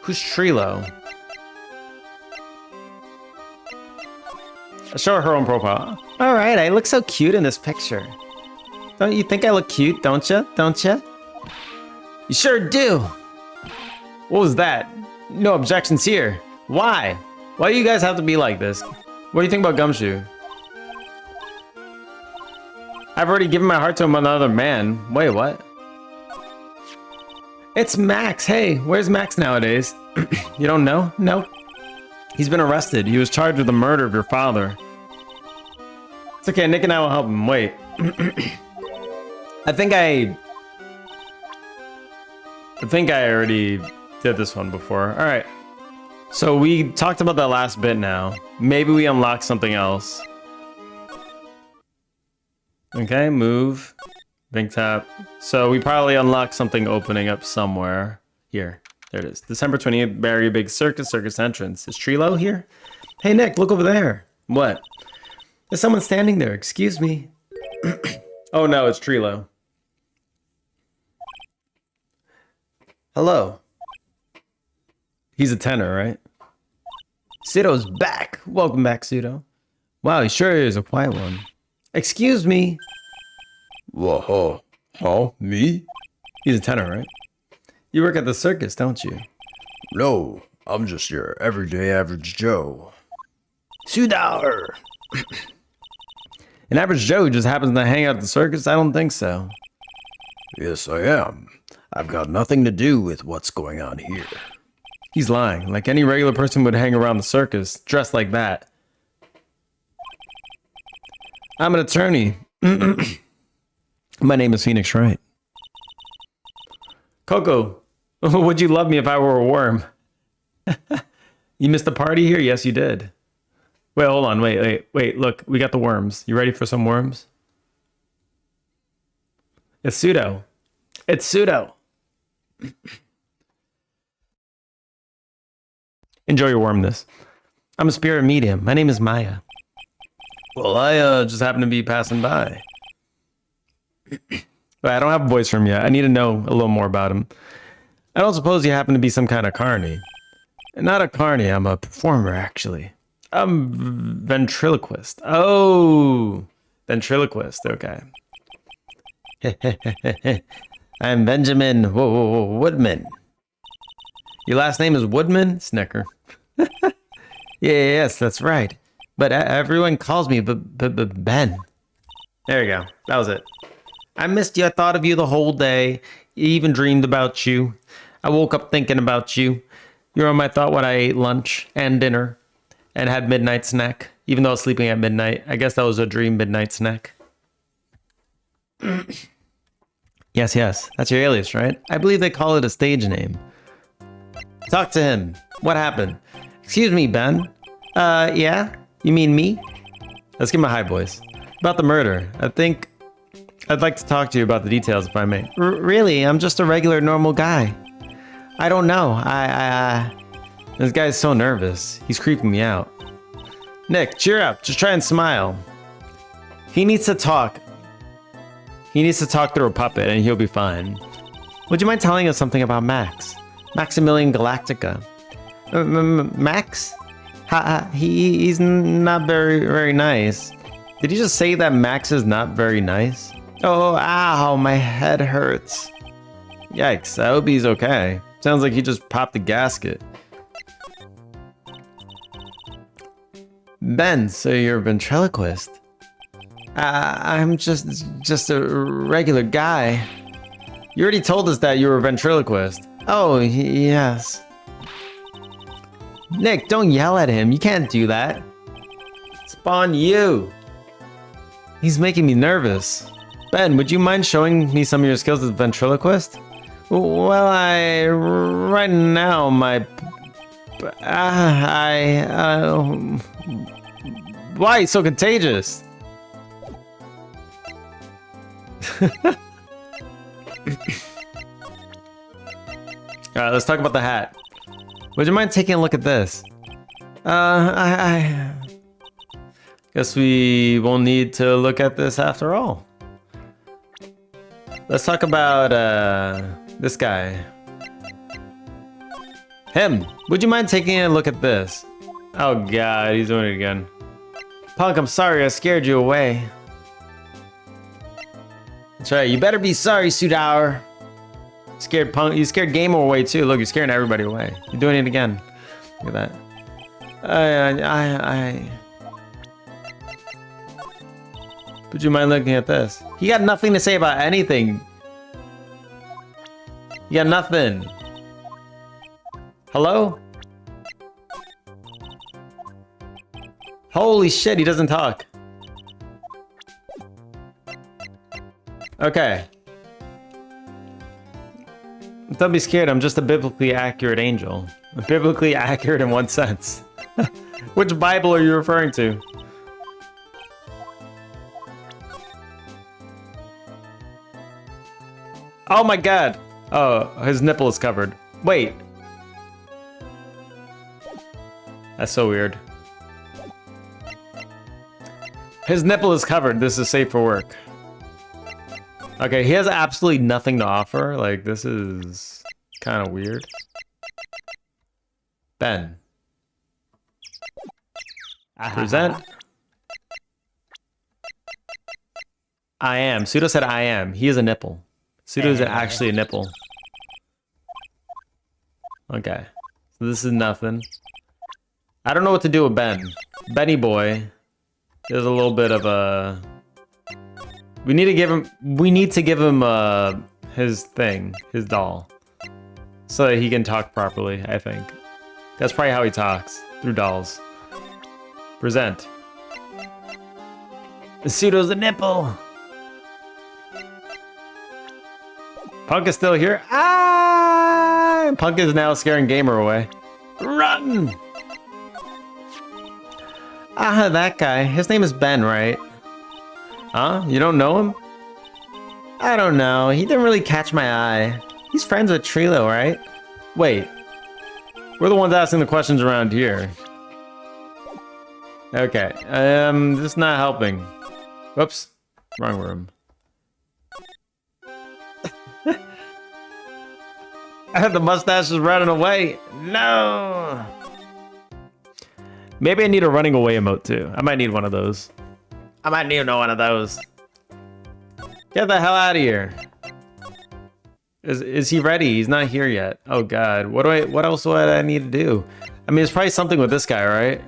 Who's Trilo? I'll show her her own profile. Alright, I look so cute in this picture. Don't you think I look cute, don't you? Don't you? You sure do! What was that? No objections here. Why? Why do you guys have to be like this? What do you think about Gumshoe? I've already given my heart to another man. Wait, what? It's Max. Hey, where's Max nowadays? You don't know? No. He's been arrested. He was charged with the murder of your father. It's okay, Nick and I will help him. Wait. I think I already did this one before. All right. So we talked about that last bit now. Maybe we unlock something else. Okay, move. Big tap. So we probably unlocked something opening up somewhere. Here. There it is. December 28th, Barry Big Circus entrance. Is Trilo here? Hey, Nick, look over there. What? There's someone standing there. Excuse me. Oh, no, it's Trilo. Hello. He's a tenor, right? Pseudo's back. Welcome back, Pseudo. Wow, he sure is a quiet one. Excuse me. Whoa, huh? Me? He's a tenor, right? You work at the circus, don't you? No, I'm just your everyday average Joe. $2. An average Joe who just happens to hang out at the circus? I don't think so. Yes, I am. I've got nothing to do with what's going on here. He's lying. Like any regular person would hang around the circus, dressed like that. I'm an attorney. My name is Phoenix Wright. Coco, would you love me if I were a worm? You missed the party here? Yes, you did. Wait, hold on. Wait. Look, we got the worms. You ready for some worms? It's Pseudo. It's Pseudo. Enjoy your wormness. I'm a spirit medium. My name is Maya. Well, I just happened to be passing by. But I don't have a voice from you. I need to know a little more about him. I don't suppose you happen to be some kind of carny. Not a carny, I'm a performer, actually. I'm ventriloquist. Oh, ventriloquist, okay. I'm Benjamin Woodman. Your last name is Woodman? Snicker. Yes, that's right. But everyone calls me Ben. There you go. That was it. I missed you. I thought of you the whole day. Even dreamed about you. I woke up thinking about you. You were on my thought when I ate lunch and dinner and had midnight snack. Even though I was sleeping at midnight. I guess that was a dream midnight snack. Yes. That's your alias, right? I believe they call it a stage name. Talk to him. What happened? Excuse me, Ben. Yeah? You mean me? Let's give him a high voice. About the murder. I think I'd like to talk to you about the details, if I may. Really? I'm just a regular, normal guy. I don't know. This guy's so nervous. He's creeping me out. Nick, cheer up. Just try and smile. He needs to talk. He needs to talk through a puppet, and he'll be fine. Would you mind telling us something about Max? Maximilian Galactica. Max? He's not very nice. Did you just say that Max is not very nice? Oh, ow, my head hurts. Yikes, I hope he's okay. Sounds like he just popped the gasket. Ben, so you're a ventriloquist. I'm just a regular guy. You already told us that you were a ventriloquist. Oh, yes. Nick, don't yell at him. You can't do that. Spawn you. He's making me nervous. Ben, would you mind showing me some of your skills as a ventriloquist? Well, right now, why so contagious? Alright, let's talk about the hat. Would you mind taking a look at this? I guess we won't need to look at this after all. Let's talk about, this guy. Him! Would you mind taking a look at this? Oh god, he's doing it again. Punk, I'm sorry I scared you away. That's right, you better be sorry, Sudauer. Scared Punk, you scared Gamer away too. Look, you're scaring everybody away. You're doing it again. Look at that. Would you mind looking at this? He got nothing to say about anything. You got nothing. Hello? Holy shit, he doesn't talk. Okay. Don't be scared, I'm just a biblically accurate angel. Biblically accurate in what sense? Which Bible are you referring to? Oh my god! Oh, his nipple is covered. Wait. That's so weird. His nipple is covered. This is safe for work. Okay, he has absolutely nothing to offer. Like, this is kind of weird. Ben. Present. I am. Pseudo said I am. He is a nipple. Pseudo is actually a nipple. Okay. So this is nothing. I don't know what to do with Ben. Benny boy. There's a little bit of a... We need to give him his thing, his doll. So that he can talk properly, I think. That's probably how he talks, through dolls. Present. The pseudo's a nipple. Punk is still here. Ah! Punk is now scaring Gamer away. Run! Ah, that guy. His name is Ben, right? Huh? You don't know him? I don't know. He didn't really catch my eye. He's friends with Trilo, right? Wait. We're the ones asking the questions around here. Okay. This is not helping. Whoops. Wrong room. The mustache is running away. No. Maybe I need a running away emote too. I might need one of those. I might need one of those. Get the hell out of here. Is he ready? He's not here yet. Oh god. What else do I need to do? I mean, there's probably something with this guy, right?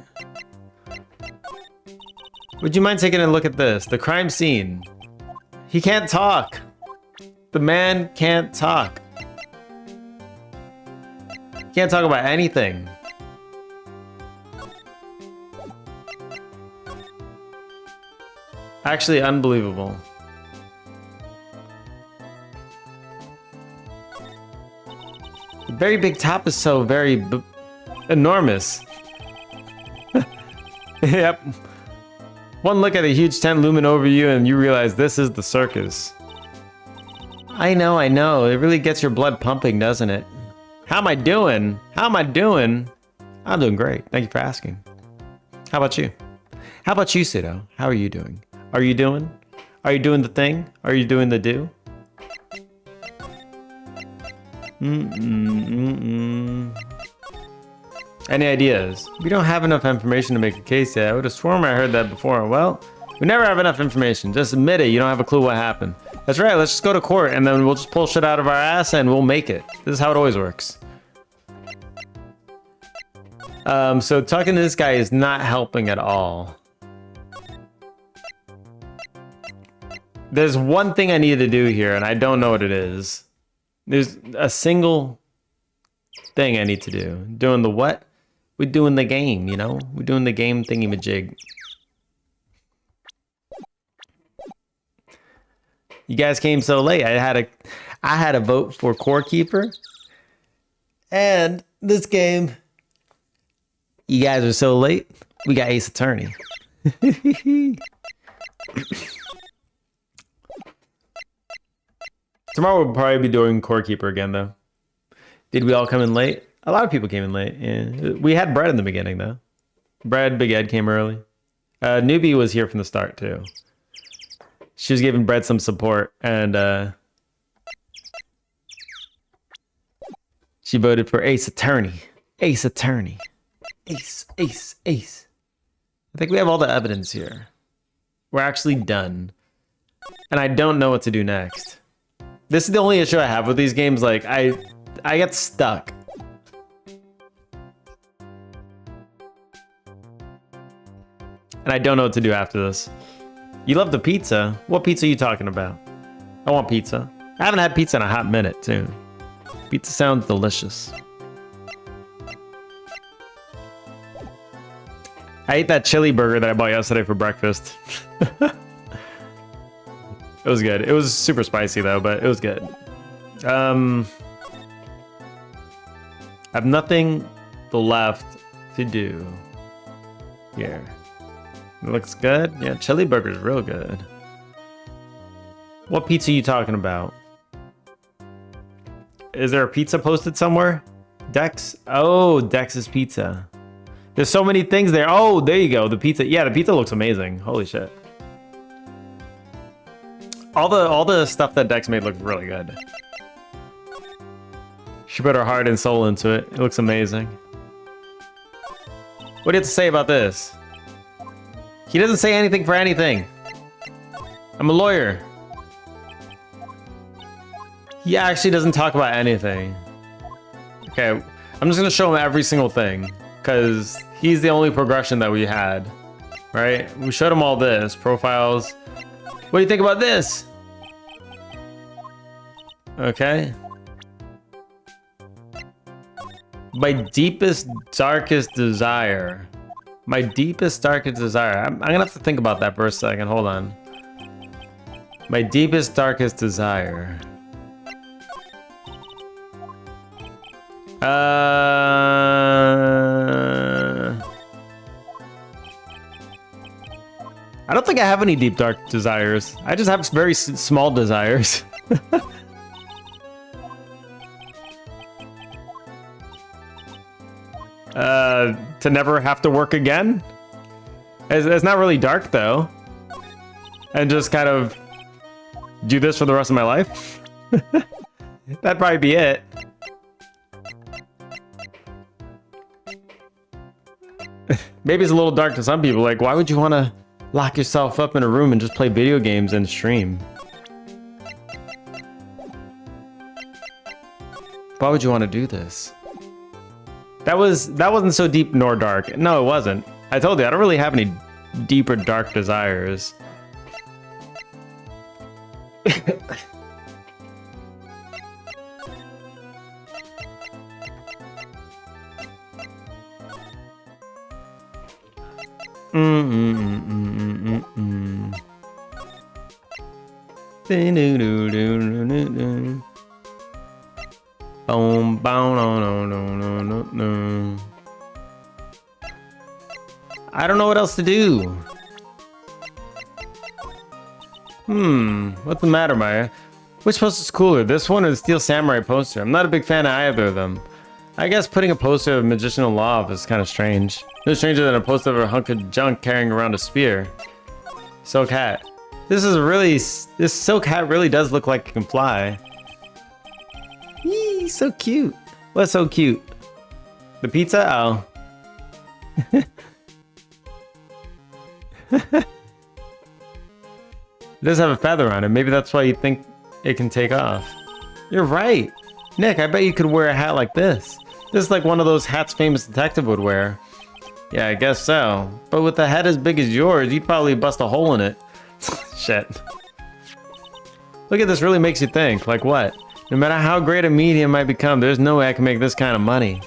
Would you mind taking a look at this? The crime scene. He can't talk. The man can't talk. He can't talk about anything. Actually, unbelievable. The very big top is so very enormous. Yep. One look at a huge tent looming over you and you realize this is the circus. I know. It really gets your blood pumping, doesn't it? How am I doing? I'm doing great. Thank you for asking. How about you? How about you, Sido? How are you doing? Are you doing the thing? Are you doing the do? Any ideas? We don't have enough information to make a case yet. I would have sworn I heard that before. Well, we never have enough information. Just admit it. You don't have a clue what happened. That's right. Let's just go to court and then we'll just pull shit out of our ass and we'll make it. This is how it always works. So talking to this guy is not helping at all. There's one thing I need to do here, and I don't know what it is. There's a single thing I need to do. Doing the what? We're doing the game, you know? We're doing the game thingy-majig. You guys came so late. I had a vote for Core Keeper. And this game, you guys are so late. We got Ace Attorney. Tomorrow we'll probably be doing Core Keeper again, though. Did we all come in late? A lot of people came in late. Yeah. We had Brett in the beginning, though. Brett, Big Ed came early. Newbie was here from the start, too. She was giving Brett some support, and she voted for Ace Attorney. Ace Attorney. Ace, Ace, Ace. I think we have all the evidence here. We're actually done. And I don't know what to do next. This is the only issue I have with these games. Like, I get stuck. And I don't know what to do after this. You love the pizza? What pizza are you talking about? I want pizza. I haven't had pizza in a hot minute, too. Pizza sounds delicious. I ate that chili burger that I bought yesterday for breakfast. It was good. It was super spicy, though, but it was good. I have nothing left to do here. It looks good. Yeah, chili burger's real good. What pizza are you talking about? Is there a pizza posted somewhere? Dex? Oh, Dex's Pizza. There's so many things there. Oh, there you go. The pizza. Yeah, the pizza looks amazing. Holy shit. All the stuff that Dex made looks really good. She put her heart and soul into it. It looks amazing. What do you have to say about this? He doesn't say anything for anything. I'm a lawyer. He actually doesn't talk about anything. Okay, I'm just gonna show him every single thing, because he's the only progression that we had, right? We showed him all this, profiles. What do you think about this? Okay. My deepest, darkest desire. My deepest, darkest desire. I'm gonna have to think about that for a second. Hold on. My deepest, darkest desire. I don't think I have any deep, dark desires. I just have very small desires. To never have to work again? It's not really dark, though. And just kind of do this for the rest of my life? That'd probably be it. Maybe it's a little dark to some people. Like, why would you want to lock yourself up in a room and just play video games and stream? Why would you want to do this? That wasn't so deep nor dark. No, it wasn't. I told you, I don't really have any deep or dark desires. Boom, boom, no, no, no, no, no. I don't know what else to do. What's the matter, Maya? Which poster's cooler, this one or the Steel Samurai poster? I'm not a big fan of either of them. I guess putting a poster of Magician of Love is kind of strange. No stranger than a poster of a hunk of junk carrying around a spear. Silk hat. This silk hat really does look like it can fly. Yee, so cute. What's so cute? The pizza? Oh. It does have a feather on it. Maybe that's why you think it can take off. You're right. Nick, I bet you could wear a hat like this. This is like one of those hats famous detective would wear. Yeah, I guess so. But with a head as big as yours, you'd probably bust a hole in it. Shit. Look at this, really makes you think. Like what? No matter how great a medium might become, there's no way I can make this kind of money.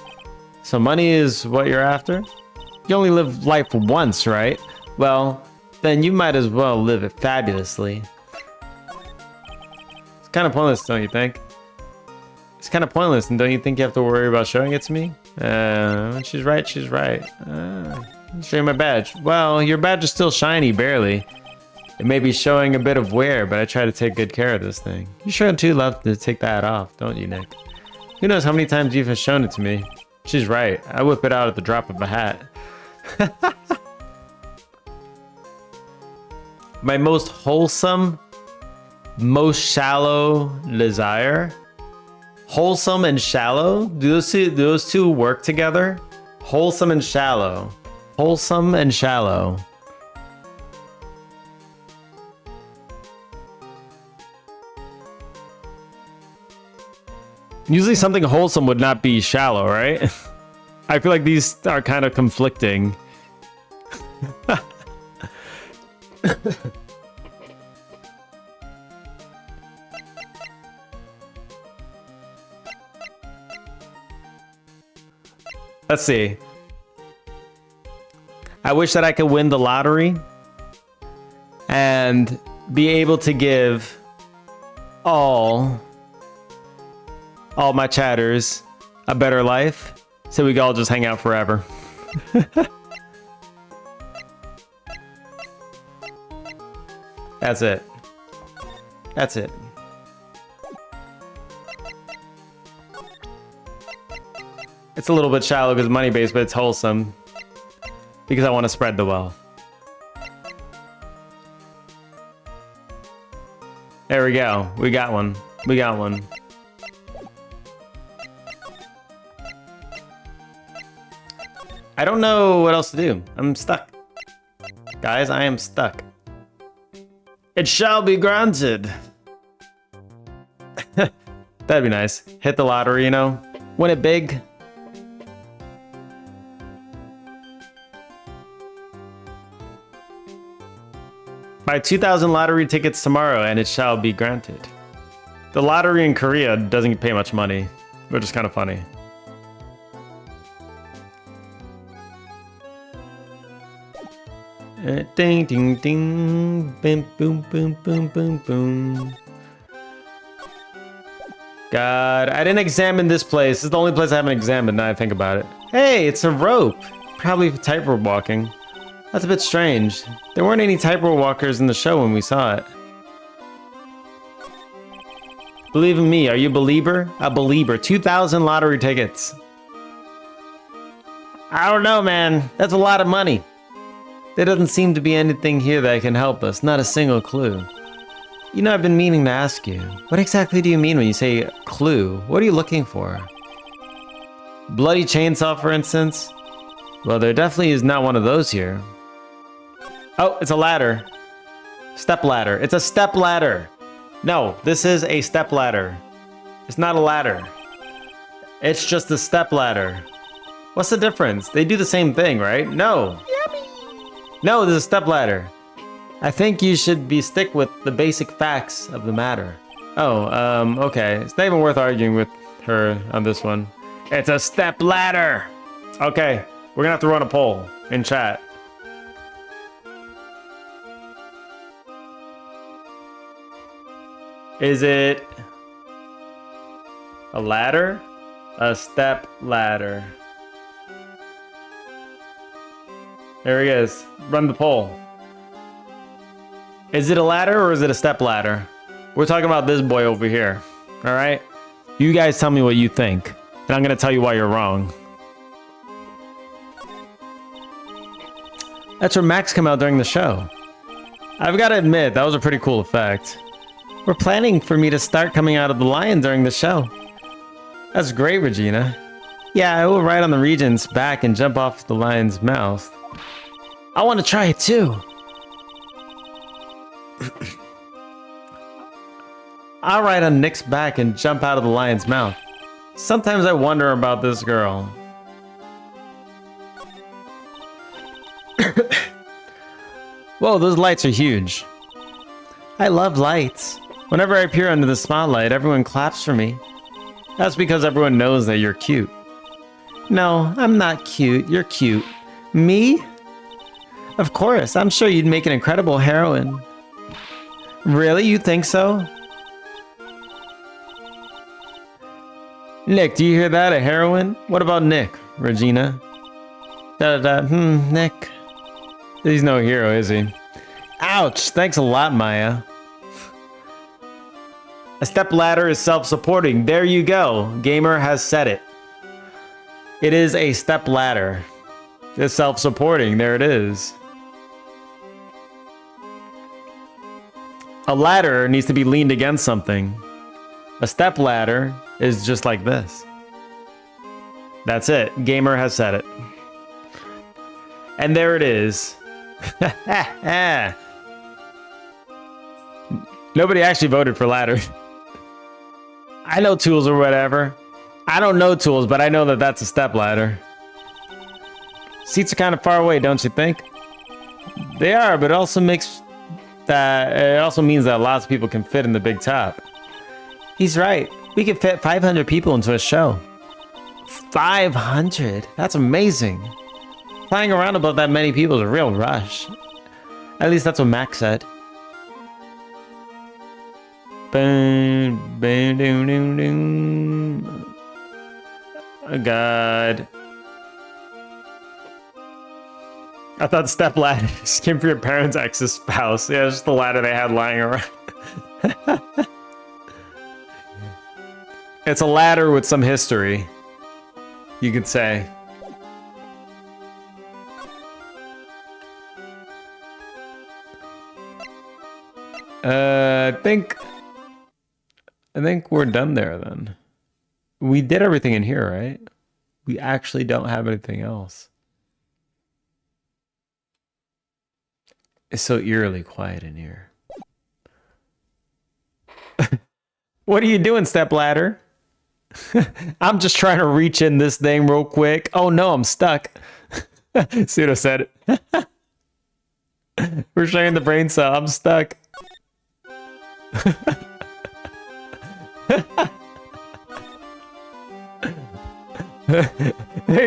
So money is what you're after? You only live life once, right? Well, then you might as well live it fabulously. It's kind of pointless, don't you think? It's kind of pointless, and don't you think you have to worry about showing it to me? She's right, she's right. Show you my badge. Well, your badge is still shiny, barely. It may be showing a bit of wear, but I try to take good care of this thing. You sure too love to take that off, don't you, Nick? Who knows how many times you've shown it to me? She's right. I whip it out at the drop of a hat. My most wholesome, most shallow desire? Wholesome and shallow? Do those two work together? Wholesome and shallow. Wholesome and shallow. Usually something wholesome would not be shallow, right? I feel like these are kind of conflicting. Let's see. I wish that I could win the lottery and be able to give all my chatters a better life so we can all just hang out forever. That's it. That's it. It's a little bit shallow because money based, but it's wholesome because I want to spread the wealth. There we go. We got one. We got one. I don't know what else to do. I'm stuck. Guys, I am stuck. It shall be granted. That'd be nice. Hit the lottery, you know? Win it big. Buy 2,000 lottery tickets tomorrow and it shall be granted. The lottery in Korea doesn't pay much money, which is kind of funny. Ding, ding, ding. Boom, boom, boom, boom, boom, boom. God, I didn't examine this place. This is the only place I haven't examined now I think about it. Hey, it's a rope. Probably for tightrope walking. That's a bit strange. There weren't any tightrope walkers in the show when we saw it. Believe in me, are you a believer? A believer. 2,000 lottery tickets. I don't know, man. That's a lot of money. There doesn't seem to be anything here that can help us. Not a single clue. You know, I've been meaning to ask you. What exactly do you mean when you say clue? What are you looking for? Bloody chainsaw, for instance? Well, there definitely is not one of those here. Oh, it's a ladder. Step ladder. It's a step ladder. No, this is a step ladder. It's not a ladder. It's just a step ladder. What's the difference? They do the same thing, right? No. No, this is a step ladder. I think you should stick with the basic facts of the matter. Oh, okay. It's not even worth arguing with her on this one. It's a step ladder. Okay, we're gonna have to run a poll in chat. Is it a ladder? A step ladder. There he is. Run the poll. Is it a ladder or is it a step ladder? We're talking about this boy over here. All right? You guys tell me what you think. And I'm going to tell you why you're wrong. That's where Max came out during the show. I've got to admit, that was a pretty cool effect. We're planning for me to start coming out of the lion during the show. That's great, Regina. Yeah, I will ride on the regent's back and jump off the lion's mouth. I want to try it too. I'll ride on Nick's back and jump out of the lion's mouth. Sometimes I wonder about this girl. Whoa, those lights are huge. I love lights. Whenever I appear under the spotlight, everyone claps for me. That's because everyone knows that you're cute. No, I'm not cute. You're cute. Me? Of course, I'm sure you'd make an incredible heroine. Really? You think so? Nick, do you hear that? A heroine? What about Nick, Regina? Nick. He's no hero, is he? Ouch! Thanks a lot, Maya. A stepladder is self-supporting. There you go. Gamer has said it. It is a stepladder. It's self-supporting. There it is. A ladder needs to be leaned against something. A stepladder is just like this. That's it. Gamer has said it. And there it is. Nobody actually voted for ladder. I know tools or whatever. I don't know tools, but I know that that's a step ladder. Seats are kind of far away, don't you think? They are, but it also means that lots of people can fit in the big top. He's right. We could fit 500 people into a show. 500? That's amazing. Flying around above that many people is a real rush. At least that's what Max said. Boom, boom, doom, doom, doom. Oh God. I thought step ladders came for your parents' ex's spouse. Yeah, it's just the ladder they had lying around. It's a ladder with some history, you could say. I think we're done there then. We did everything in here, right? We actually don't have anything else. It's so eerily quiet in here. What are you doing, stepladder? I'm just trying to reach in this thing real quick. Oh no, I'm stuck. Pseudo said it. We're sharing the brain cell. I'm stuck.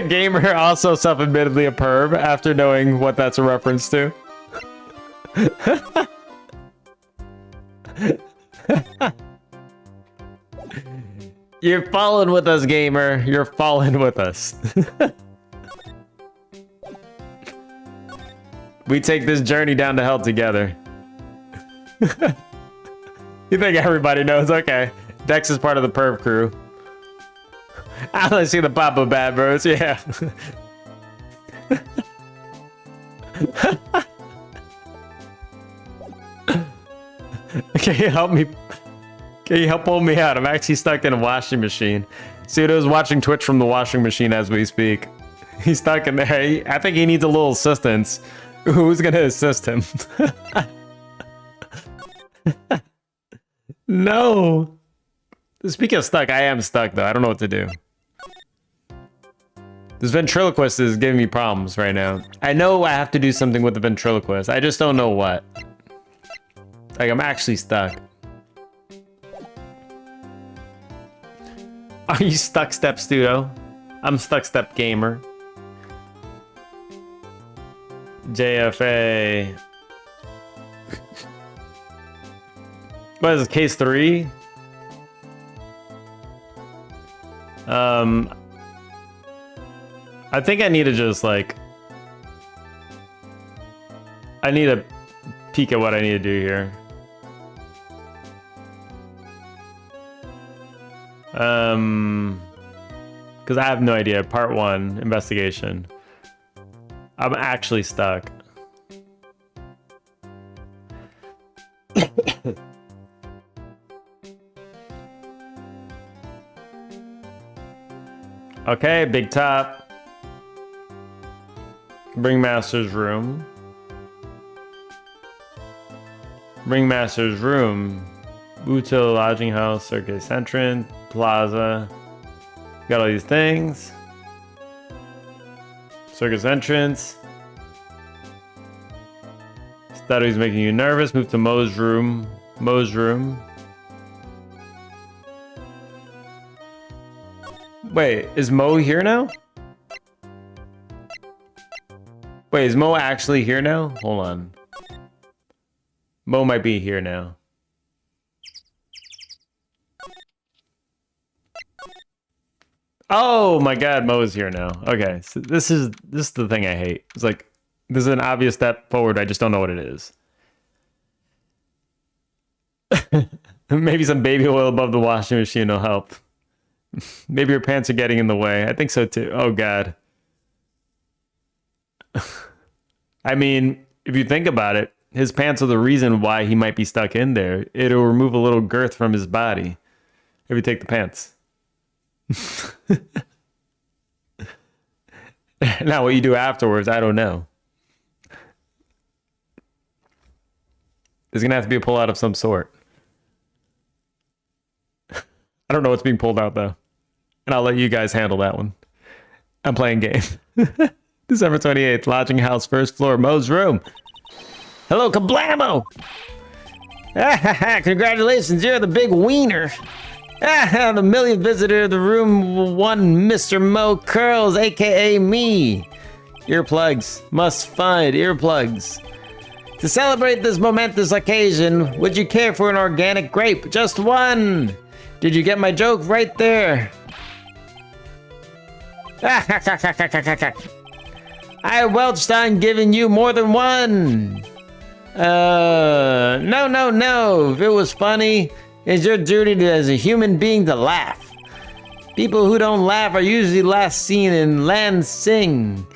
Gamer also self-admittedly a perv after knowing what that's a reference to. You're falling with us, gamer. You're falling with us. We take this journey down to hell together. You think everybody knows? Okay. Dex is part of the perv crew. I only see the Papa Bad Bros, yeah. Can you help me? Can you help pull me out? I'm actually stuck in a washing machine. Pseudo's watching Twitch from the washing machine as we speak. He's stuck in there. I think he needs a little assistance. Who's gonna assist him? No. Speaking of stuck, I am stuck though. I don't know what to do. This ventriloquist is giving me problems right now. I know I have to do something with the ventriloquist. I just don't know what. Like, I'm actually stuck. Are you stuck, Step Studio? I'm stuck, Step Gamer. JFA. What is it, case 3? I think I need to just like... I need to peek at what I need to do here. Because I have no idea. Part 1, investigation. I'm actually stuck. Okay, big top. Bring Master's room. Bring Master's room. Util Lodging House, Circus Entrance, Plaza. Got all these things. Circus entrance. Statue's making you nervous. Move to Moe's room. Moe's room. Wait, is Moe here now? Wait, is Moe actually here now? Hold on. Moe might be here now. Oh my god, Moe is here now. Okay, so this is the thing I hate. It's like, this is an obvious step forward, I just don't know what it is. Maybe some baby oil above the washing machine will help. Maybe your pants are getting in the way. I think so too. Oh god. I mean, if you think about it, his pants are the reason why he might be stuck in there. It'll remove a little girth from his body if you take the pants. Now what you do afterwards, I don't know. There's gonna have to be a pull-out of some sort. I don't know what's being pulled out though. And I'll let you guys handle that one. I'm playing game. December 28th, lodging house, first floor, Moe's room. Hello, Kablamo! Congratulations, you're the big wiener. The millionth visitor of the room, one Mr. Mo Curls, aka me. Earplugs, must find earplugs. To celebrate this momentous occasion, would you care for an organic grape? Just one! Did you get my joke right there? I welched on giving you more than one. No. If it was funny, it's your duty as a human being to laugh. People who don't laugh are usually last seen in Land Sing.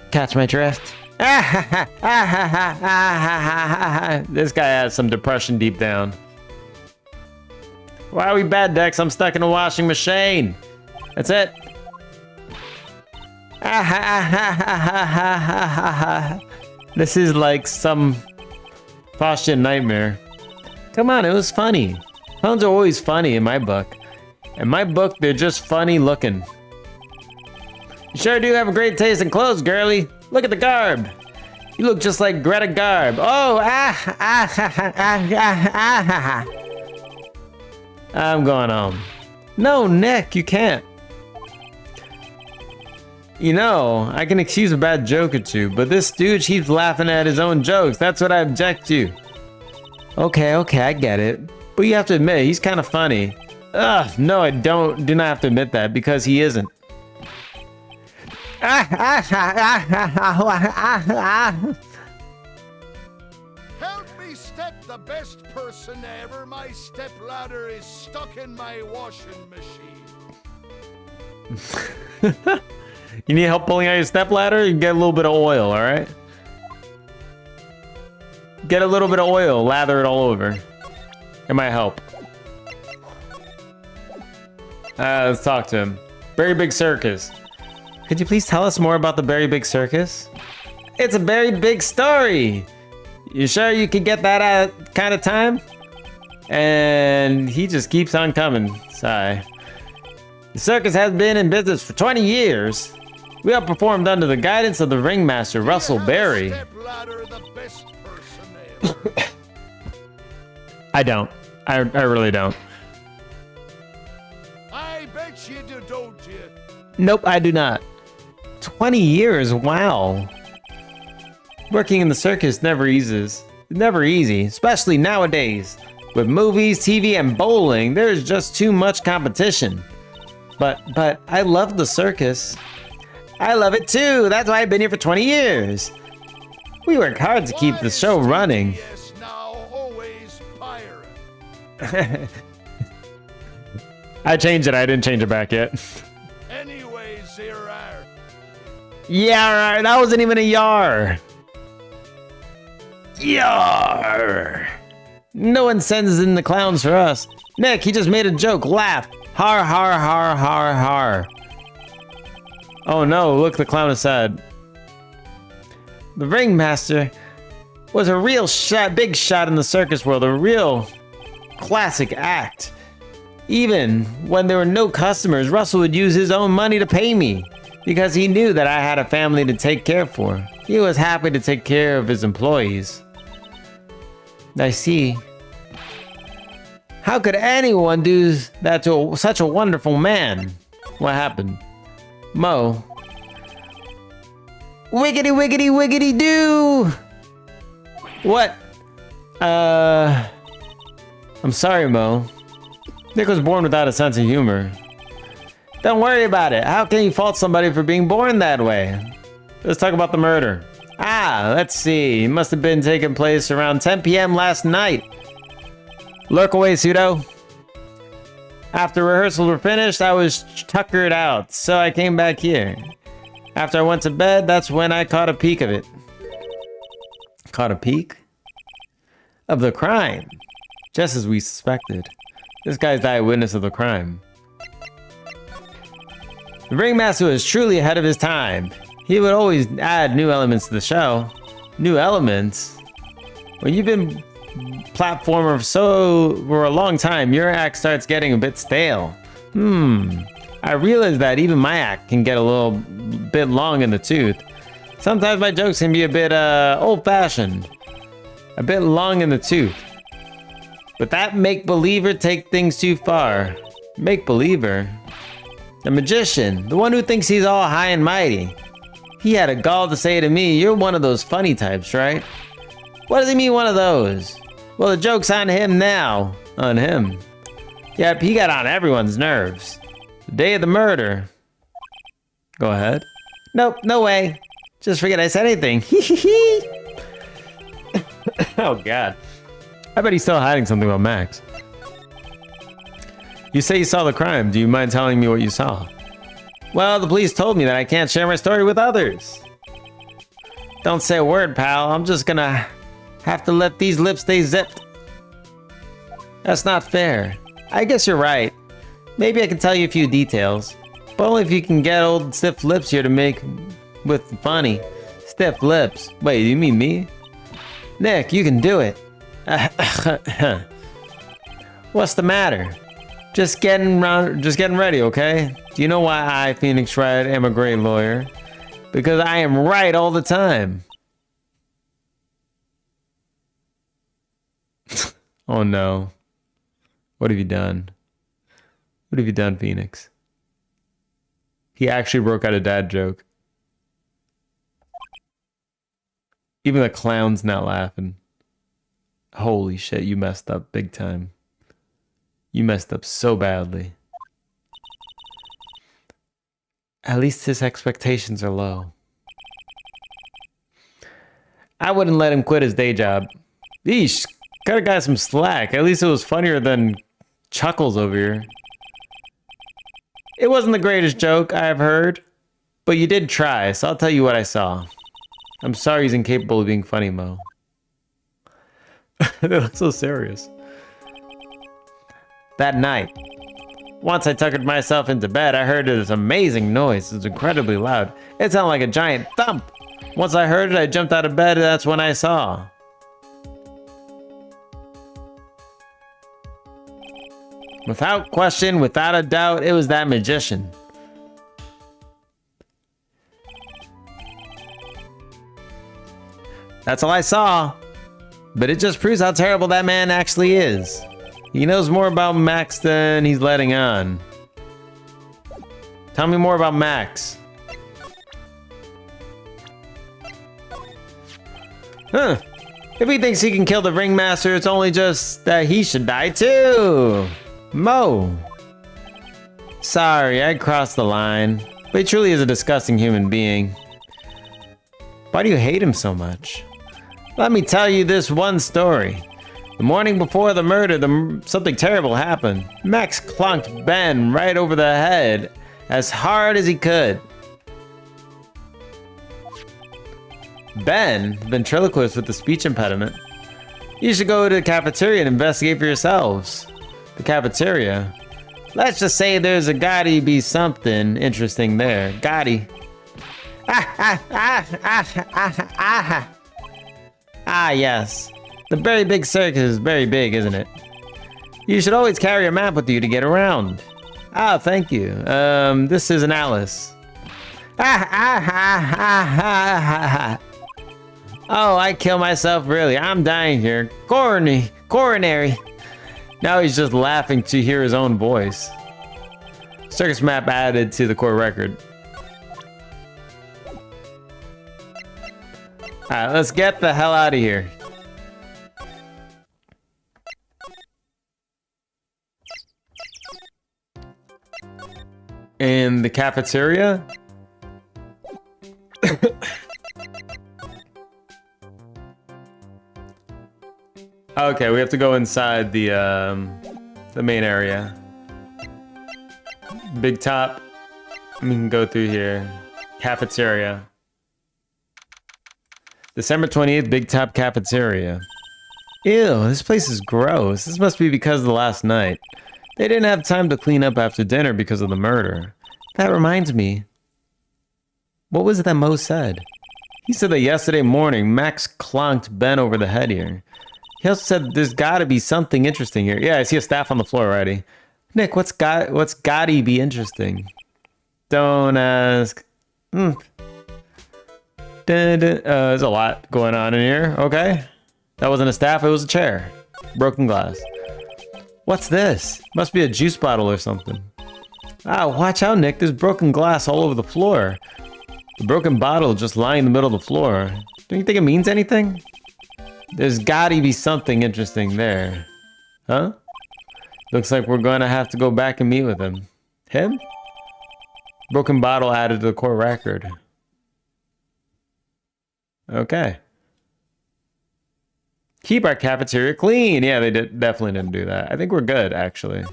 Catch my drift? This guy has some depression deep down. Why are we bad, Dex? I'm stuck in a washing machine. That's it. This is like some Faustian nightmare. Come on, it was funny. Clowns are always funny in my book. In my book, they're just funny looking. You sure do have a great taste in clothes, girly. Look at the garb. You look just like Greta Garb. Oh, I'm going home. No, Nick, you can't. You know, I can excuse a bad joke or two, but this dude keeps laughing at his own jokes. That's what I object to. Okay, I get it. But you have to admit, he's kind of funny. Ugh, no, I do not have to admit that, because he isn't. Help me step the best person ever. My step ladder is stuck in my washing machine. You need help pulling out your step ladder? You can get a little bit of oil, alright? Get a little bit of oil, lather it all over. It might help. Let's talk to him. Very Big Circus. Could you please tell us more about the Very Big Circus? It's a very big story. You sure you could get that at kind of time? And he just keeps on coming. Sigh. The circus has been in business for 20 years. We are performed under the guidance of the ringmaster, Russell Berry. Step ladder, the best person ever. I don't. I really don't. I bet you do, don't you? Nope, I do not. 20 years, wow. Working in the circus never eases. Never easy, especially nowadays. With movies, TV, and bowling, there's just too much competition. But I love the circus. I love it too. That's why I've been here for 20 years. We work hard to keep the show running. Yes, now always pirate. I changed it. I didn't change it back yet. Anyways, here are. Yeah, right. That wasn't even a yar. Yar. No one sends in the clowns for us. Nick, he just made a joke. Laugh. Har, har, har, har, har. Oh no, look, the clown is sad. The ringmaster was a real big shot in the circus world, a real classic act. Even when there were no customers, Russell would use his own money to pay me because he knew that I had a family to take care for. He was happy to take care of his employees. I see. How could anyone do that to such a wonderful man? What happened? Mo. Wiggity wiggity wiggity doo! What? I'm sorry, Mo. Nick was born without a sense of humor. Don't worry about it. How can you fault somebody for being born that way? Let's talk about the murder. Let's see. It must have been taking place around 10 p.m. last night. Lurk away, Pseudo. After rehearsals were finished, I was tuckered out, so I came back here. After I went to bed, that's when I caught a peek of it. Caught a peek? Of the crime. Just as we suspected. This guy's the eyewitness of the crime. The Ringmaster was truly ahead of his time. He would always add new elements to the show. New elements? When you've been platformer for a long time, your act starts getting a bit stale. I realize that even my act can get a little bit long in the tooth. Sometimes my jokes can be a bit old-fashioned. A bit long in the tooth. But that make-believer take things too far. Make-believer? The magician, the one who thinks he's all high and mighty. He had a gall to say to me, "You're one of those funny types, right?" What does he mean, one of those? Well, the joke's on him now. On him. Yep, he got on everyone's nerves. The day of the murder. Go ahead. Nope, no way. Just forget I said anything. Oh, God. I bet he's still hiding something about Max. You say you saw the crime. Do you mind telling me what you saw? Well, the police told me that I can't share my story with others. Don't say a word, pal. I'm just gonna have to let these lips stay zipped. That's not fair. I guess you're right. Maybe I can tell you a few details. But only if you can get old stiff lips here to make with funny. Stiff lips. Wait, you mean me? Nick, you can do it. What's the matter? Just getting ready, okay? Do you know why I, Phoenix Wright, am a great lawyer? Because I am right all the time. Oh no. What have you done? What have you done, Phoenix? He actually broke out a dad joke. Even the clown's not laughing. Holy shit, you messed up big time. You messed up so badly. At least his expectations are low. I wouldn't let him quit his day job. Eesh, cut a guy some slack. At least it was funnier than Chuckles over here. It wasn't the greatest joke I've heard, but you did try, so I'll tell you what I saw. I'm sorry he's incapable of being funny, Mo. They look so serious. That night, once I tuckered myself into bed, I heard this amazing noise. It was incredibly loud. It sounded like a giant thump. Once I heard it, I jumped out of bed, and that's when I saw. Without question, without a doubt, it was that magician. That's all I saw. But it just proves how terrible that man actually is. He knows more about Max than he's letting on. Tell me more about Max. Huh. If he thinks he can kill the Ringmaster, it's only just that he should die too. Mo. Sorry, I crossed the line. But he truly is a disgusting human being. Why do you hate him so much? Let me tell you this one story. The morning before the murder, something terrible happened. Max clunked Ben right over the head as hard as he could. Ben, ventriloquist with the speech impediment. You should go to the cafeteria and investigate for yourselves. The cafeteria? Let's just say there's a gotta be something interesting there. Gotti. Ah, yes. The very big circus is very big, isn't it? You should always carry a map with you to get around. Ah, thank you. This isn't Alice. Oh, I kill myself, really. I'm dying here. Coronary. Now he's just laughing to hear his own voice. Circus map added to the core record. Alright, let's get the hell out of here. In the cafeteria? Okay, we have to go inside the main area. Big top. We can go through here. Cafeteria. December 28th, Big Top Cafeteria. Ew, this place is gross. This must be because of the last night. They didn't have time to clean up after dinner because of the murder. That reminds me. What was it that Mo said? He said that yesterday morning, Max clonked Ben over the head here. He also said there's gotta be something interesting here. Yeah, I see a staff on the floor already. Nick, what's gotta be interesting? Don't ask. There's a lot going on in here. Okay. That wasn't a staff, it was a chair. Broken glass. What's this? Must be a juice bottle or something. Ah, watch out, Nick. There's broken glass all over the floor. The broken bottle just lying in the middle of the floor. Don't you think it means anything? There's gotta be something interesting there. Huh? Looks like we're gonna have to go back and meet with him. Him? Broken bottle added to the core record. Okay. Keep our cafeteria clean. Yeah, they definitely didn't do that. I think we're good, actually.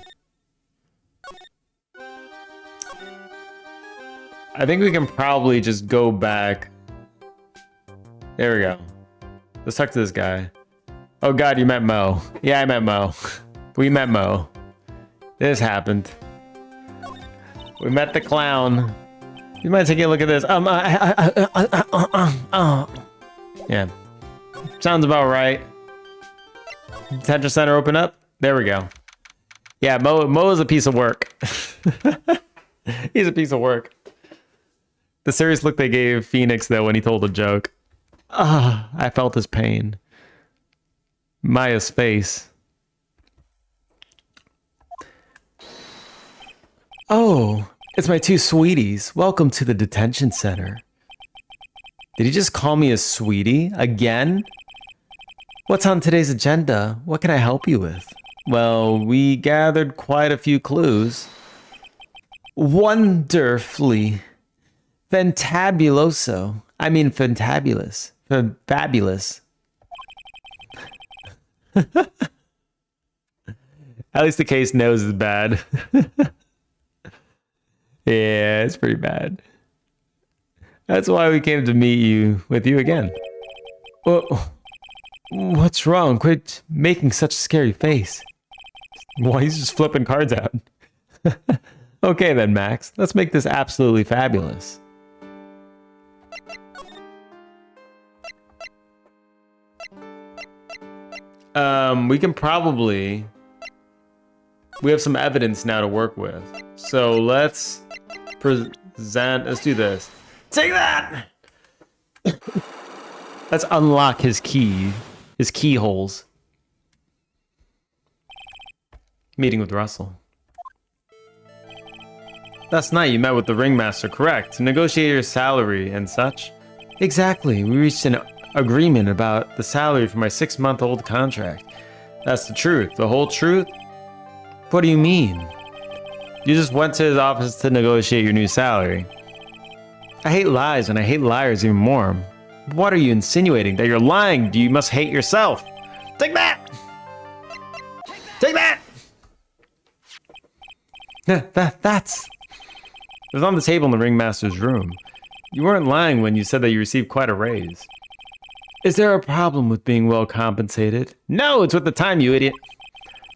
I think we can probably just go back. There we go. Let's talk to this guy. Oh god, you met Mo. Yeah, I met Mo. We met Mo. This happened. We met the clown. You might take a look at this. Yeah. Sounds about right. Detention center open up. There we go. Yeah, Mo is a piece of work. He's a piece of work. The serious look they gave Phoenix though when he told a joke. I felt his pain. Maya's face. Oh, it's my two sweeties. Welcome to the detention center. Did he just call me a sweetie? Again? What's on today's agenda? What can I help you with? Well, we gathered quite a few clues. Wonderfully. Fantabuloso. I mean fantabulous. Fabulous. At least the case knows is bad. Yeah, it's pretty bad. That's why we came to meet with you again. Well, what's wrong? Quit making such a scary face. Why, he's just flipping cards out. Okay then, Max. Let's make this absolutely fabulous. We can probably... We have some evidence now to work with. So let's present... Let's do this. Take that! Let's unlock his keyholes. Meeting with Russell. Last night you met with the ringmaster, correct? To negotiate your salary and such? Exactly. We reached an agreement about the salary for my 6-month-old contract. That's the truth. The whole truth? What do you mean? You just went to his office to negotiate your new salary. I hate lies, and I hate liars even more. What are you insinuating? That you're lying? You must hate yourself. Take that! Take that! That's... It was on the table in the ringmaster's room. You weren't lying when you said that you received quite a raise. Is there a problem with being well compensated? No, it's with the time, you idiot.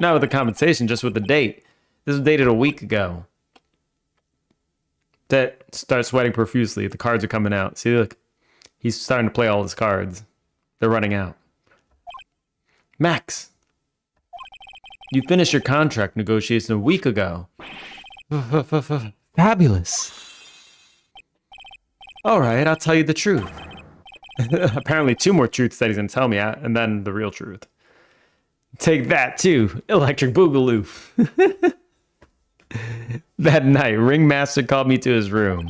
Not with the compensation, just with the date. This was dated a week ago. That starts sweating profusely. The cards are coming out. See, look. He's starting to play all his cards. They're running out. Max. You finished your contract negotiations a week ago. Fabulous. All right, I'll tell you the truth. Apparently 2 more truths that he's gonna tell me, and then the real truth. Take that too, Electric Boogaloo. That night, Ringmaster called me to his room.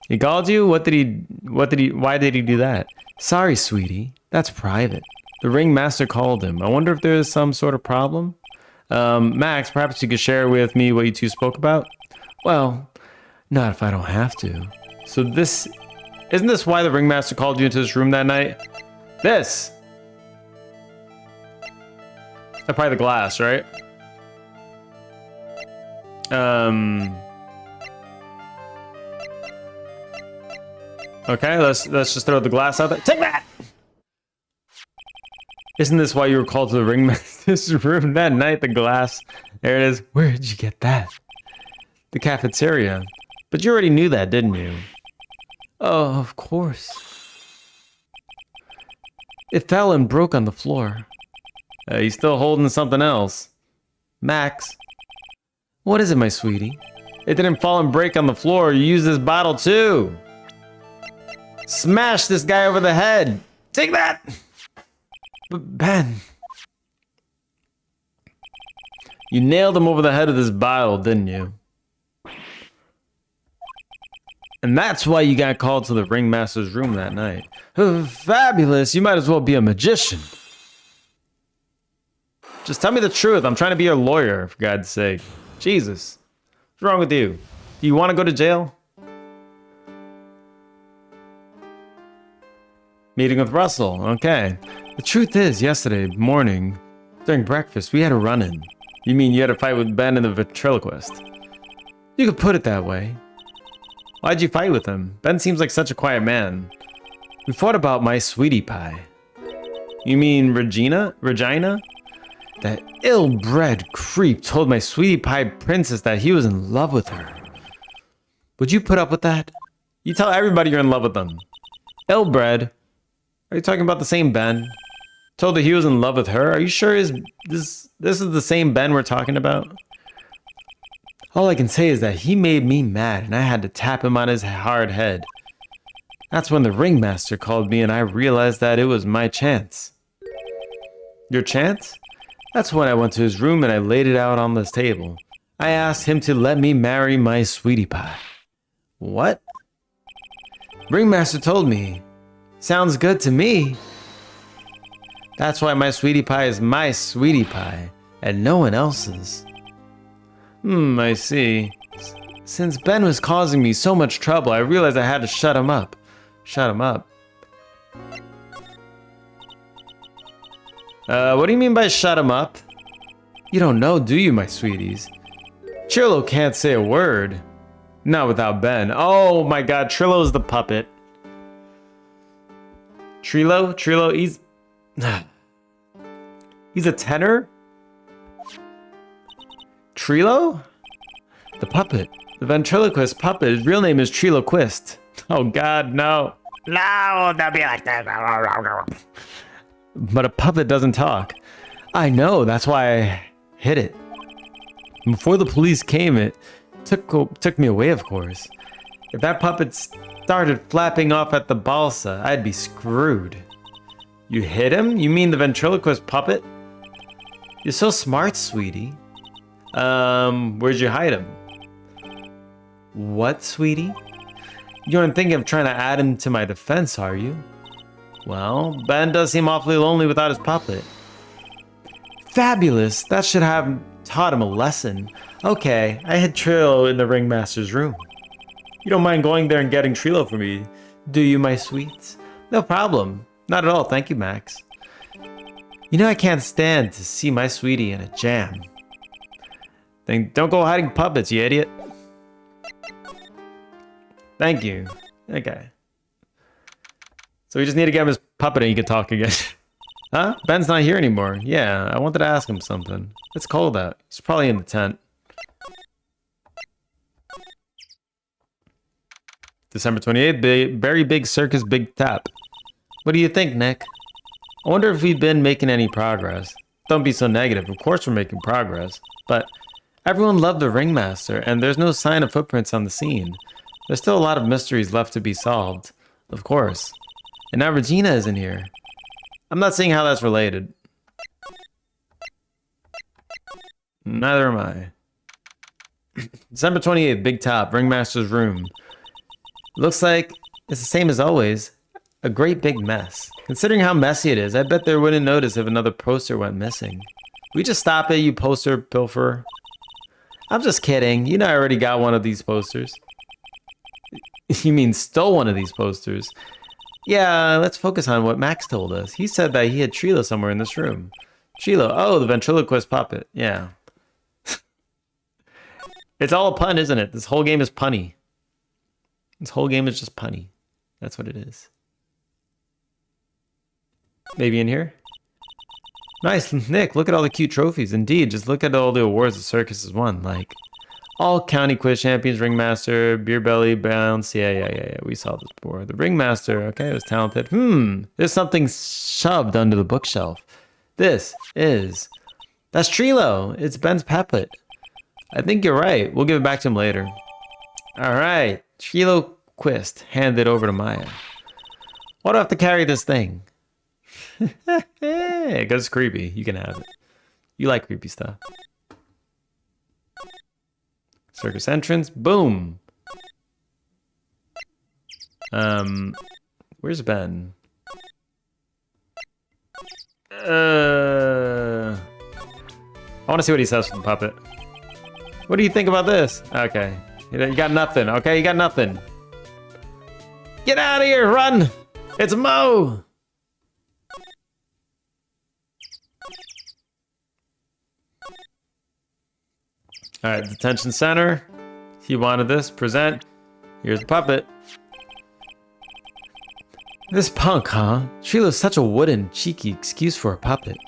He called you? Why did he do that? Sorry, sweetie. That's private. The Ringmaster called him. I wonder if there is some sort of problem? Max, perhaps you could share with me what you two spoke about? Well, not if I don't have to. So isn't this why the Ringmaster called you into this room that night? This! That's probably the glass, right? Okay, let's just throw the glass out there. Take that! Isn't this why you were called to the Ringmaster's room that night? The glass. There it is. Where did you get that? The cafeteria. But you already knew that, didn't you? Oh, of course. It fell and broke on the floor. He's still holding something else. Max. What is it, my sweetie? It didn't fall and break on the floor. You used this bottle too. Smash this guy over the head. Take that! But Ben. You nailed him over the head with this bottle, didn't you? And that's why you got called to the Ringmaster's room that night. Oh, fabulous. You might as well be a magician. Just tell me the truth. I'm trying to be your lawyer, for God's sake. Jesus. What's wrong with you? Do you want to go to jail? Meeting with Russell. Okay. The truth is, yesterday morning, during breakfast, we had a run-in. You mean you had a fight with Ben and the ventriloquist? You could put it that way. Why'd you fight with him? Ben seems like such a quiet man. We fought about my sweetie pie. You mean Regina? That ill-bred creep told my sweetie pie princess that he was in love with her. Would you put up with that? You tell everybody you're in love with them. Ill-bred? Are you talking about the same Ben? Told that he was in love with her? Are you sure this is the same Ben we're talking about? All I can say is that he made me mad and I had to tap him on his hard head. That's when the Ringmaster called me and I realized that it was my chance. Your chance? That's when I went to his room and I laid it out on this table. I asked him to let me marry my sweetie pie. What? Ringmaster told me. Sounds good to me. That's why my sweetie pie is my sweetie pie and no one else's. I see. Since Ben was causing me so much trouble, I realized I had to shut him up. Shut him up. What do you mean by shut him up? You don't know, do you, my sweeties? Trillo can't say a word. Not without Ben. Oh my god, Trillo's the puppet. Trillo, he's... he's a tenor? Trillo? The puppet. The ventriloquist puppet. His real name is Triloquist. Oh god, no. No, don't be like that. But a puppet doesn't talk. I know, that's why I hid it. Before the police came, it took me away, of course. If that puppet started flapping off at the balsa, I'd be screwed. You hid him? You mean the ventriloquist puppet? You're so smart, sweetie. Where'd you hide him? What, sweetie? You aren't thinking of trying to add him to my defense, are you? Well, Ben does seem awfully lonely without his puppet. Fabulous! That should have taught him a lesson. Okay, I hid Trillo in the Ringmaster's room. You don't mind going there and getting Trillo for me, do you, my sweets? No problem. Not at all, thank you, Max. You know I can't stand to see my sweetie in a jam. Then don't go hiding puppets, you idiot. Thank you. Okay. So we just need to get him his puppet and he can talk again. Huh? Ben's not here anymore. Yeah, I wanted to ask him something. It's cold out. He's probably in the tent. December 28th, very big circus, big tap. What do you think, Nick? I wonder if we've been making any progress. Don't be so negative. Of course we're making progress. But everyone loved the ringmaster, and there's no sign of footprints on the scene. There's still a lot of mysteries left to be solved. Of course. And now Regina isn't here. I'm not seeing how that's related. Neither am I. December 28th, Big Top, Ringmaster's room. Looks like it's the same as always. A great big mess. Considering how messy it is, I bet they wouldn't notice if another poster went missing. We just stop it, you poster pilferer. I'm just kidding. You know I already got one of these posters. You mean stole one of these posters? Yeah, let's focus on what Max told us. He said that he had Trilo somewhere in this room. Trilo, oh, the ventriloquist puppet. Yeah. It's all a pun, isn't it? This whole game is punny. This whole game is just punny. That's what it is. Maybe in here? Nice, Nick, look at all the cute trophies. Indeed, just look at all the awards the circus has won. Like, all county quiz champions, ringmaster, beer belly, bounce. Yeah. We saw this before. The ringmaster, okay, was talented. There's something shoved under the bookshelf. That's Trilo. It's Ben's puppet. I think you're right. We'll give it back to him later. All right, Trilo Quist, hand it over to Maya. Why do I have to carry this thing? Because it's creepy. You can have it. You like creepy stuff. Circus entrance. Boom. Where's Ben? I want to see what he says from the puppet. What do you think about this? Okay. You got nothing. Okay, you got nothing. Get out of here. Run. It's Mo. All right, detention center. He wanted this. Present. Here's the puppet. This punk, huh? Trilo's such a wooden, cheeky excuse for a puppet.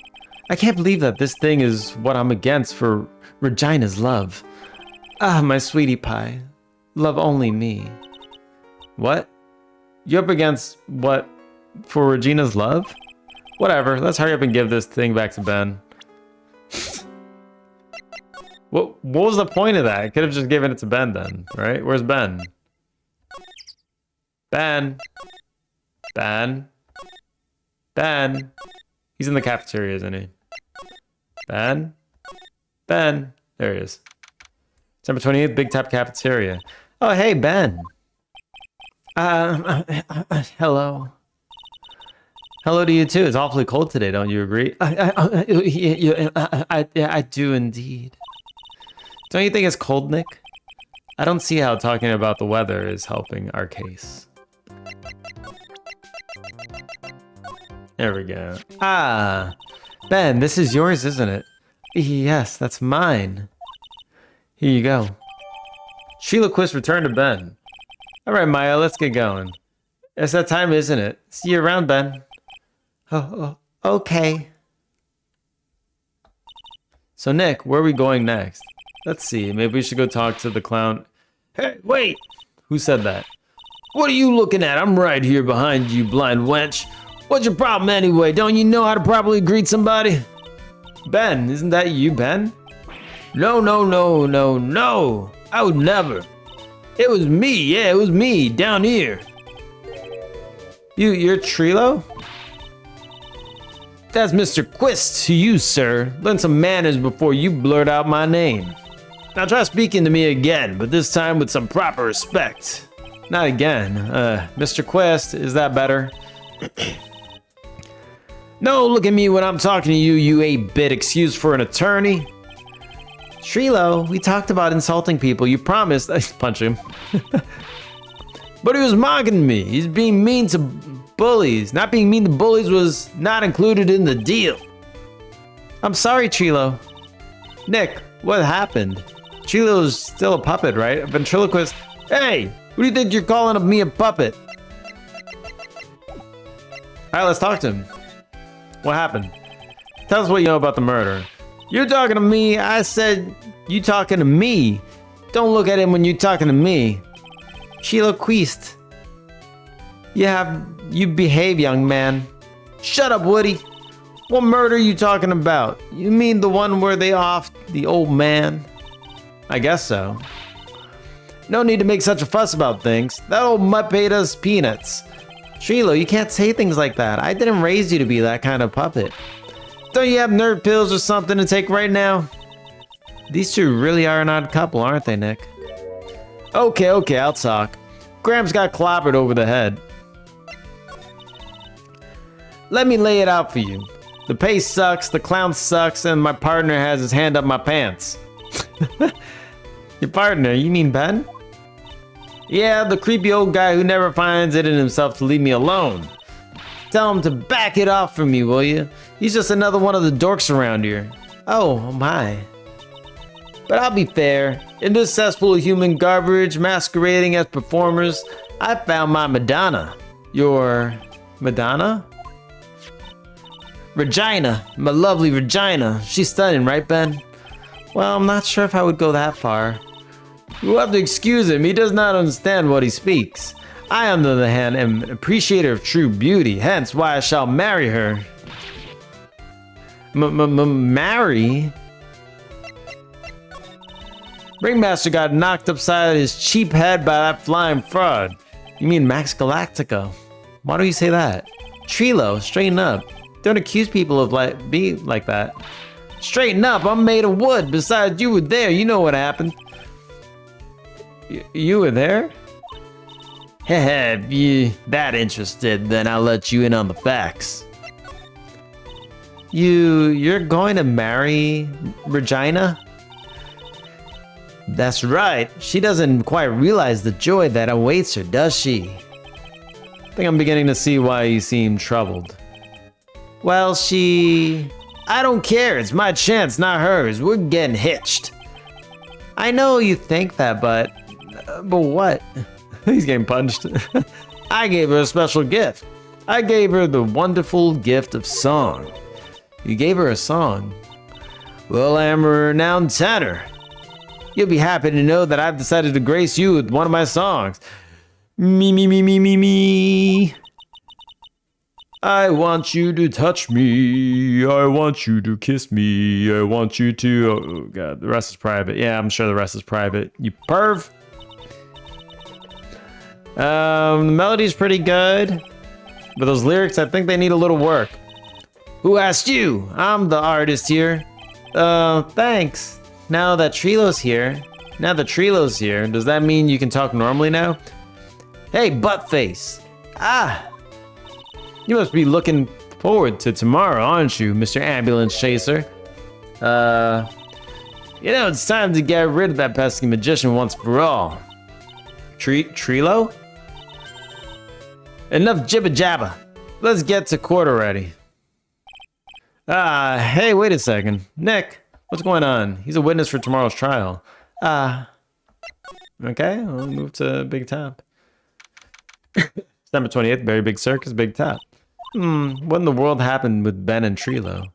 I can't believe that this thing is what I'm against for Regina's love. Ah, my sweetie pie. Love only me. What? You up against what? For Regina's love? Whatever, let's hurry up and give this thing back to Ben. What was the point of that? I could have just given it to Ben then, right? Where's Ben? Ben. He's in the cafeteria, isn't he? Ben. There he is. December 28th, Big Top Cafeteria. Oh, hey, Ben. Hello. Hello to you, too. It's awfully cold today, don't you agree? I do indeed. Don't you think it's cold, Nick? I don't see how talking about the weather is helping our case. There we go. Ah, Ben, this is yours, isn't it? Yes, that's mine. Here you go. Sheila Quist returned to Ben. All right, Maya, let's get going. It's that time, isn't it? See you around, Ben. Oh, okay. So, Nick, where are we going next? Let's see. Maybe we should go talk to the clown. Hey, wait! Who said that? What are you looking at? I'm right here behind you, blind wench. What's your problem anyway? Don't you know how to properly greet somebody? Ben, isn't that you, Ben? No. I would never. It was me, yeah, it was me, down here. You're Trilo? That's Mr. Quist to you, sir. Learn some manners before you blurt out my name. Now try speaking to me again, but this time with some proper respect. Not again. Mr. Quist, is that better? No, look at me when I'm talking to you, you 8-bit excuse for an attorney. Trilo, we talked about insulting people. You promised. Punch him. But he was mocking me. He's being mean to bullies. Not being mean to bullies was not included in the deal. I'm sorry, Trilo. Nick, what happened? Trilo's still a puppet, right? A ventriloquist. Hey, who do you think you're calling me a puppet? All right, let's talk to him. What happened? Tell us what you know about the murder. You're talking to me. I said you talking to me. Don't look at him when you're talking to me. Trilo Quist. You behave, young man. Shut up, Woody. What murder are you talking about? You mean the one where they offed the old man? I guess so. No need to make such a fuss about things. That old mutt paid us peanuts. Trilo, you can't say things like that. I didn't raise you to be that kind of puppet. Don't you have nerd pills or something to take right now? These two really are an odd couple, aren't they, Nick? Okay, I'll talk. Gramps got clobbered over the head. Let me lay it out for you. The pay sucks, the clown sucks, and my partner has his hand up my pants. Your partner, you mean Ben? Yeah, the creepy old guy who never finds it in himself to leave me alone. Tell him to back it off from me, will you? He's just another one of the dorks around here. Oh my. But I'll be fair. In this cesspool of human garbage masquerading as performers, I found my Madonna. Your Madonna? Regina, my lovely Regina. She's stunning, right, Ben? Well, I'm not sure if I would go that far. You'll have to excuse him. He does not understand what he speaks. I, on the other hand, am an appreciator of true beauty, hence why I shall marry her. Marry? Ringmaster got knocked upside his cheap head by that flying fraud. You mean Max Galactico? Why do you say that? Trilo, straighten up. Don't accuse people of being like that. Straighten up, I'm made of wood. Besides, you were there, you know what happened. You were there? Heh, if you that interested, then I'll let you in on the facts. You're going to marry Regina? That's right. She doesn't quite realize the joy that awaits her, does she? I think I'm beginning to see why you seem troubled. Well, I don't care. It's my chance, not hers. We're getting hitched. I know you think that, but what? He's getting punched. I gave her a special gift. I gave her the wonderful gift of song. You gave her a song? Well, I am a renowned tenor. You'll be happy to know that I've decided to grace you with one of my songs. Me, me, me, me, me, me. I want you to touch me. I want you to kiss me. I want you to... Oh, God, the rest is private. Yeah, I'm sure the rest is private. You perv. The melody's pretty good, but those lyrics, I think they need a little work. Who asked you? I'm the artist here. Thanks. Now that Trilo's here, does that mean you can talk normally now? Hey, buttface. Ah! You must be looking forward to tomorrow, aren't you, Mr. Ambulance Chaser? You know, it's time to get rid of that pesky magician once for all. Trilo? Enough jibba jabba. Let's get to court already. Hey, wait a second. Nick, what's going on? He's a witness for tomorrow's trial. Okay, we'll move to Big Top. December 28th, Very Big Circus, Big Top. What in the world happened with Ben and Trilo?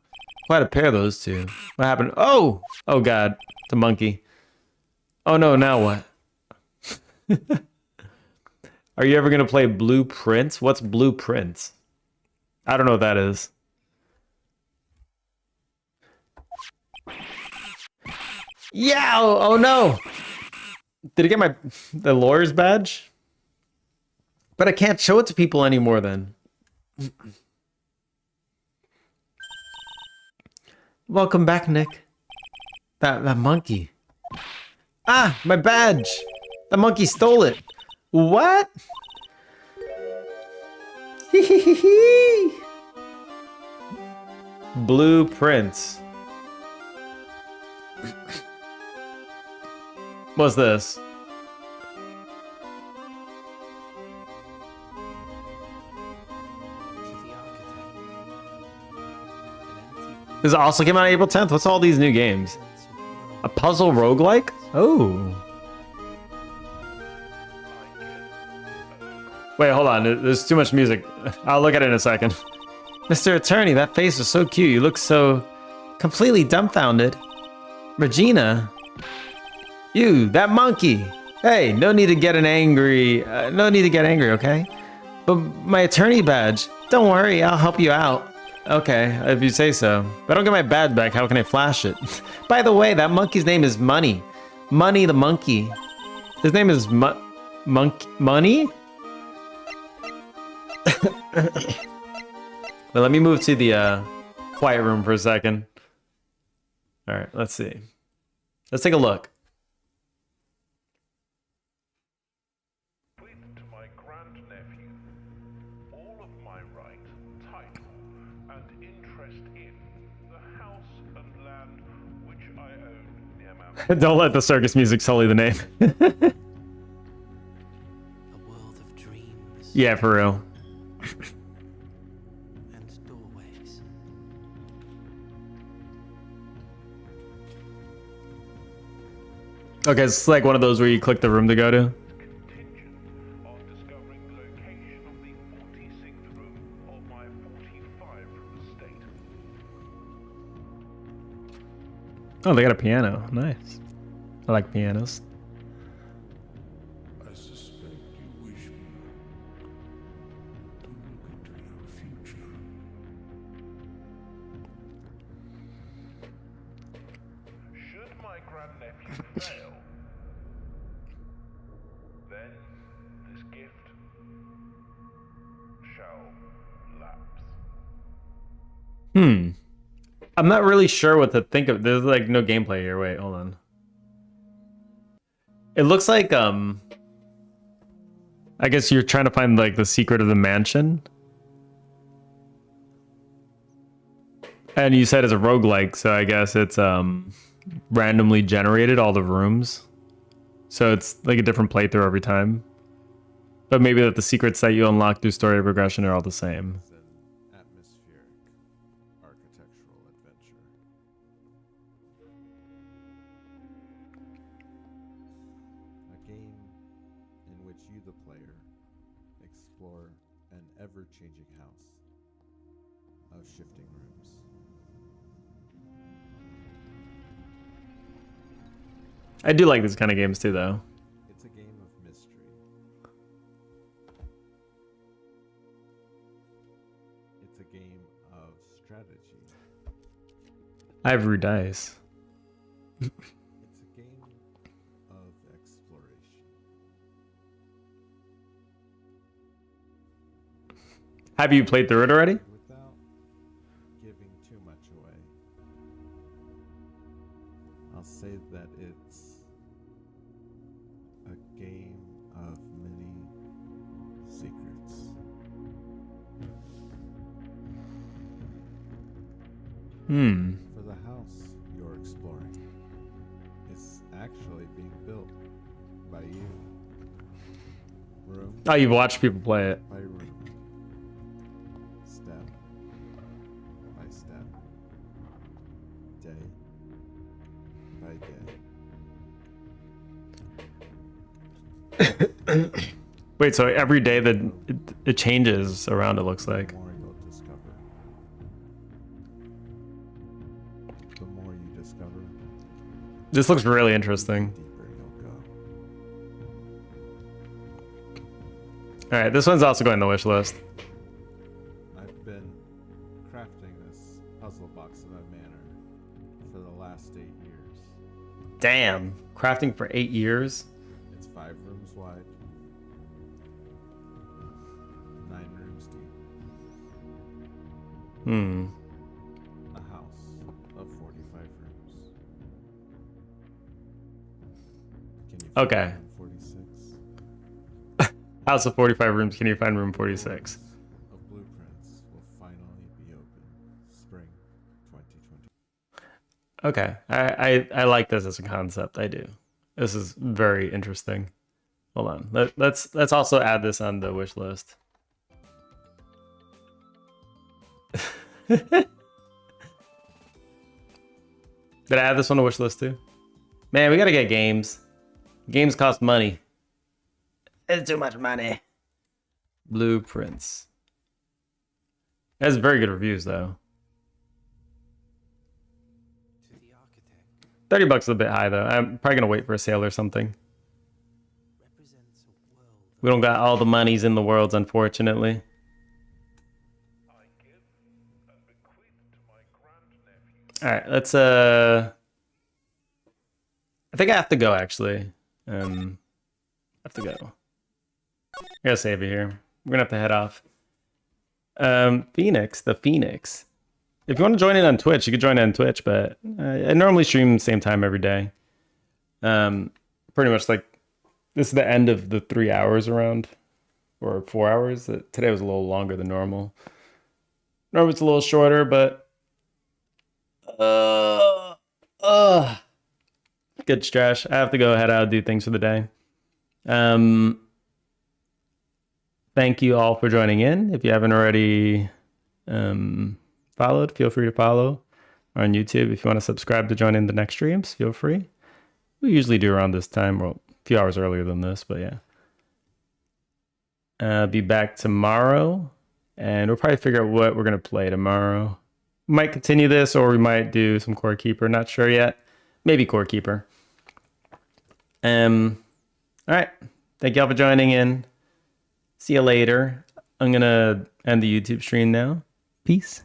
Quite a pair, those two. What happened? Oh God, the monkey. Oh no, now what? Are you ever gonna play Blueprints? What's Blueprints? I don't know what that is. Yeah! Oh no! Did I get the lawyer's badge? But I can't show it to people anymore then. Welcome back, Nick. That monkey. Ah, my badge! The monkey stole it. What? Blueprints. What's this? This also came out April 10th. What's all these new games? A puzzle roguelike? Oh. Wait, hold on. There's too much music. I'll look at it in a second. Mr. Attorney, that face is so cute. You look so completely dumbfounded. Regina. You, that monkey. Hey, no need to get angry, okay? But my attorney badge. Don't worry, I'll help you out. Okay, if you say so. If I don't get my badge back, how can I flash it? By the way, that monkey's name is Money. Money the monkey. His name is Money? But let me move to the quiet room for a second. All right, let's see. Let's take a look. To my grandnephew, all of my right, title, and interest in the house and land which I own near Mount. Don't let the circus music sully the name. A world of dreams Yeah, for real. and doorways. Okay, it's like one of those where you click the room to go to. Contingent on discovering the location of the 46th room of my 45 room estate. Oh, they got a piano. Nice. I like pianos. I suspect you wish me to look into your future. Should my grandnephew fail, then this gift shall lapse. I'm not really sure what to think of. There's like no gameplay here. Wait, hold on. It looks like I guess you're trying to find like the secret of the mansion. And you said it's a roguelike, so I guess it's randomly generated all the rooms. So it's like a different playthrough every time. But maybe that the secrets that you unlock through story progression are all the same. It's an atmospheric architectural adventure. A game in which you, the player, explore an ever-changing house of shifting rooms. I do like these kind of games too, though. It's a game of mystery. It's a game of strategy. Ivory dice. It's a game of exploration. Have you played through it already? Without giving too much away, I'll say that it's a game of many secrets. For the house you're exploring, it's actually being built by you. Room Oh, you've watched people play it. by room. Step by step. Day by day. Wait, so every day that it changes around, it looks like. The more you'll discover. The more you discover, This looks really interesting. deeper you'll go. All right, this one's also going on the wish list. I've been crafting this puzzle box in a manner for the last 8 years. Damn, crafting for 8 years. It's 5 rooms wide, 9 rooms deep. A house of 45 rooms. Can you find Okay. room 46? House of 45 rooms. Can you find room 46? Of blueprints will finally be open spring 2020. Okay, I like this as a concept. I do. This is very interesting. Hold on. Let's also add this on the wish list. Did I add this on the wish list too? Man, we gotta get games. Games cost money. It's too much money. Blueprints. It has very good reviews though. To the architect $30 is a bit high though. I'm probably gonna wait for a sale or something. represents a world We don't got all the monies in the world, unfortunately. I give and All right, let's I think I have to go actually. I have to go. I gotta save it here. We're gonna have to head off. Phoenix, the Phoenix. If you want to join in on Twitch, you could join in on Twitch, but I normally stream the same time every day. Pretty much like this is the end of the 3 hours around, or 4 hours. Today was a little longer than normal. Normally it's a little shorter, but good stretch. I have to go head out and do things for the day. Thank you all for joining in. If you haven't already followed, feel free to follow on YouTube. If you want to subscribe to join in the next streams, feel free. We usually do around this time, well, a few hours earlier than this, but yeah. Be back tomorrow, and we'll probably figure out what we're going to play tomorrow. We might continue this, or we might do some Core Keeper. Not sure yet. Maybe Core Keeper. All right. Thank y'all for joining in. See you later. I'm going to end the YouTube stream now. Peace.